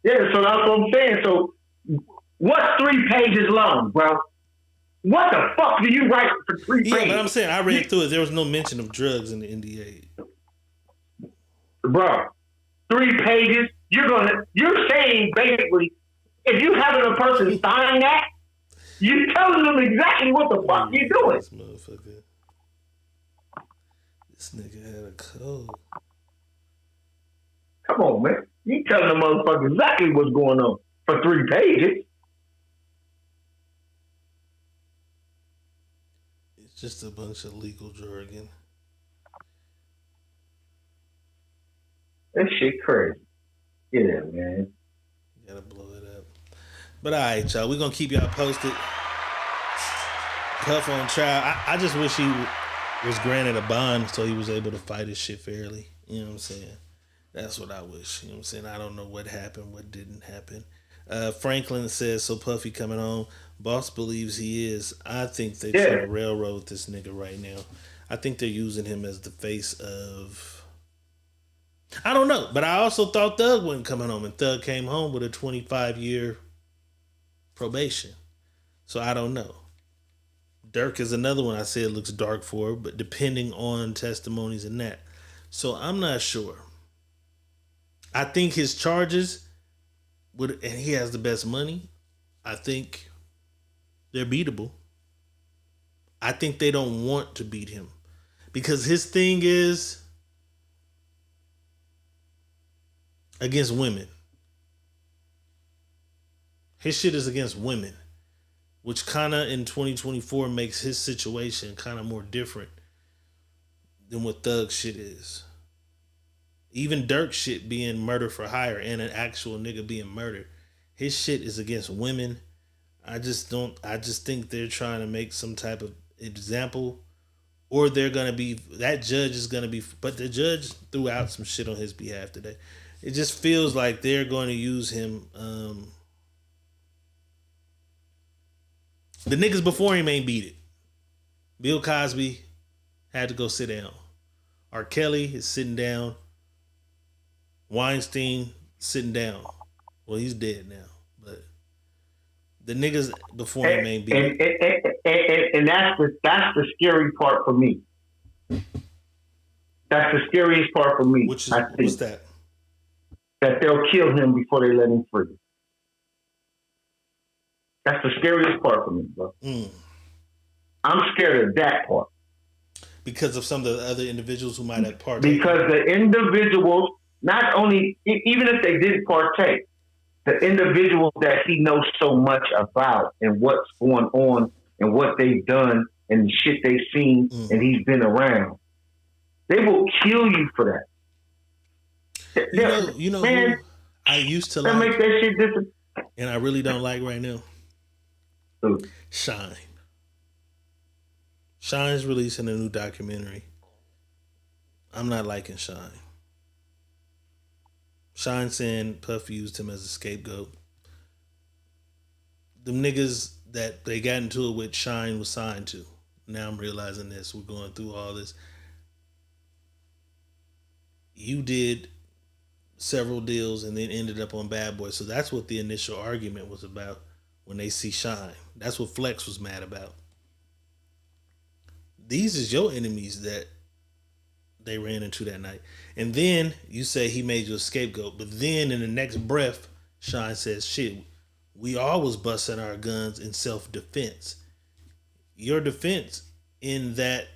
Yeah, so that's what I'm saying. So what's 3 pages long, bro? What the fuck do you write for 3 pages? Yeah, but I'm saying I read through it. There was no mention of drugs in the NDA. Bro, 3 pages. You're saying basically, if you having a person sign that, you telling them exactly what the fuck you doing. This motherfucker. This nigga had a code. Come on, man. You telling the motherfucker exactly what's going on for 3 pages. It's just a bunch of legal jargon. That shit crazy. Yeah, man. You gotta blow it up. But all right, y'all. We're gonna keep y'all posted. Puff on trial. I just wish he was granted a bond so he was able to fight his shit fairly. You know what I'm saying? That's what I wish. You know what I'm saying? I don't know what happened, what didn't happen. Franklin says, so Puffy coming home. Boss believes he is. I think they're trying to railroad this nigga right now. I think they're using him as the face of... I don't know, but I also thought Thug wasn't coming home, and Thug came home with a 25-year probation. So I don't know. Dirk is another one I said looks dark for, but depending on testimonies and that. So I'm not sure. I think his charges and he has the best money. I think they're beatable. I think they don't want to beat him because his thing is against women. His shit is against women, which kind of in 2024 makes his situation kind of more different than what Thug shit is. Even Dirk shit being murder for hire and an actual nigga being murdered. His shit is against women. I just think they're trying to make some type of example, or they're going to be, that judge is going to be, but the judge threw out some shit on his behalf today. It just feels like they're going to use him. The niggas before him ain't beat it. Bill Cosby had to go sit down. R. Kelly is sitting down. Weinstein sitting down. Well, he's dead now, but the niggas before him ain't beat it. And that's the scary part for me. That's the scariest part for me. What's that? That they'll kill him before they let him free. That's the scariest part for me, bro. I'm scared of that part. Because of some of the other individuals who might have partaken. Because the individuals, not only, even if they didn't partake, the individuals that he knows so much about and what's going on and what they've done and the shit they've seen and he's been around, they will kill you for that. You know, man, I used to that like. make that shit different. And I really don't like right now. Shine. Shine's releasing a new documentary. I'm not liking Shine. Shine saying Puff used him as a scapegoat. The niggas that they got into it with, Shine was signed to. Now I'm realizing this. We're going through all this. You did several deals and then ended up on Bad Boy. So that's what the initial argument was about when they see Shine. That's what Flex was mad about. These is your enemies that they ran into that night. And then you say he made you a scapegoat. But then in the next breath, Shine says, shit, we all was busting our guns in self-defense. Your defense in that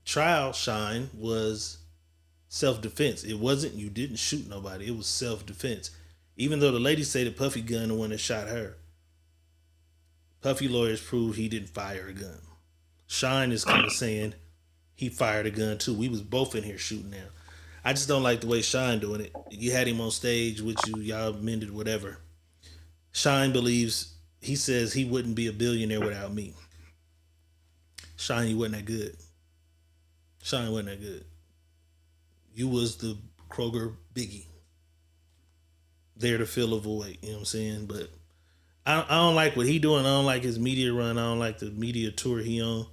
trial, Shine, was self-defense. It wasn't you didn't shoot nobody. It was self-defense. Even though the lady say that Puffy gun the one that shot her. Puffy lawyers prove he didn't fire a gun. Shine is kind of saying he fired a gun too. We was both in here shooting now. I just don't like the way Shine doing it. You had him on stage with you, y'all mended whatever. Shine believes, he says he wouldn't be a billionaire without me. Shine, you wasn't that good. Shine wasn't that good. You was the Kroger Biggie. There to fill a void, you know what I'm saying? But I don't like what he doing. I don't like his media run. I don't like the media tour he on.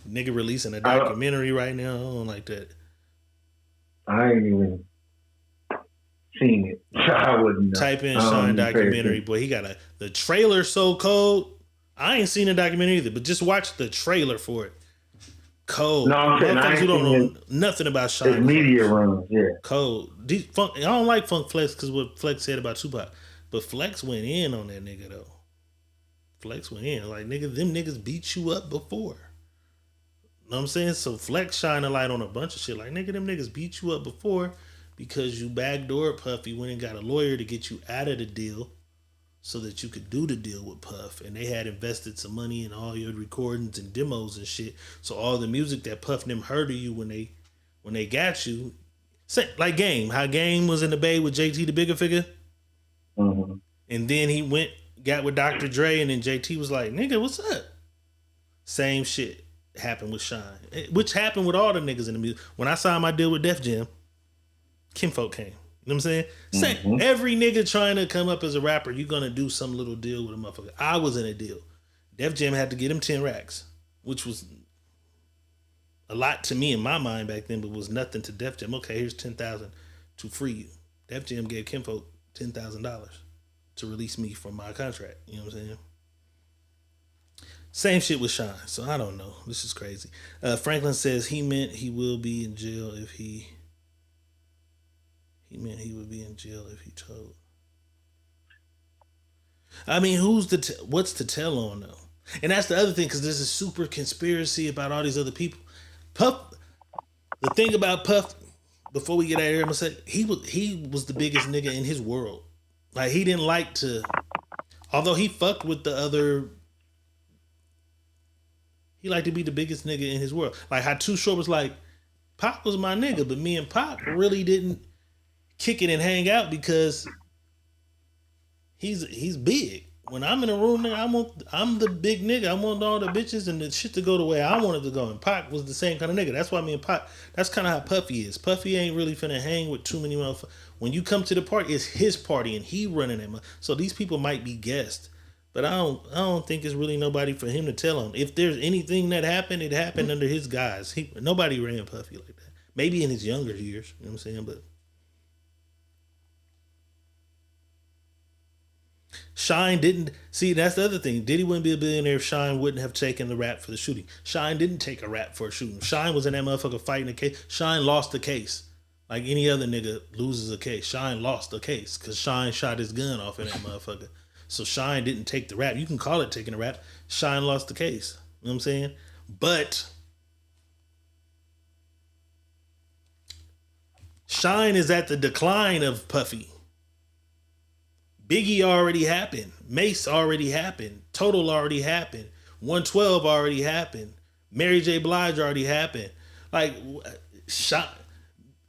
Nigga releasing a documentary right now. I don't like that. I ain't even seen it. So I wouldn't know. Type in Shine documentary. Boy, he got the trailer so cold. I ain't seen the documentary either, but just watch the trailer for it. Cold. No, I'm saying I ain't who don't seen know nothing about Shine. His media runs, yeah. Cold. I don't like Funk Flex because what Flex said about Tupac. But Flex went in on that nigga though. Flex went in. Like, nigga, them niggas beat you up before. Know what I'm saying? So Flex shine a light on a bunch of shit. Like, nigga, them niggas beat you up before because you backdoored Puffy, went and got a lawyer to get you out of the deal so that you could do the deal with Puff. And they had invested some money in all your recordings and demos and shit. So all the music that Puff and them heard of you when they got you, like Game. How Game was in the Bay with JT the Bigger Figure? Mm-hmm. And then he got with Dr. Dre, and then JT was like, nigga, what's up? Same shit happened with Shine, which happened with all the niggas in the music. When I signed my deal with Def Jam, Kinfolk came. You know what I'm saying? Mm-hmm. Every nigga trying to come up as a rapper, you're going to do some little deal with a motherfucker. I was in a deal. Def Jam had to get him 10 racks, which was a lot to me in my mind back then, but was nothing to Def Jam. Okay, here's $10,000 to free you. Def Jam gave Kinfolk $10,000 to release me from my contract. You know what I'm saying? Same shit with Shine. So I don't know. This is crazy. Franklin says he meant he will be in jail if he meant he would be in jail if he told. I mean, what's to tell on though? And that's the other thing, because there's a super conspiracy about all these other people. Puff. The thing about Puff, before we get out of here, I'm gonna say he was the biggest nigga in his world. Like, he didn't like to, although he fucked with the other. He liked to be the biggest nigga in his world. Like how Too Short was like, Pop was my nigga, but me and Pop really didn't kick it and hang out because he's big. When I'm in a room, nigga, I'm the big nigga. I want all the bitches and the shit to go the way I want it to go. And Pop was the same kind of nigga. That's why me and Pop, that's kind of how Puffy is. Puffy ain't really finna hang with too many motherfuckers. When you come to the party, it's his party and he running it. So these people might be guests. But I don't think it's really nobody for him to tell on. If there's anything that happened, it happened under his guise. Nobody ran Puffy like that. Maybe in his younger years, you know what I'm saying? But Shine didn't. See, that's the other thing. Diddy wouldn't be a billionaire if Shine wouldn't have taken the rap for the shooting. Shine didn't take a rap for a shooting. Shine was in that motherfucker fighting the case. Shine lost the case. Like any other nigga loses a case. Shine lost the case because Shine shot his gun off in that motherfucker. So Shine didn't take the rap. You can call it taking a rap. Shine lost the case. You know what I'm saying? But Shine is at the decline of Puffy. Biggie already happened. Mace already happened. Total already happened. 112 already happened. Mary J. Blige already happened. Like,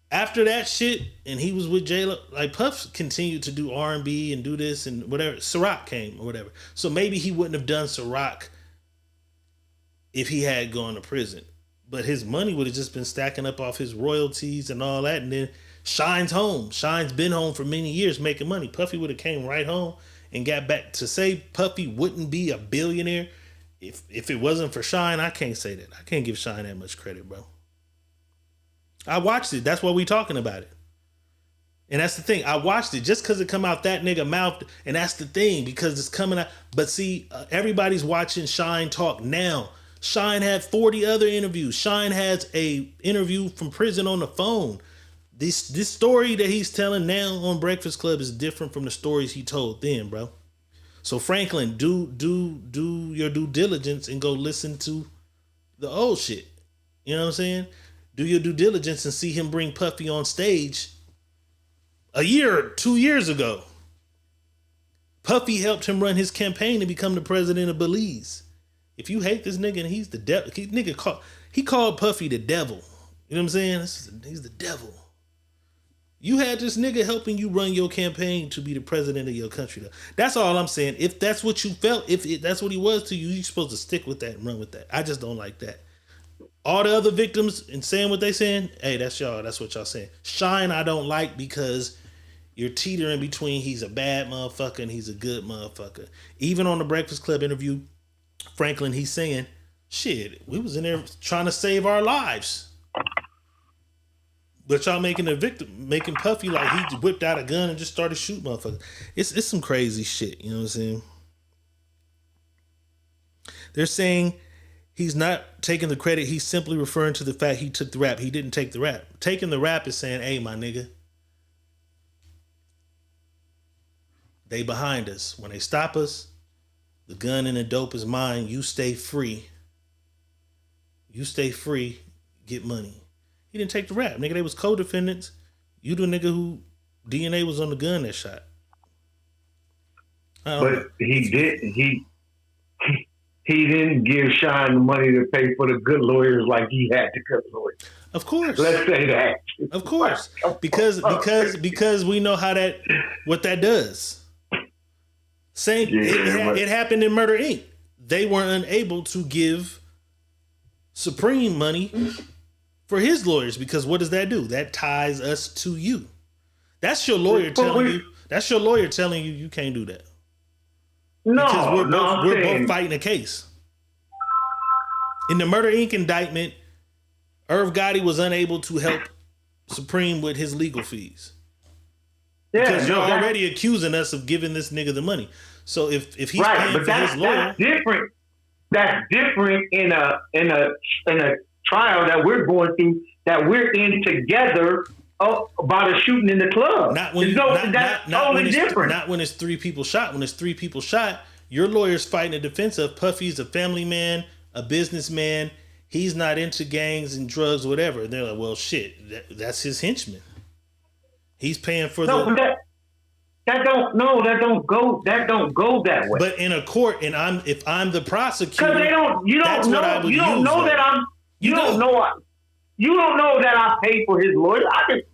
After that shit, and he was with J-Lo, like Puff continued to do R&B and do this and whatever. Ciroc came or whatever. So maybe he wouldn't have done Ciroc if he had gone to prison. But his money would have just been stacking up off his royalties and all that. And then Shine's home. Shine's been home for many years making money. Puffy would have came right home and got back. To say Puffy wouldn't be a billionaire if it wasn't for Shine, I can't say that. I can't give Shine that much credit, bro. I watched it. That's why we talking about it. And that's the thing. I watched it just because it come out that nigga mouth. And that's the thing, because it's coming out. But see, everybody's watching Shine talk now. Shine had 40 other interviews. Shine has a interview from prison on the phone. This story that he's telling now on Breakfast Club is different from the stories he told then, bro. So Franklin, do your due diligence and go listen to the old shit. You know what I'm saying? Do your due diligence and see him bring Puffy on stage a year or 2 years ago. Puffy helped him run his campaign to become the president of Belize. If you hate this nigga and he's the devil, he called Puffy the devil. You know what I'm saying? He's the devil. You had this nigga helping you run your campaign to be the president of your country, though. That's all I'm saying. If that's what you felt, if that's what he was to you, you're supposed to stick with that and run with that. I just don't like that. All the other victims and saying what they saying, hey, that's y'all. That's what y'all saying. Shine, I don't like because you're teetering between he's a bad motherfucker and he's a good motherfucker. Even on the Breakfast Club interview, Franklin, he's saying, shit, we was in there trying to save our lives. But y'all making Puffy like he whipped out a gun and just started shooting motherfuckers. It's some crazy shit, you know what I'm saying? They're saying he's not taking the credit. He's simply referring to the fact he took the rap. He didn't take the rap. Taking the rap is saying, hey, my nigga, they behind us. When they stop us, the gun and the dope is mine. You stay free. You stay free. Get money. He didn't take the rap. Nigga, they was co-defendants. You the nigga who DNA was on the gun that shot. But he didn't give Shine the money to pay for the good lawyers like he had to good lawyers. Of course. Let's say that. Of course. Because we know what that does. Same. It happened in Murder Inc. They were unable to give Supreme money for his lawyers because what does that do? That ties us to you. That's your lawyer telling you. That's your lawyer telling you you can't do that. No, because we're both fighting a case. In the Murder Inc. indictment, Irv Gotti was unable to help Supreme with his legal fees. Because you're already accusing us of giving this nigga the money. So if he's paying for his lawyer, that's different. That's different in a trial that we're going through, that we're in together about a shooting in the club. Not when different. Not when it's three people shot. When it's three people shot, your lawyer's fighting a defense of Puffy's a family man, a businessman. He's not into gangs and drugs, or whatever. And they're like, well, shit, that's his henchman. He's paying for that don't go that way. But in a court, and if I'm the prosecutor, because you don't know that I pay for his lawyer.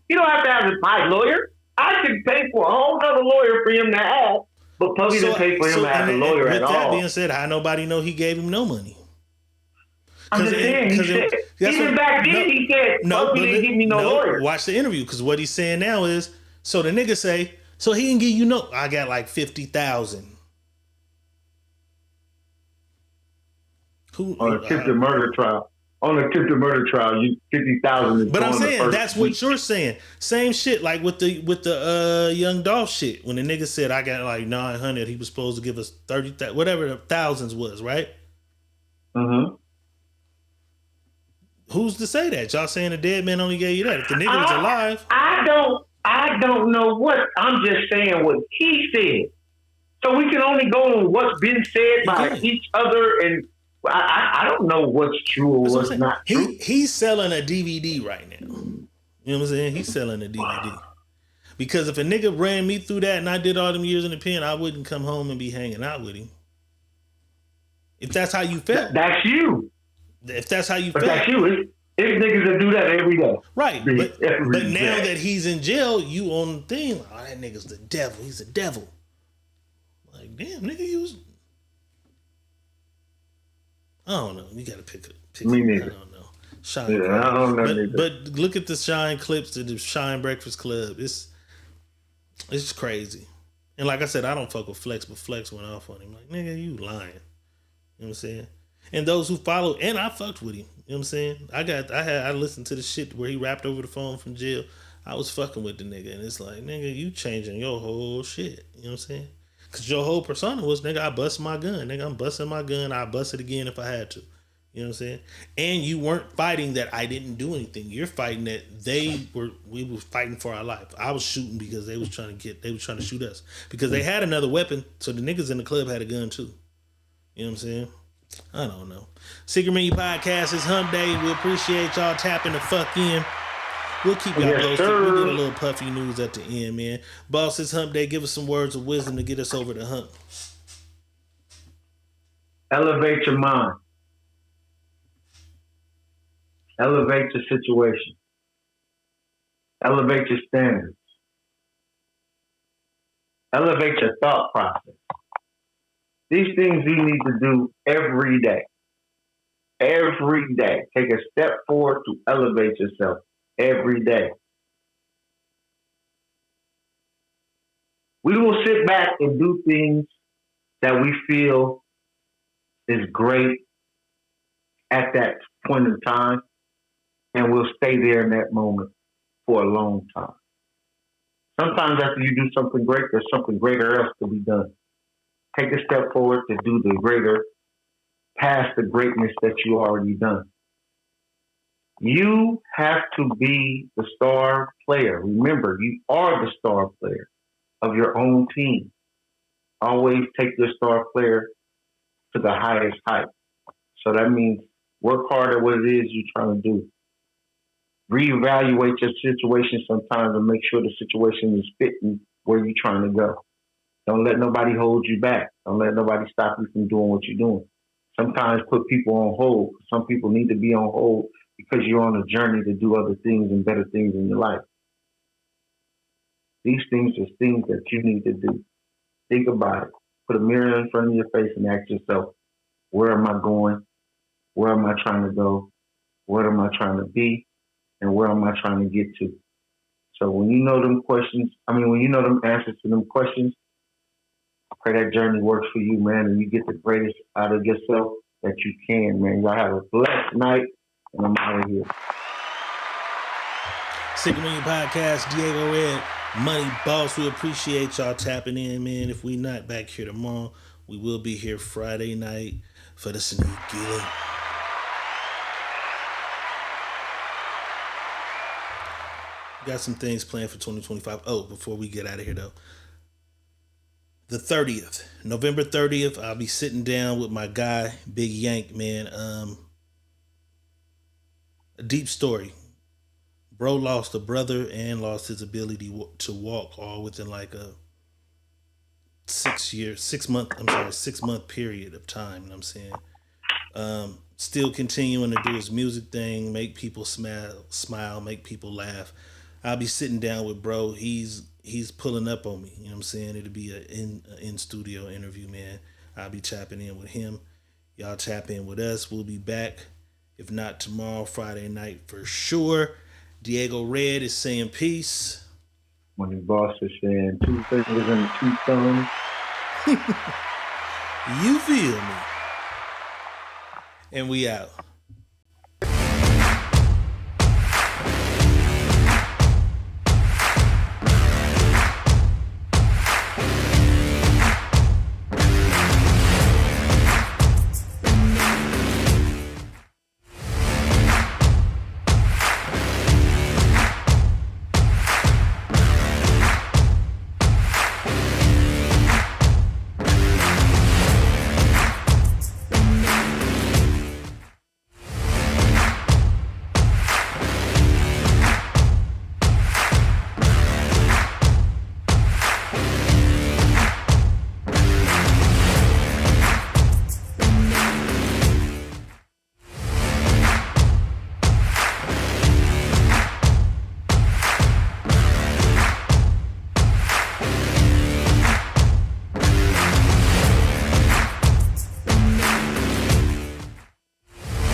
You don't have to have my lawyer. I can pay for a whole other lawyer for him to have, but Puffy didn't pay for him to have a lawyer at all. With that being said, how nobody know he gave him no money? I'm just saying, even back then he said, Puffy didn't give me no lawyer. Watch the interview, because what he's saying now is, so the nigga say, so he didn't give you no, I got like 50,000. On a attempted murder trial. On a attempted murder trial, you 50,000. But I'm saying that's what you're saying. Same shit like with the Young Dolph shit. When the nigga said I got like 900, he was supposed to give us 30, whatever the thousands was, right? Mm-hmm. Who's to say that? Y'all saying the dead man only gave you that? If the nigga was alive, I don't know what. I'm just saying what he said. So we can only go on what's been said by each other, and I don't know what's true or what's not true. He's selling a DVD right now. You know what I'm saying? He's selling a DVD. Because if a nigga ran me through that and I did all them years in the pen, I wouldn't come home and be hanging out with him. If that's how you felt. That's you. If that's how you felt. That's you. It's niggas that do that every day. Right, but Every now day. that he's in jail, you on the thing. Like, oh, that nigga's the devil. He's the devil. Like, damn, nigga, you was. I don't know. You gotta pick it. Me I neither. don't know. Shine. Yeah, I don't know neither. But look at the Shine clips to the Shine Breakfast Club. It's crazy. And like I said, I don't fuck with Flex, but Flex went off on him. Like, nigga, you lying. You know what I'm saying? And those who follow, and I fucked with him. You know what I'm saying? I listened to the shit where he rapped over the phone from jail. I was fucking with the nigga, and it's like, nigga, you changing your whole shit. You know what I'm saying? Cause your whole persona was, nigga, I bust my gun. Nigga, I'm busting my gun. I bust it again if I had to. You know what I'm saying? And you weren't fighting that I didn't do anything. You're fighting that we were fighting for our life. I was shooting because they was trying to shoot us. Because they had another weapon, so the niggas in the club had a gun too. You know what I'm saying? I don't know. Secret Menu Podcast is Hump Day. We appreciate y'all tapping the fuck in. We'll keep y'all posted. We'll get a little puffy news at the end, man. Boss, it's Hump Day. Give us some words of wisdom to get us over the hump. Elevate your mind. Elevate your situation. Elevate your standards. Elevate your thought process. These things you need to do every day. Every day. Take a step forward to elevate yourself every day. We will sit back and do things that we feel is great at that point in time, and we'll stay there in that moment for a long time. Sometimes after you do something great, there's something greater else to be done. Take a step forward to do the greater, past the greatness that you already done. You have to be the star player. Remember, you are the star player of your own team. Always take your star player to the highest height. So that means work hard at what it is you're trying to do. Reevaluate your situation sometimes and make sure the situation is fitting where you're trying to go. Don't let nobody hold you back. Don't let nobody stop you from doing what you're doing. Sometimes put people on hold. Some people need to be on hold because you're on a journey to do other things and better things in your life. These things are things that you need to do. Think about it. Put a mirror in front of your face and ask yourself, where am I going? Where am I trying to go? What am I trying to be? And where am I trying to get to? So when you know them when you know them answers to them questions, I pray that journey works for you, man, and you get the greatest out of yourself that you can, man. Y'all have a blessed night, and I'm out of here. Secret Menu Podcast, Diego Red, Money Boss. We appreciate y'all tapping in, man. If we not back here tomorrow, we will be here Friday night for the sneak dealing. Got some things planned for 2025. Oh, before we get out of here, though. The 30th, November 30th, I'll be sitting down with my guy, Big Yank, man. A deep story. Bro lost a brother and lost his ability to walk all within like a 6 month period of time. You know what I'm saying? Still continuing to do his music thing, make people smile, make people laugh. I'll be sitting down with bro. He's pulling up on me. You know what I'm saying? It'll be an in-studio interview, man. I'll be tapping in with him. Y'all tap in with us. We'll be back. If not tomorrow, Friday night for sure. Diego Red is saying peace. Money Boss is saying 2 fingers and 2 thumbs. You feel me? And we out.